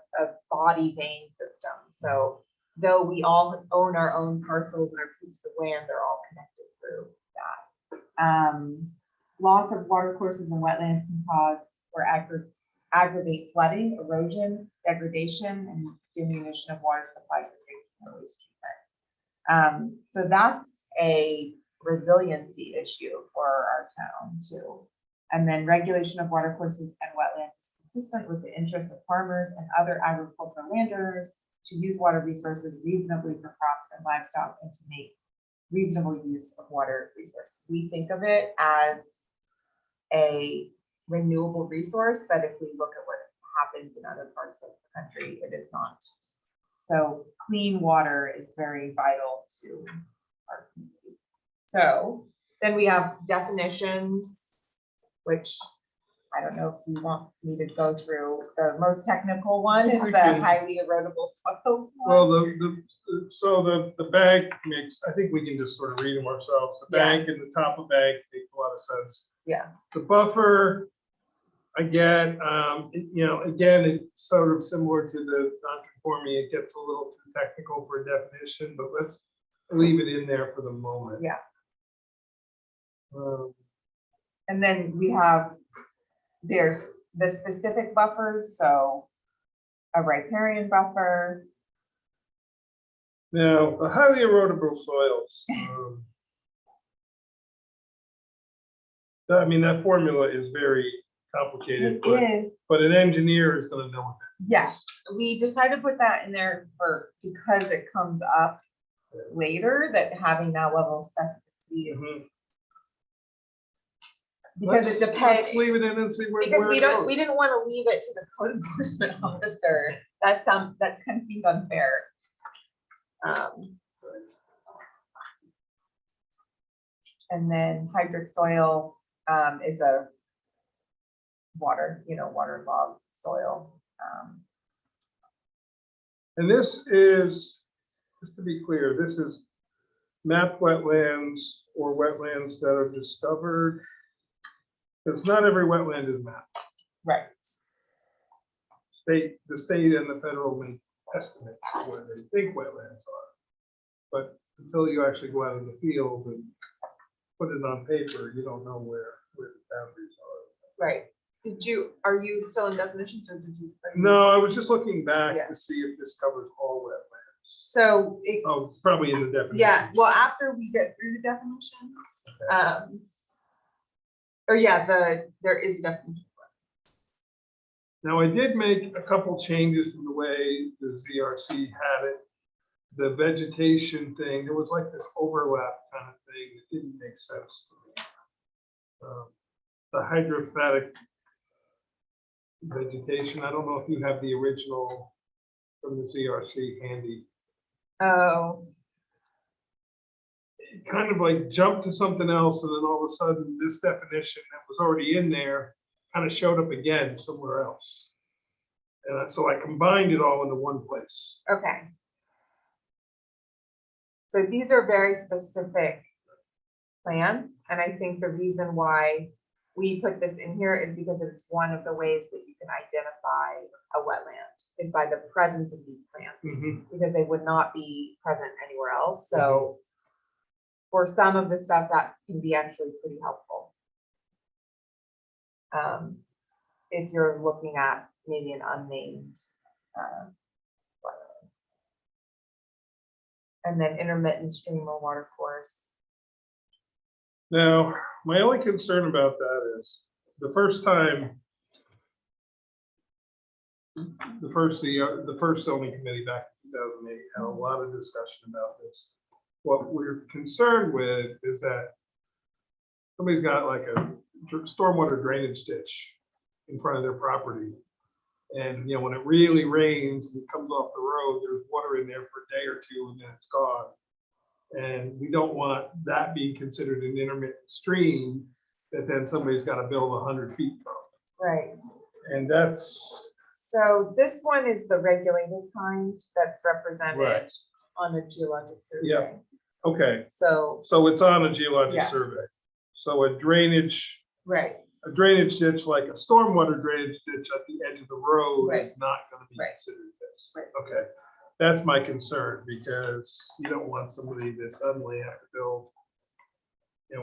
body vein system. So though we all own our own parcels and our pieces of land, they're all connected through that. Loss of water courses and wetlands can cause or aggravate flooding, erosion, degradation, and diminution of water supply for drinking and waste treatment. So that's a resiliency issue for our town too. And then regulation of water courses and wetlands is consistent with the interests of farmers and other agricultural landowners to use water resources reasonably for crops and livestock and to make reasonable use of water resources. We think of it as a renewable resource, but if we look at what happens in other parts of the country, it is not. So clean water is very vital to our community. So then we have definitions, which I don't know if you want me to go through. The most technical one is We the can. highly erodible soils one. Well, the bank makes, I think we can just sort of read them ourselves. The Yeah. bank and the top of bank makes a lot of sense. Yeah. The buffer, again, again, it's sort of similar to the non-conforming. It gets a little too technical for a definition, but let's leave it in there for the moment. Yeah. Um, And then we have, there's the specific buffers, so a riparian buffer. Now, the highly erodible soils. I mean, that formula is very complicated, It is, but an engineer is going to know what that. yes, we decided to put that in there because it comes up later, that having that level of specificity is, Mhm. because it depends. Let's leave it in and see where. Because where we it don't, we goes. didn't want to leave it to the code enforcement officer. That's kind of seems unfair. And then hydric soil is a waterlogged soil. And this is, just to be clear, this is map wetlands or wetlands that are discovered. Because not every wetland is mapped. Right. The state and the federal make estimates of where they think wetlands are. But until you actually go out in the field and put it on paper, you don't know where the boundaries are. Right. Are you still in definitions or did you? No, I was just looking back Yeah. to see if this covers all wetlands. So, Oh, it's probably in the definition. yeah, well, after we get through the definitions, there is a definition. Now, I did make a couple changes from the way the ZRC had it the vegetation thing, there was like this overlap kind of thing that didn't make sense to me. The hydrophatic vegetation, I don't know if you have the original from the CRC handy. Oh, It kind of like jumped to something else, and then all of a sudden, this definition that was already in there kind of showed up again somewhere else. And so I combined it all into one place. okay. So these are very specific plans, and I think the reason why we put this in here is because it's one of the ways that you can identify a wetland is by the presence of these plants, because they would not be present anywhere else. So for some of the stuff, that can be actually pretty helpful. If you're looking at maybe an unnamed wetland. And then intermittent stream or water course. Now, my only concern about that is the first time, the first zoning committee back in 2008 had a lot of discussion about this. What we're concerned with is that somebody's got like a stormwater drainage ditch in front of their property. And, when it really rains and it comes off the road, there's water in there for a day or two and then it's gone. And we don't want that being considered an intermittent stream that then somebody's got to build 100 feet from. Right. And that's, So this one is the regulated kind that's represented Right. on the geologic survey. Yeah. okay, So, so it's on a geologic Yeah. survey. So a drainage ditch, like a stormwater drainage ditch at the edge of the road Right. is not going to be Right. considered this. Right. Okay, that's my concern, because you don't want somebody to suddenly have to build,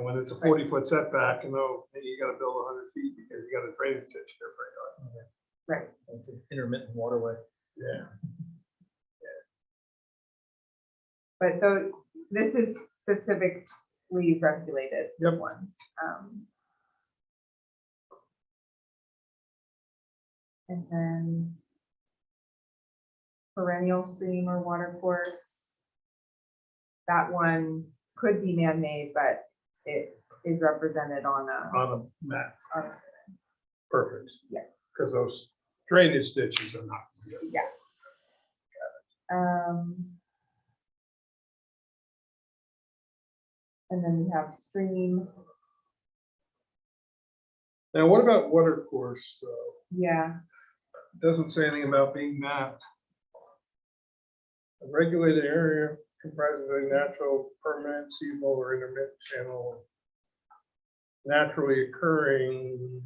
when it's a 40-foot setback, and you got to build 100 feet because you got a drainage ditch there for you. right. It's an intermittent waterway. Yeah. But this is specifically regulated Yep. ones. And then perennial stream or water course. That one could be man-made, but it is represented on a, On a map, on a perfect. Yeah. Because those drainage ditches are not. yeah. And then we have stream. Now, what about water course, though? Yeah, It doesn't say anything about being mapped. A regulated area comprises a natural, permanent, seasonal, or intermittent channel naturally occurring.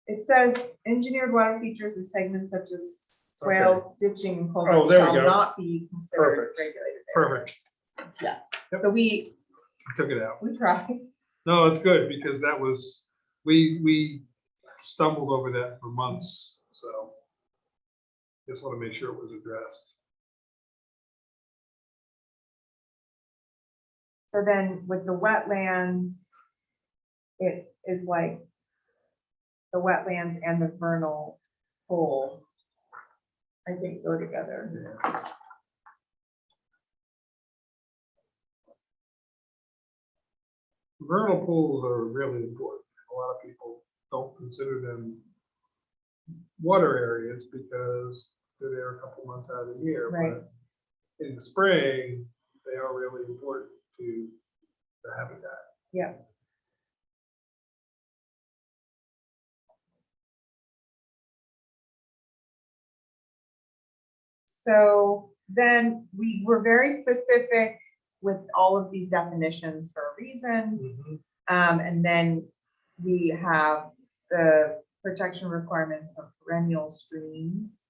it says engineered water features or segments such as Okay. swales, ditching, and Oh, culverts there we shall go. not be considered Perfect. regulated Perfect. areas. Yeah, Yep. so we Took it out. tried. No, it's good, because that was, we stumbled over that for months, so just want to make sure it was addressed. So then with the wetlands, it is like the wetlands and the vernal pool, I think, go together. Yeah. Vernal pools are really important. A lot of people don't consider them water areas because they're there a couple months out of the year. Right. But in the spring, they are really important to the habitat. Yeah. So then we were very specific with all of these definitions for a reason. And then we have the protection requirements of perennial streams.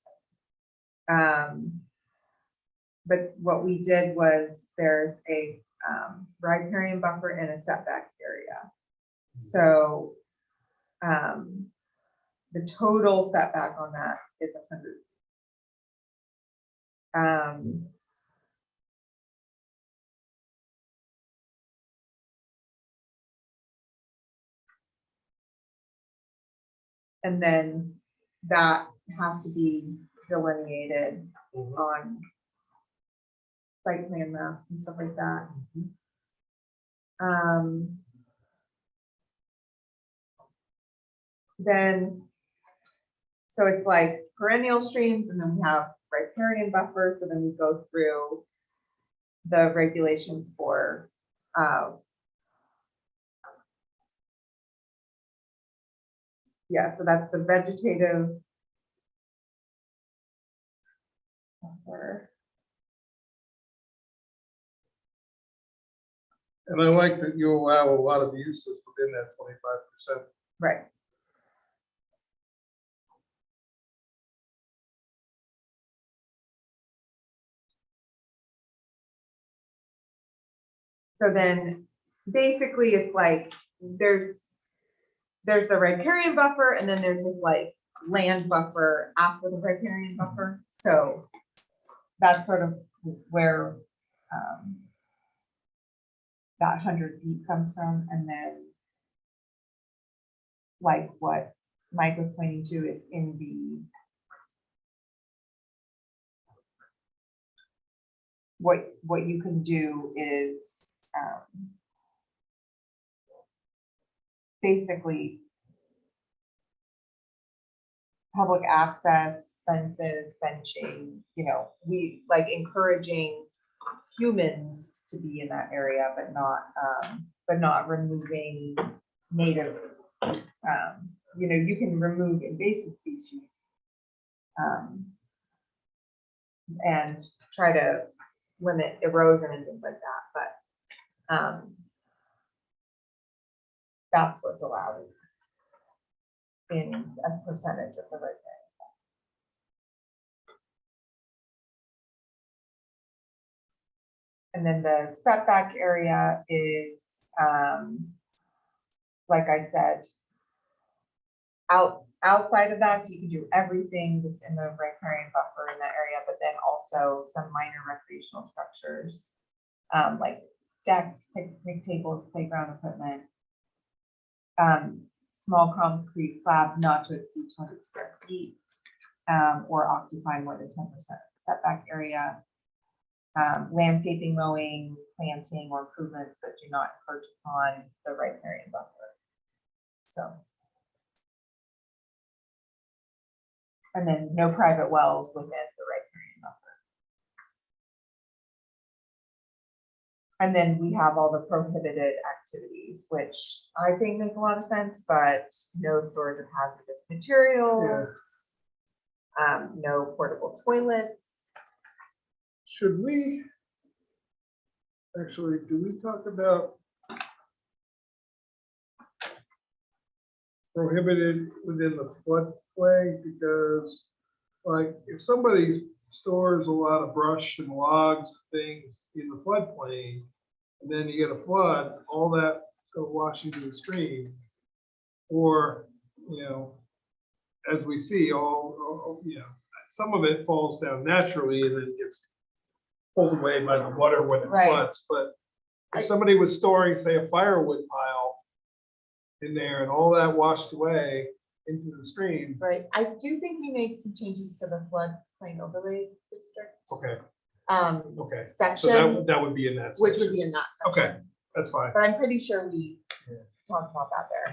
But what we did was there's a riparian buffer and a setback area. So the total setback on that is 100. And then that has to be delineated on site plan maps and stuff like that. Then, so it's like perennial streams, and then we have riparian buffers, so then we go through the regulations for, yeah, so that's the vegetative buffer. And I like that you allow a lot of uses within that 25%. Right. So then basically it's like there's the riparian buffer, and then there's this like land buffer after the riparian buffer. So that's sort of where that 100 feet comes from. And then like what Mike was pointing to is in the what you can do is basically public access, fences, benching, you know, we like encouraging humans to be in that area, but not removing native, you know, you can remove invasive species and try to limit erosion and things like that, but that's what's allowed in a percentage of the riparian. And then the setback area is, like I said, outside of that, so you can do everything that's in the riparian buffer in that area, but then also some minor recreational structures, like decks, picnic tables, playground equipment, small concrete slabs not to exceed 200 square feet, or occupy more than 10% setback area, landscaping, mowing, planting, or improvements that do not encroach upon the riparian buffer. So, and then no private wells within the riparian buffer. And then we have all the prohibited activities, which I think make a lot of sense, but no storage of hazardous materials, no portable toilets. Should we, actually, do we talk about prohibited within the floodplain? Because like if somebody stores a lot of brush and logs, things in the floodplain, and then you get a flood, all that go wash into the stream. Or, you know, as we see, all you know, some of it falls down naturally and then gets pulled away by the water when it Right. floods. But if somebody was storing, say, a firewood pile in there and all that washed away into the stream. Right, I do think we made some changes to the floodplain overlay district Okay, okay. So section, that would be in that which section. would be in that section. Okay, that's fine. But I'm pretty sure we Yeah. talked about that there.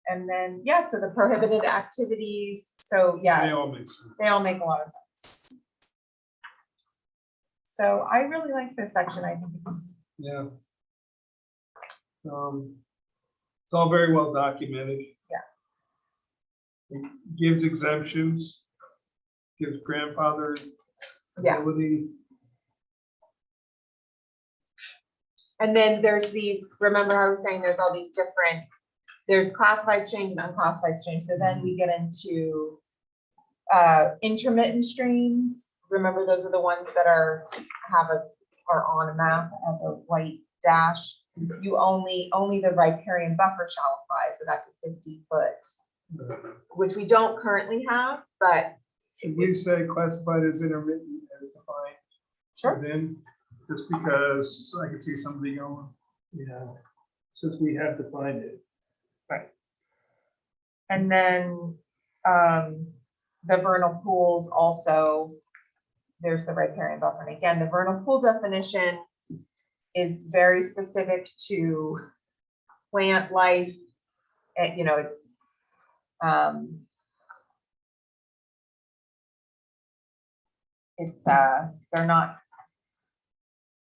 And then, yeah, so the prohibited activities, so They yeah, all make sense. they all make a lot of sense. So I really like this section, I think it's, Yeah. It's all very well documented. Yeah. It gives exemptions, gives grandfather Yeah. ability. and then there's these, remember I was saying there's all these different, there's classified streams and unclassified streams, so then we get into intermittent streams. Remember, those are the ones that are on a map as a white dash. You only the riparian buffer shall apply, so that's a 50-foot, which we don't currently have, but Should we say classified as intermittent as defined? sure. Within, just because I could see somebody going, yeah, since we have defined it. And then the vernal pools also there's the riparian buffer. And again, the vernal pool definition is very specific to plant life. You know, they're not,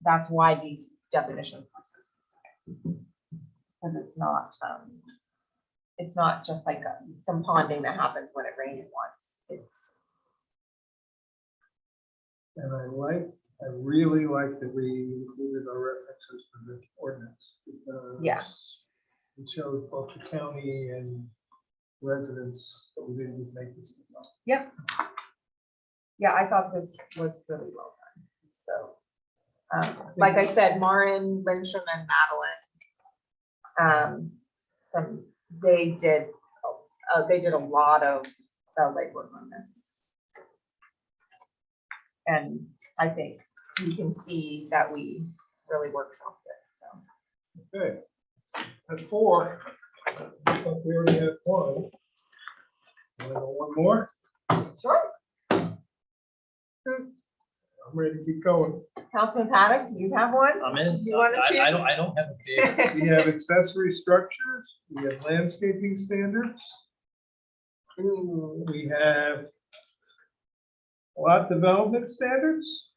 that's why these definitions are so specific. Because it's not just like some ponding that happens when it rains once. It's, And I really like that we included our references for the ordinance. Because Yes. it shows both the county and residents that we didn't make this stuff up. yep. Yeah, I thought this was really well done. So, like I said, Marin, Lyncham, and Madeline, they did a lot of legwork on this. And I think you can see that we really workshopped it, so. Okay, that's 4. Looks like we already had 1. One more. Sure. I'm ready to keep going. Councilman Paddock, do you have one? I'm in. You wanna I choose? don't have a favorite. We have accessory structures, we have landscaping standards, Ooh, we have lot development standards.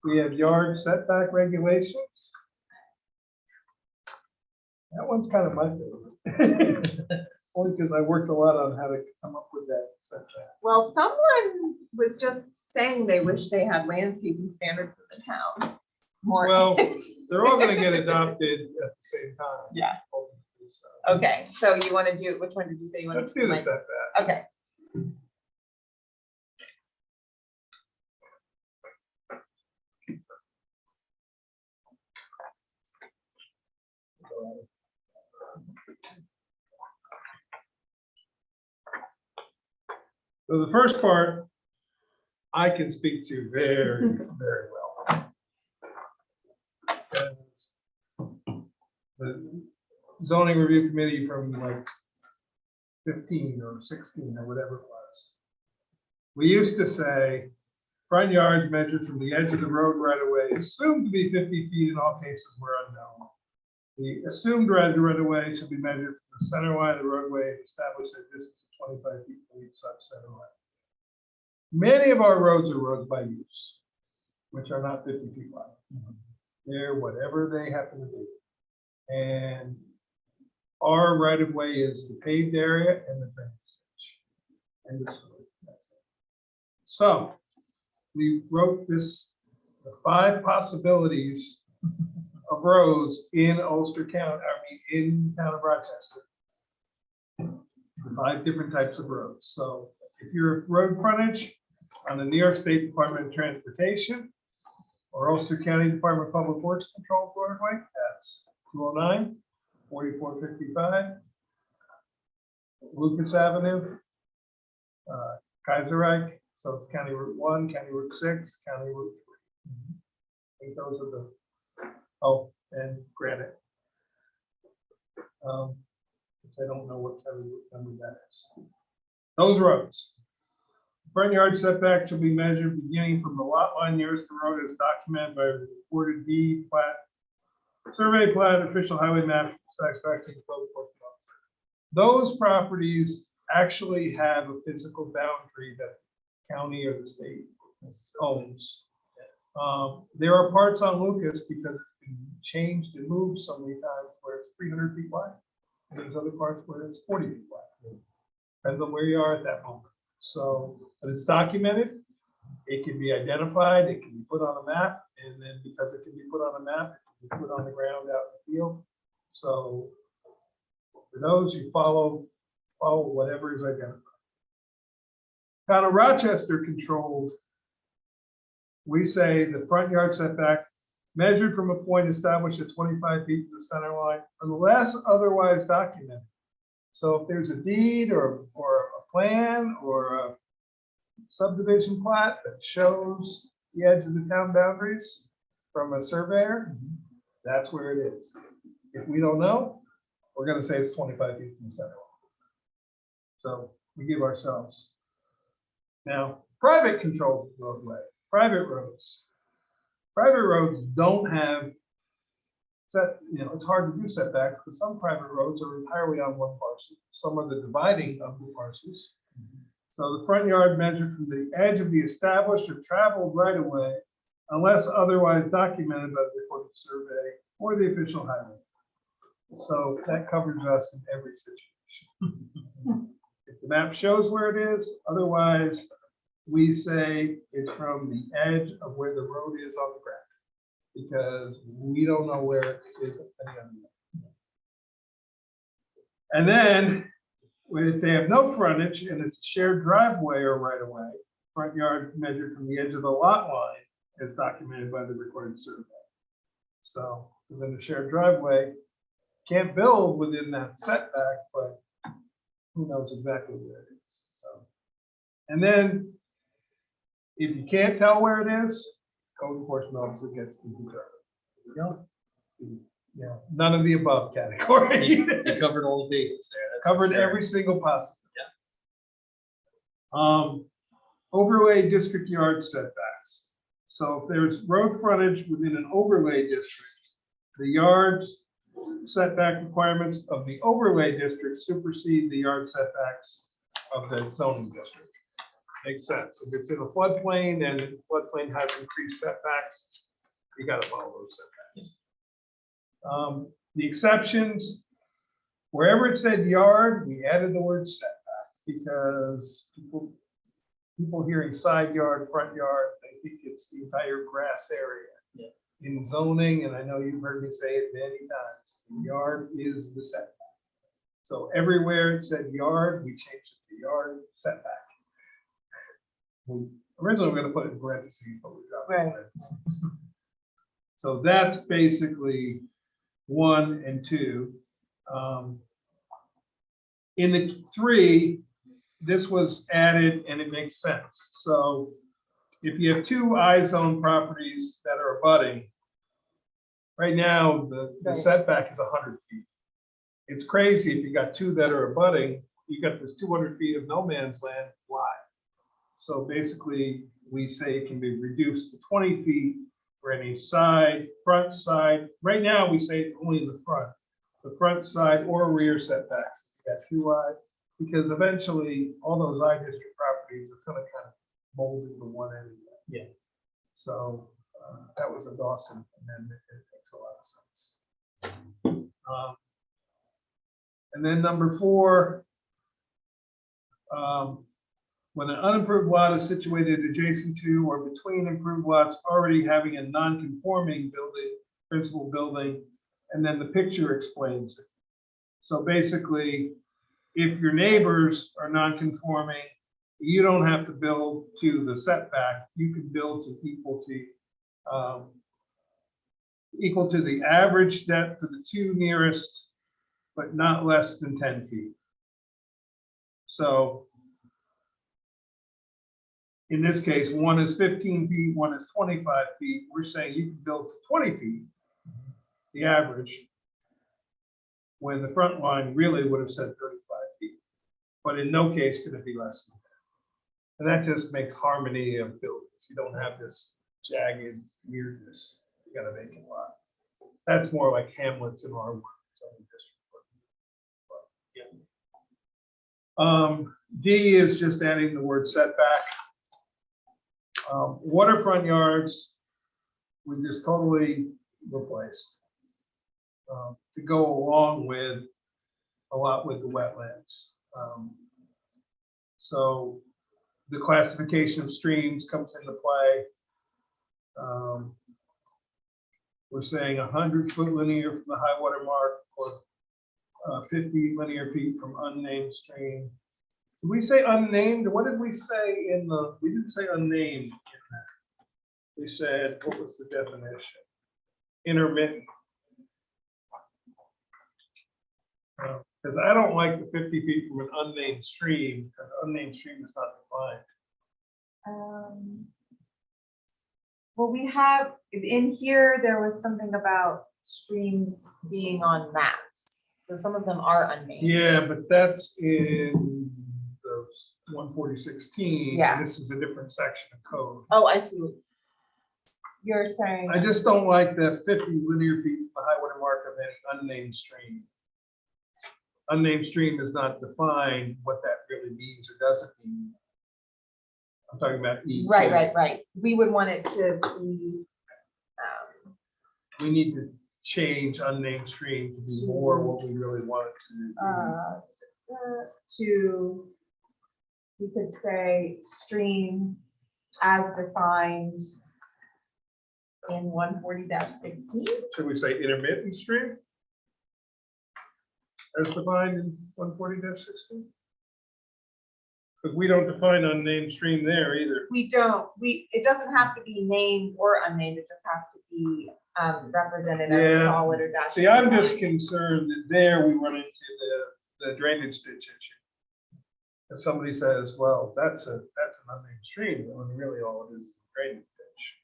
We have yard setback regulations. That one's kind of my favorite. Only because I worked a lot on how to come up with that setback. well, someone was just saying they wish they had landscaping standards in the town. More. Well, they're all gonna get adopted at the same time. Yeah. hopefully, so. Okay, so you want to do, which one did you say you want Let's to do the like? setback. Okay. So the first part, I can speak to very, very well. And the zoning review committee from like 15 or 16 or whatever it was. We used to say, front yards measured from the edge of the road right away, assumed to be 50 feet in all cases where unknown. The assumed right of way should be measured from the center line of the roadway and establish a distance of 25 feet from each such center line. Many of our roads are roads by use, which are not 50 feet wide. They're whatever they happen to be. And our right of way is the paved area and the drainage ditch. And the sewer. That's it. So we wrote this, the 5 possibilities of roads in Ulster County, in the town of Rochester. The 5 different types of roads. So if you're road frontage on the New York State Department of Transportation or Ulster County Department of Public Works Control roadway, that's 209, 4455, Lucas Avenue, Kaiserreich, so it's County Route 1, County Route 6, County Route 3. I think those are the, oh, and Granite. Which I don't know what County Route number that is. Those roads. Front yard setback shall be measured beginning from the lot line nearest the road as documented by a recorded deed, plat, survey plat, official highway map, satisfaction to code enforcement officer. Those properties actually have a physical boundary that the county or the state owns. There are parts on Lucas because it's been changed and moved so many times where it's 300 feet wide. And there's other parts where it's 40 feet wide. Depends on where you are at that moment. So, but it's documented, it can be identified, it can be put on a map, and then because it can be put on a map, it can be put on the ground out in the field. So for those, you follow whatever is identified. Town of Rochester controlled, we say the front yard setback measured from a point established at 25 feet from the center line unless otherwise documented. So if there's a deed or a plan or a subdivision plat that shows the edge of the town boundaries from a surveyor, that's where it is. If we don't know, we're going to say it's 25 feet from the center line. So we give ourselves. Now, private controlled roadway, private roads. Private roads don't have it's hard to do setbacks because some private roads are entirely on one parcel. Some are the dividing of the parcels. So the front yard measured from the edge of the established or traveled right of way, unless otherwise documented by the recorded survey or the official highway. So that covers us in every situation. If the map shows where it is, otherwise we say it's from the edge of where the road is on the ground, because we don't know where it is. And then if they have no frontage and it's a shared driveway or right of way, front yard measured from the edge of the lot line as documented by the recorded survey. So within the shared driveway, can't build within that setback, but who knows exactly where it is. So, and then if you can't tell where it is, code enforcement officer gets to determine. Yeah, none of the above category. You covered all the bases there. That's for Covered sure. every single possible. Overlay district yard setbacks. So if there's road frontage within an overlay district, the yards setback requirements of the overlay district supersede the yard setbacks of the zoning district. Makes sense. If it's in a floodplain and the floodplain has increased setbacks, you gotta follow those setbacks. The exceptions, wherever it said yard, we added the word setback because people hearing side yard, front yard, they think it's the entire grass area. Yeah. In zoning, and I know you've heard me say it many times, the yard is the setback. So everywhere it said yard, we changed it to yard setback. We originally were going to put it in parentheses, but we dropped it in parentheses. So that's basically 1 and 2. In the 3, this was added and it makes sense. So if you have 2 I-zone properties that are abutting, right now the setback is 100 feet. It's crazy if you got 2 that are abutting, you got this 200 feet of no man's land. Why? So basically, we say it can be reduced to 20 feet for any side, front side. Right now, we say only in the front side or rear setbacks. You got 2 I, because eventually all those I district properties are going to kind of mold into one anyway. Yeah. So that was a Dawson amendment. It makes a lot of sense. And then number 4, when an unimproved lot is situated adjacent to or between improved lots already having a non-conforming building, principal building, and then the picture explains it. So basically, if your neighbors are non-conforming, you don't have to build to the setback. You can build to equal to the average depth for the 2 nearest, but not less than 10 feet. So in this case, one is 15 feet, one is 25 feet. We're saying you can build to 20 feet, the average, when the front line really would have said 35 feet. But in no case could it be less than that. And that just makes harmony of buildings. You don't have this jagged weirdness. You got a vacant lot. That's more like Hamlet's in our zoning district. Yeah. D is just adding the word setback. Waterfront yards, we just totally replaced to go along with a lot with the wetlands. So the classification of streams comes into play. We're saying 100-foot linear from the high water mark or 50 linear feet from unnamed stream. Did we say unnamed? What did we say in the, we didn't say unnamed in that. We said, what was the definition? Intermittent. Because I don't like the 50 feet from an unnamed stream, because unnamed stream is not defined. Well, we have, in here, there was something about streams being on maps. So some of them are unnamed. Yeah, but that's in the 14016. Yeah. This is a different section of code. Oh, I see. You're saying. I just don't like the 50 linear feet from the high water mark of any unnamed stream. Unnamed stream is not defined what that really means or doesn't mean. I'm talking about E2. Right. We would want it to be, We need to change unnamed stream to be more what we really want it to we could say stream as defined in 140-16. be. Should we say intermittent stream? As defined in 140-16? Because we don't define unnamed stream there either. We don't, it doesn't have to be named or unnamed, it just has to be represented as a Yeah. solid or dashed. See, I'm line. just concerned that there we run into the drainage ditch issue. If somebody says, well, that's an unnamed stream, when really all it is a drainage ditch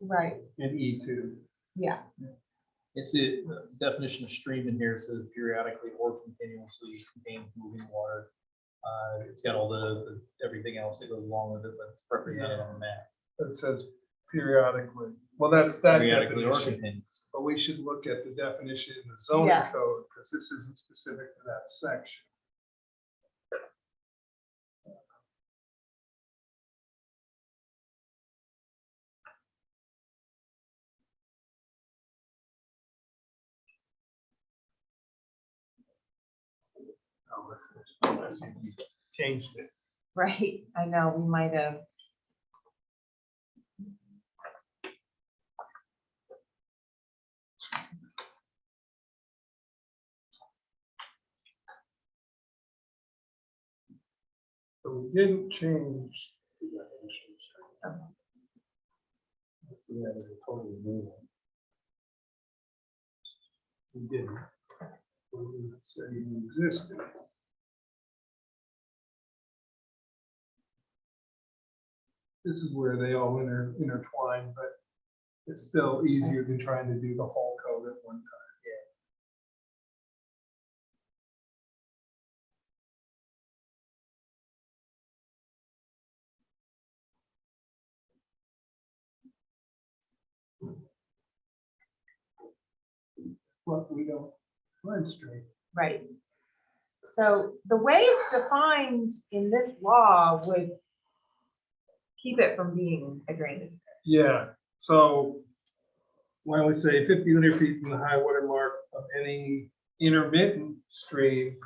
Right, in E2. yeah, It's the definition of stream in here says periodically or continuously contains moving water. It's got all the everything else that goes along with it, but it's represented on the map. It says periodically. Well, that's that Periodically or definition, continuously. but we should look at the definition in the zoning Yeah. code, because this isn't specific to that section. Oh, I see we changed it. right, I know, we might have. So we didn't change the definitions. Okay. We had a totally new one. We didn't. We said it existed. This is where they all intertwine, but it's still easier than trying to do the whole code at one time. But we don't run straight. Right. So the way it's defined in this law would keep it from being a drainage. Yeah, so why don't we say 50 linear feet from the high water mark of any intermittent stream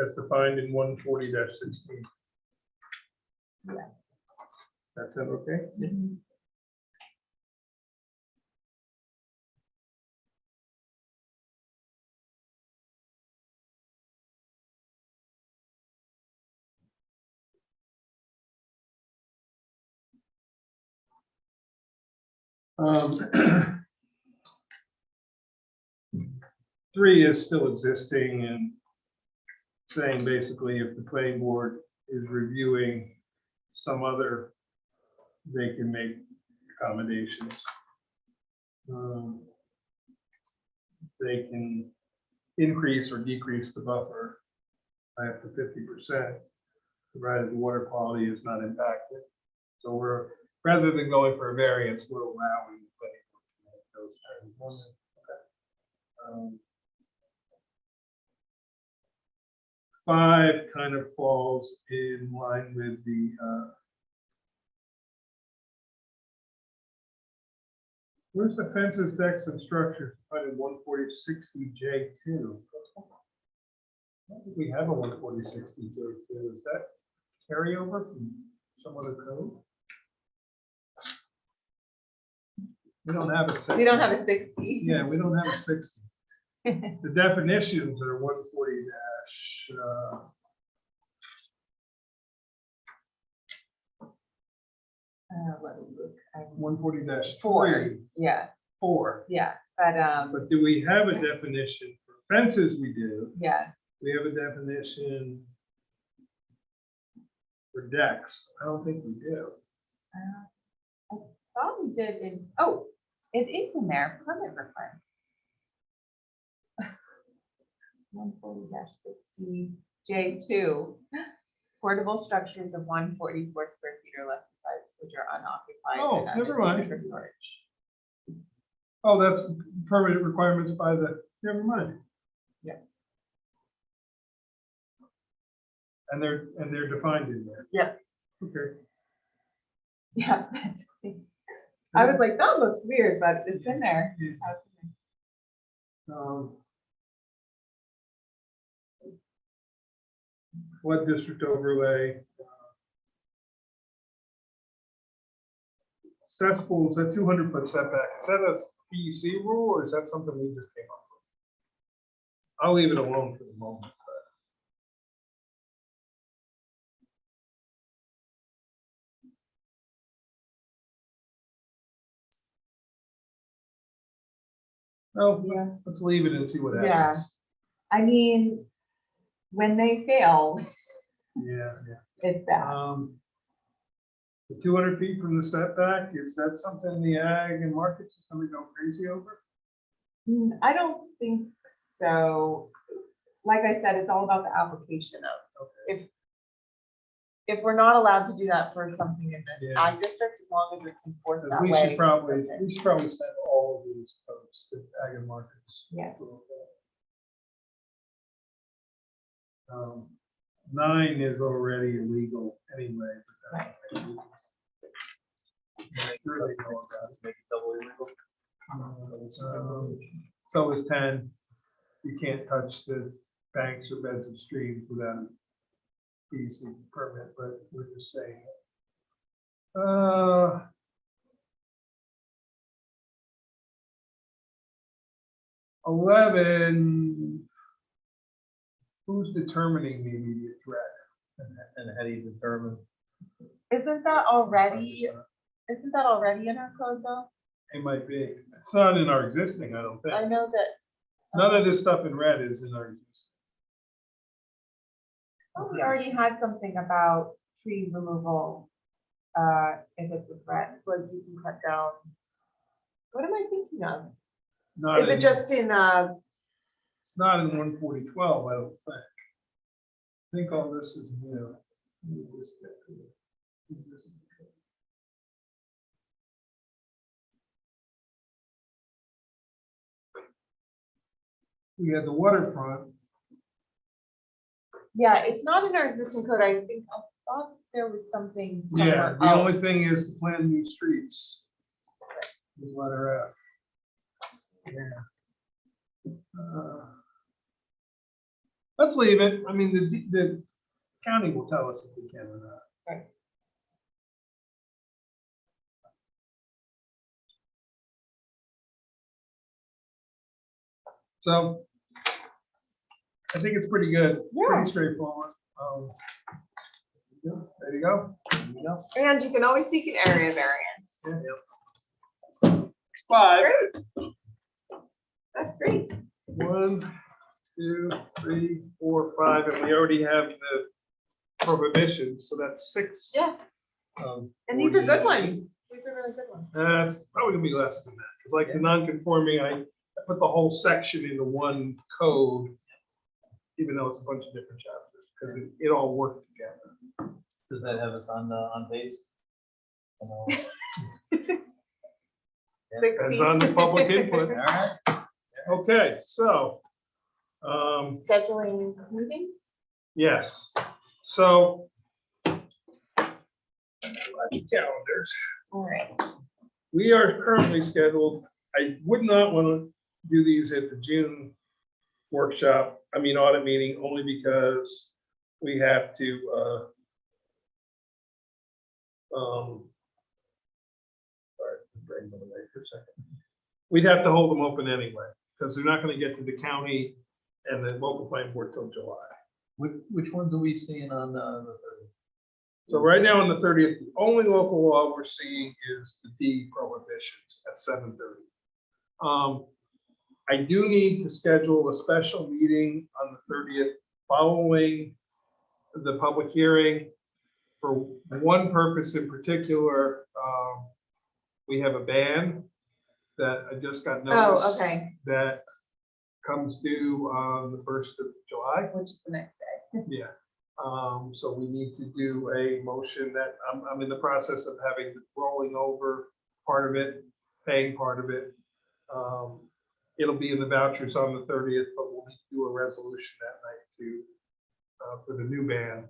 as defined in 140-16. Yeah. That sound okay? Three is still existing and saying basically if the planning board is reviewing some other, they can make accommodations. They can increase or decrease the buffer by up to 50%, provided the water quality is not impacted. So we're, rather than going for a variance, we're allowing the planning board to make those terms. Okay. 5 kind of falls in line with the where's the fences, decks, and structures defined in 14060J2? We have a 14060J2. Is that carryover from some other code? We don't have a 60. We don't have a 60. Yeah, we don't have a 60. The definitions are 140 dash. Let me look. 140-4. Yeah, 4. yeah, but But do we have a definition for fences? We do. yeah, We have a definition for decks. I don't think we do. I thought we did in, oh, it is in there, permit requirements. 140-60. J2, portable structures of 144 square feet or less in size, which are unoccupied. Oh, and never unintended mind. For storage. Oh, that's permanent requirements by the, never mind. Yeah. And they're defined in there. Yeah. Okay. Yeah, that's. I was like, that looks weird, but it's in there. Yeah. It's how it's in Flood district overlay. Cesspool is a 200-foot setback. Is that a PEC rule or is that something we just came up with? I'll leave it alone for the moment. Oh, Yeah. let's leave it and see what Yeah. happens. I mean, when they fail, Yeah, it's yeah. bad. The 200 feet from the setback, is that something the ag and markets is gonna go crazy over? I don't think so. Like I said, it's all about the application of, if we're not allowed to do that for something in the Yeah. ag district, as long as it's enforced that We way. should probably, it's okay. we should probably send all of these posts to ag and markets. Yeah. 9 is already illegal anyway. but Right. Sure they know about it. Make it double illegal. So is 10. You can't touch the banks or beds of streams without a PEC permit, but we're just saying it. 11. Who's determining the immediate threat? And how do you determine? Isn't that already in our code though? It might be. It's not in our existing, I don't I think. know that. None of this stuff in red is in our existing. Oh, we already had something about tree removal. If it's a threat, like you can cut down. What am I thinking of? Not Is it in- just in, It's not in 14012, I don't think. I think all this is new. Let me just get to it. We had the waterfront. yeah, it's not in our existing code. I think, I thought there was something Yeah, somewhere the only else. thing is to plan new streets. Is letter F. Yeah. Let's leave it. I mean, the county will tell us if we can or not. Right. So I think it's pretty good. Yeah. Pretty straightforward. There you go. There you go. And you can always seek an area variance. 5. That's great. 1, 2, 3, 4, 5, and we already have the prohibitions, so that's 6. Yeah, and these are good 48. ones. These are really good ones. It's probably gonna be less than that, because like the non-conforming, I put the whole section into one code, even though it's a bunch of different chapters, because it all worked together. Does that have us on pace? Depends on the public input. All right. Okay, so, Scheduling meetings? yes, so. Calendars. All right. We are currently scheduled, I would not want to do these at the June audit meeting, only because we have to, sorry, brain went away for a second. We'd have to hold them open anyway, because they're not going to get to the county and the local planning board till July. Which ones are we seeing on the 30th? So right now on the 30th, the only local law we're seeing is the D prohibitions at 7:30. I do need to schedule a special meeting on the 30th following the public hearing for one purpose in particular. We have a ban that I just got notice Oh, okay. that comes due on the 1st of July. Which is the next day. Yeah, so we need to do a motion that I'm in the process of having rolling over part of it, paying part of it. It'll be in the vouchers on the 30th, but we'll need to do a resolution that night to, for the new ban,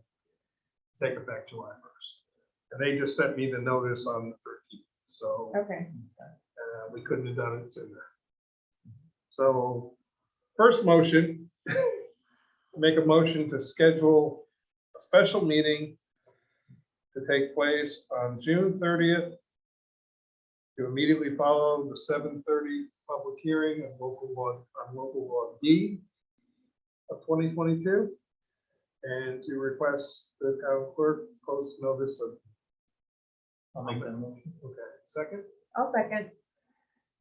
take effect July 1st. And they just sent me the notice on the 13th, so Okay. we couldn't have done it sooner. So first motion, make a motion to schedule a special meeting to take place on June 30th to immediately follow the 7:30 public hearing of local law D of 2022, and to request the town clerk post notice of. I'll make that motion. Okay, second, I'll second.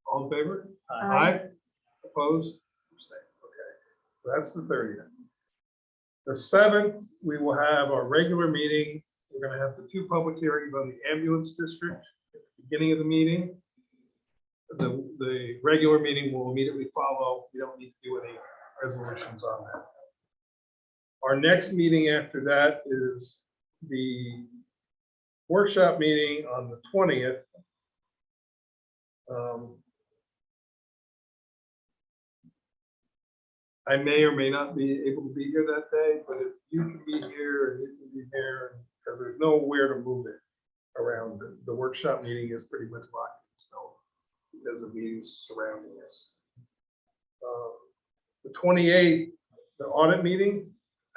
all in favor? Aye. Opposed? Abstained. Okay, so that's the 30th. The 7th, we will have our regular meeting. We're gonna have the 2 public hearings on the ambulance district at the beginning of the meeting. The regular meeting will immediately follow. We don't need to do any resolutions on that. Our next meeting after that is the workshop meeting on the 20th. I may or may not be able to be here that day, but if you can be here and you can be here, because there's nowhere to move it around. The workshop meeting is pretty much locked in stone because of meetings surrounding us. The 28th, the audit meeting,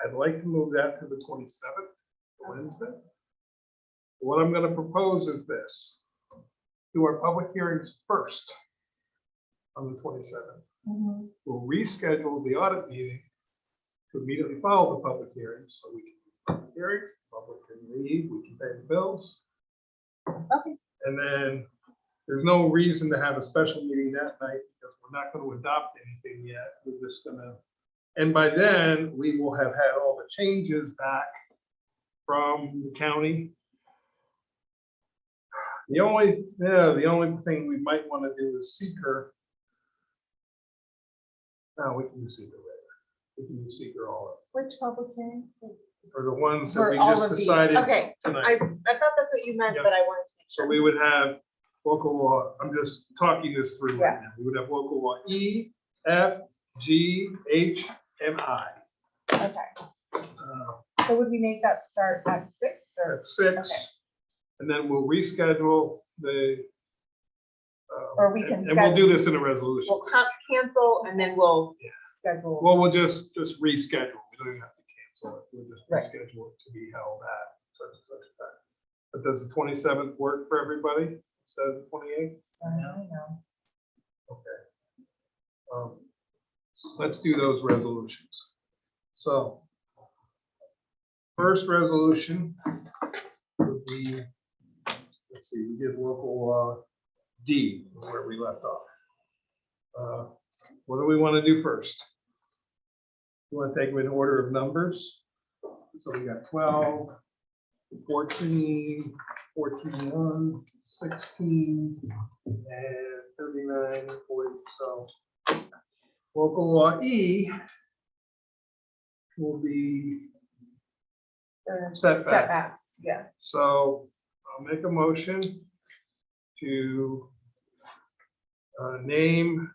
I'd like to move that to the 27th, Wednesday. What I'm going to propose is this: do our public hearings first on the 27th. We'll reschedule the audit meeting to immediately follow the public hearings, so we can do public hearings, public can leave, we can pay the bills. Okay. And then there's no reason to have a special meeting that night because we're not going to adopt anything yet. We're just gonna, and by then we will have had all the changes back from the county. The only thing we might want to do is seeker. No, we can do seeker later. We can do seeker all of Which public hearings? it, for the ones that For we all just of these. decided Okay, I tonight. thought that's what you meant, Yeah. but I wanted to make So sure. we would have local law, I'm just talking this through right Yeah. now. We would have local law E, F, G, H, and I. Okay, so would we make that start at 6 or? At 6, Okay. and then we'll reschedule the. Or we can And we'll do this in a resolution. We'll cancel and then we'll Yeah. schedule. Well, we'll just reschedule. We don't even have to cancel it. We'll just Right. reschedule it to be held at such and such a time. But does the 27th work for everybody instead of the 28th? Sorry, I know. Okay. Let's do those resolutions. So first resolution would be, let's see, we did local D, where we left off. What do we want to do first? You want to take them in order of numbers? So we got 12, 14, 14-1, 16, and 39, 40. So local law E will be setback. Setbacks, yeah. So I'll make a motion to name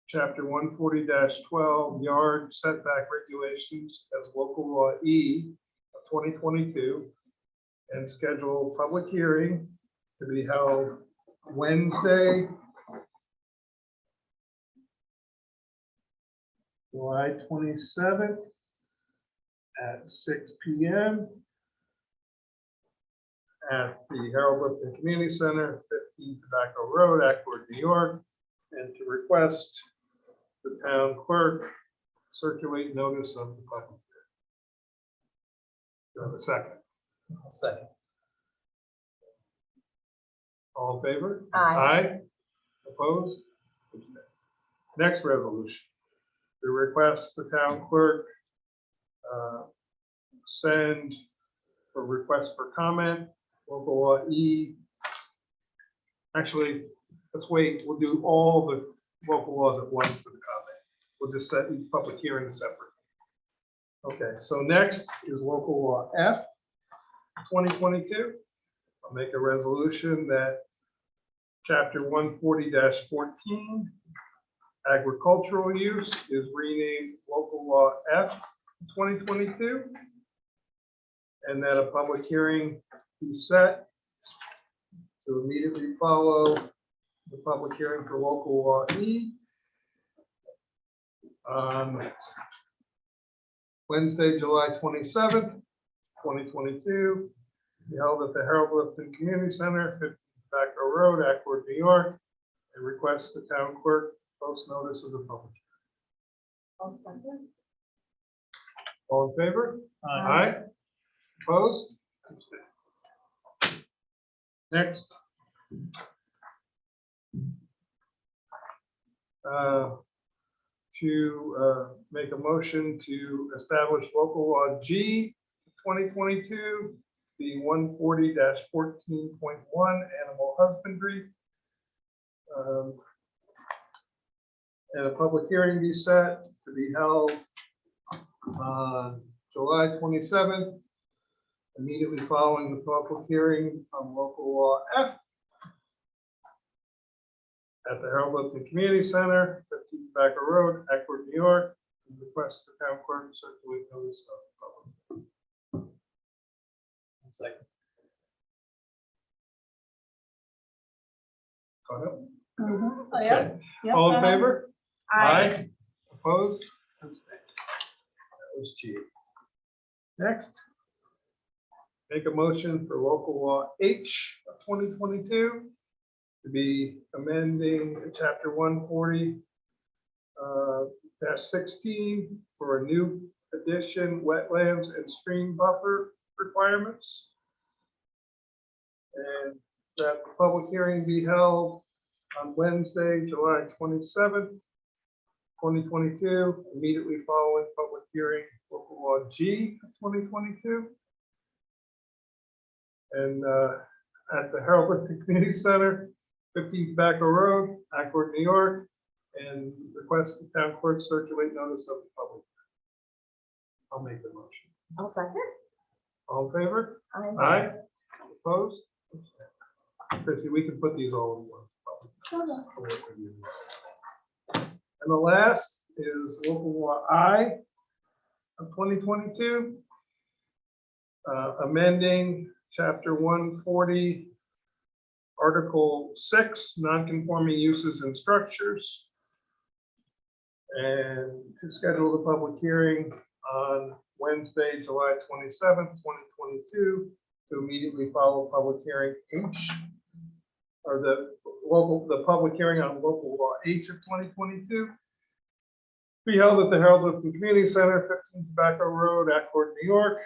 chapter 140-12 yard setback regulations as local law E of 2022 and schedule public hearing to be held Wednesday, July 27th at 6 p.m. at the Harold Lipton Community Center, 15 Tobacco Road, Accord, New York, and to request the town clerk circulate notice of the public hearing. Do I have a second? I'll second. All in favor? Aye. Opposed? Next resolution. To request the town clerk send a request for comment, local law E. Actually, let's wait. We'll do all the local laws at once for the comment. We'll just set each public hearing separate. Okay, so next is local law F 2022. I'll make a resolution that chapter 140-14 agricultural use is renamed local law F 2022. And that a public hearing be set to immediately follow the public hearing for local law E on Wednesday, July 27th, 2022, be held at the Harold Lifton Community Center, 15 Tobacco Road, Accord, New York, and request the town clerk post notice of the public. I'll second. All in favor? Aye. Opposed? Next. To make a motion to establish local law G 2022, the 140-14.1 animal husbandry. And a public hearing be set to be held on July 27th, immediately following the public hearing on local law F at the Harold Lifton Community Center, 15 Tobacco Road, Accord, New York, and request the town clerk circulate notice of public. Second. Go ahead. Oh, yeah. Yep. All in favor? Aye. Opposed? Abstained. That was G. Next. Make a motion for local law H of 2022 to be amending chapter 140-16 for a new addition, wetlands and stream buffer requirements. And that the public hearing be held on Wednesday, July 27th, 2022, immediately following public hearing, local law G of 2022. And at the Harold Lifton Community Center, 15 Tobacco Road, Accord, New York, and request the town clerk circulate notice of the public. I'll make the motion. I'll second. All in favor? Aye. Opposed? Chrissy, we can put these all in one. And the last is local law I of 2022, amending chapter 140, article 6, non-conforming uses and structures, and to schedule the public hearing on Wednesday, July 27th, 2022, to immediately follow public hearing H, or the public hearing on local law H of 2022. Be held at the Harold Lifton Community Center, 15 Tobacco Road, Accord, New York,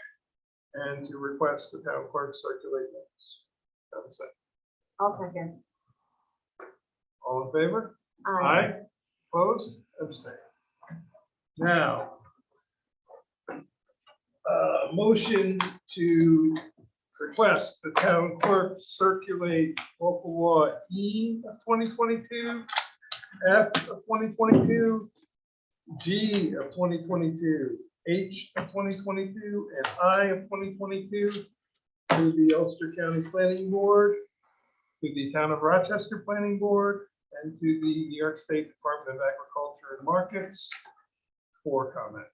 and to request the town clerk circulate notice. Have a second. I'll second. All in favor? Aye. Opposed? Abstained. Now, motion to request the town clerk circulate local law E of 2022, F of 2022, G of 2022, H of 2022, and I of 2022 to the Ulster County Planning Board, to the Town of Rochester Planning Board, and to the New York State Department of Agriculture and Markets for comment.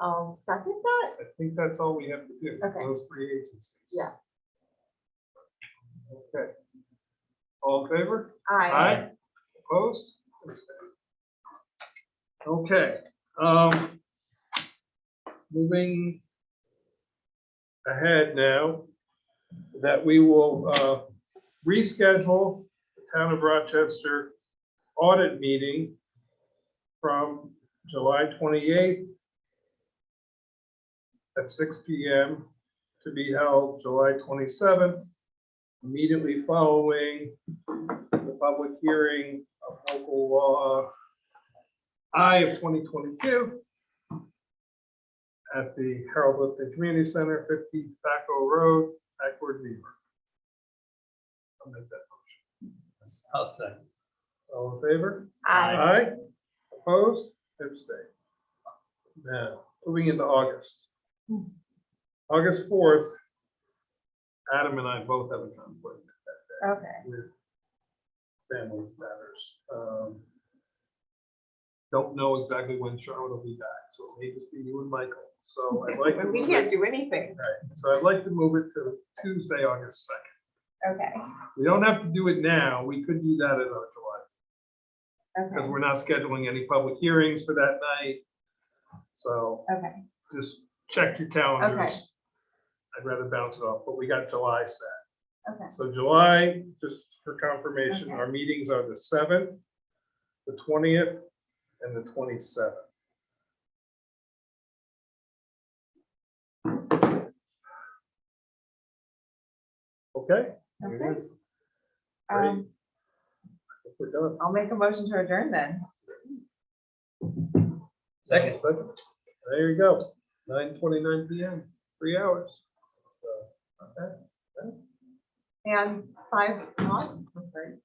I'll second that. I think that's all we have to do. Okay. Those three agencies. Yeah. Okay. All in favor? Aye. Opposed? Okay. Moving ahead now, that we will reschedule the Town of Rochester audit meeting from July 28th at 6 p.m. to be held July 27th, immediately following the public hearing of local law I of 2022 at the Harold Lifton Community Center, 50 Tobacco Road, Accord, New York. I'll make that motion. I'll second. All in favor? Aye. Aye. Opposed? Abstained. Now, moving into August. Hmm. August 4th, Adam and I both have a conflict Okay. with family matters. Don't know exactly when Charlotte will be back, so it may just be you and Michael. So I'd like to But we move can't it, do anything. right, so I'd like to move it to Tuesday, August 2nd. Okay, We don't have to do it now. We could do that in our July, because okay, we're not scheduling any public hearings for that night. So okay, just check your calendars. I'd rather bounce it off, but we got July set. okay. So July, just for confirmation, Okay. our meetings are the 7th, the 20th, and the 27th. Okay? Okay. It is. Ready? Um, If we're done. I'll make a motion to adjourn then. Second. There you go. 9:29 PM, 3 hours. So, okay. And 5 lots. Okay.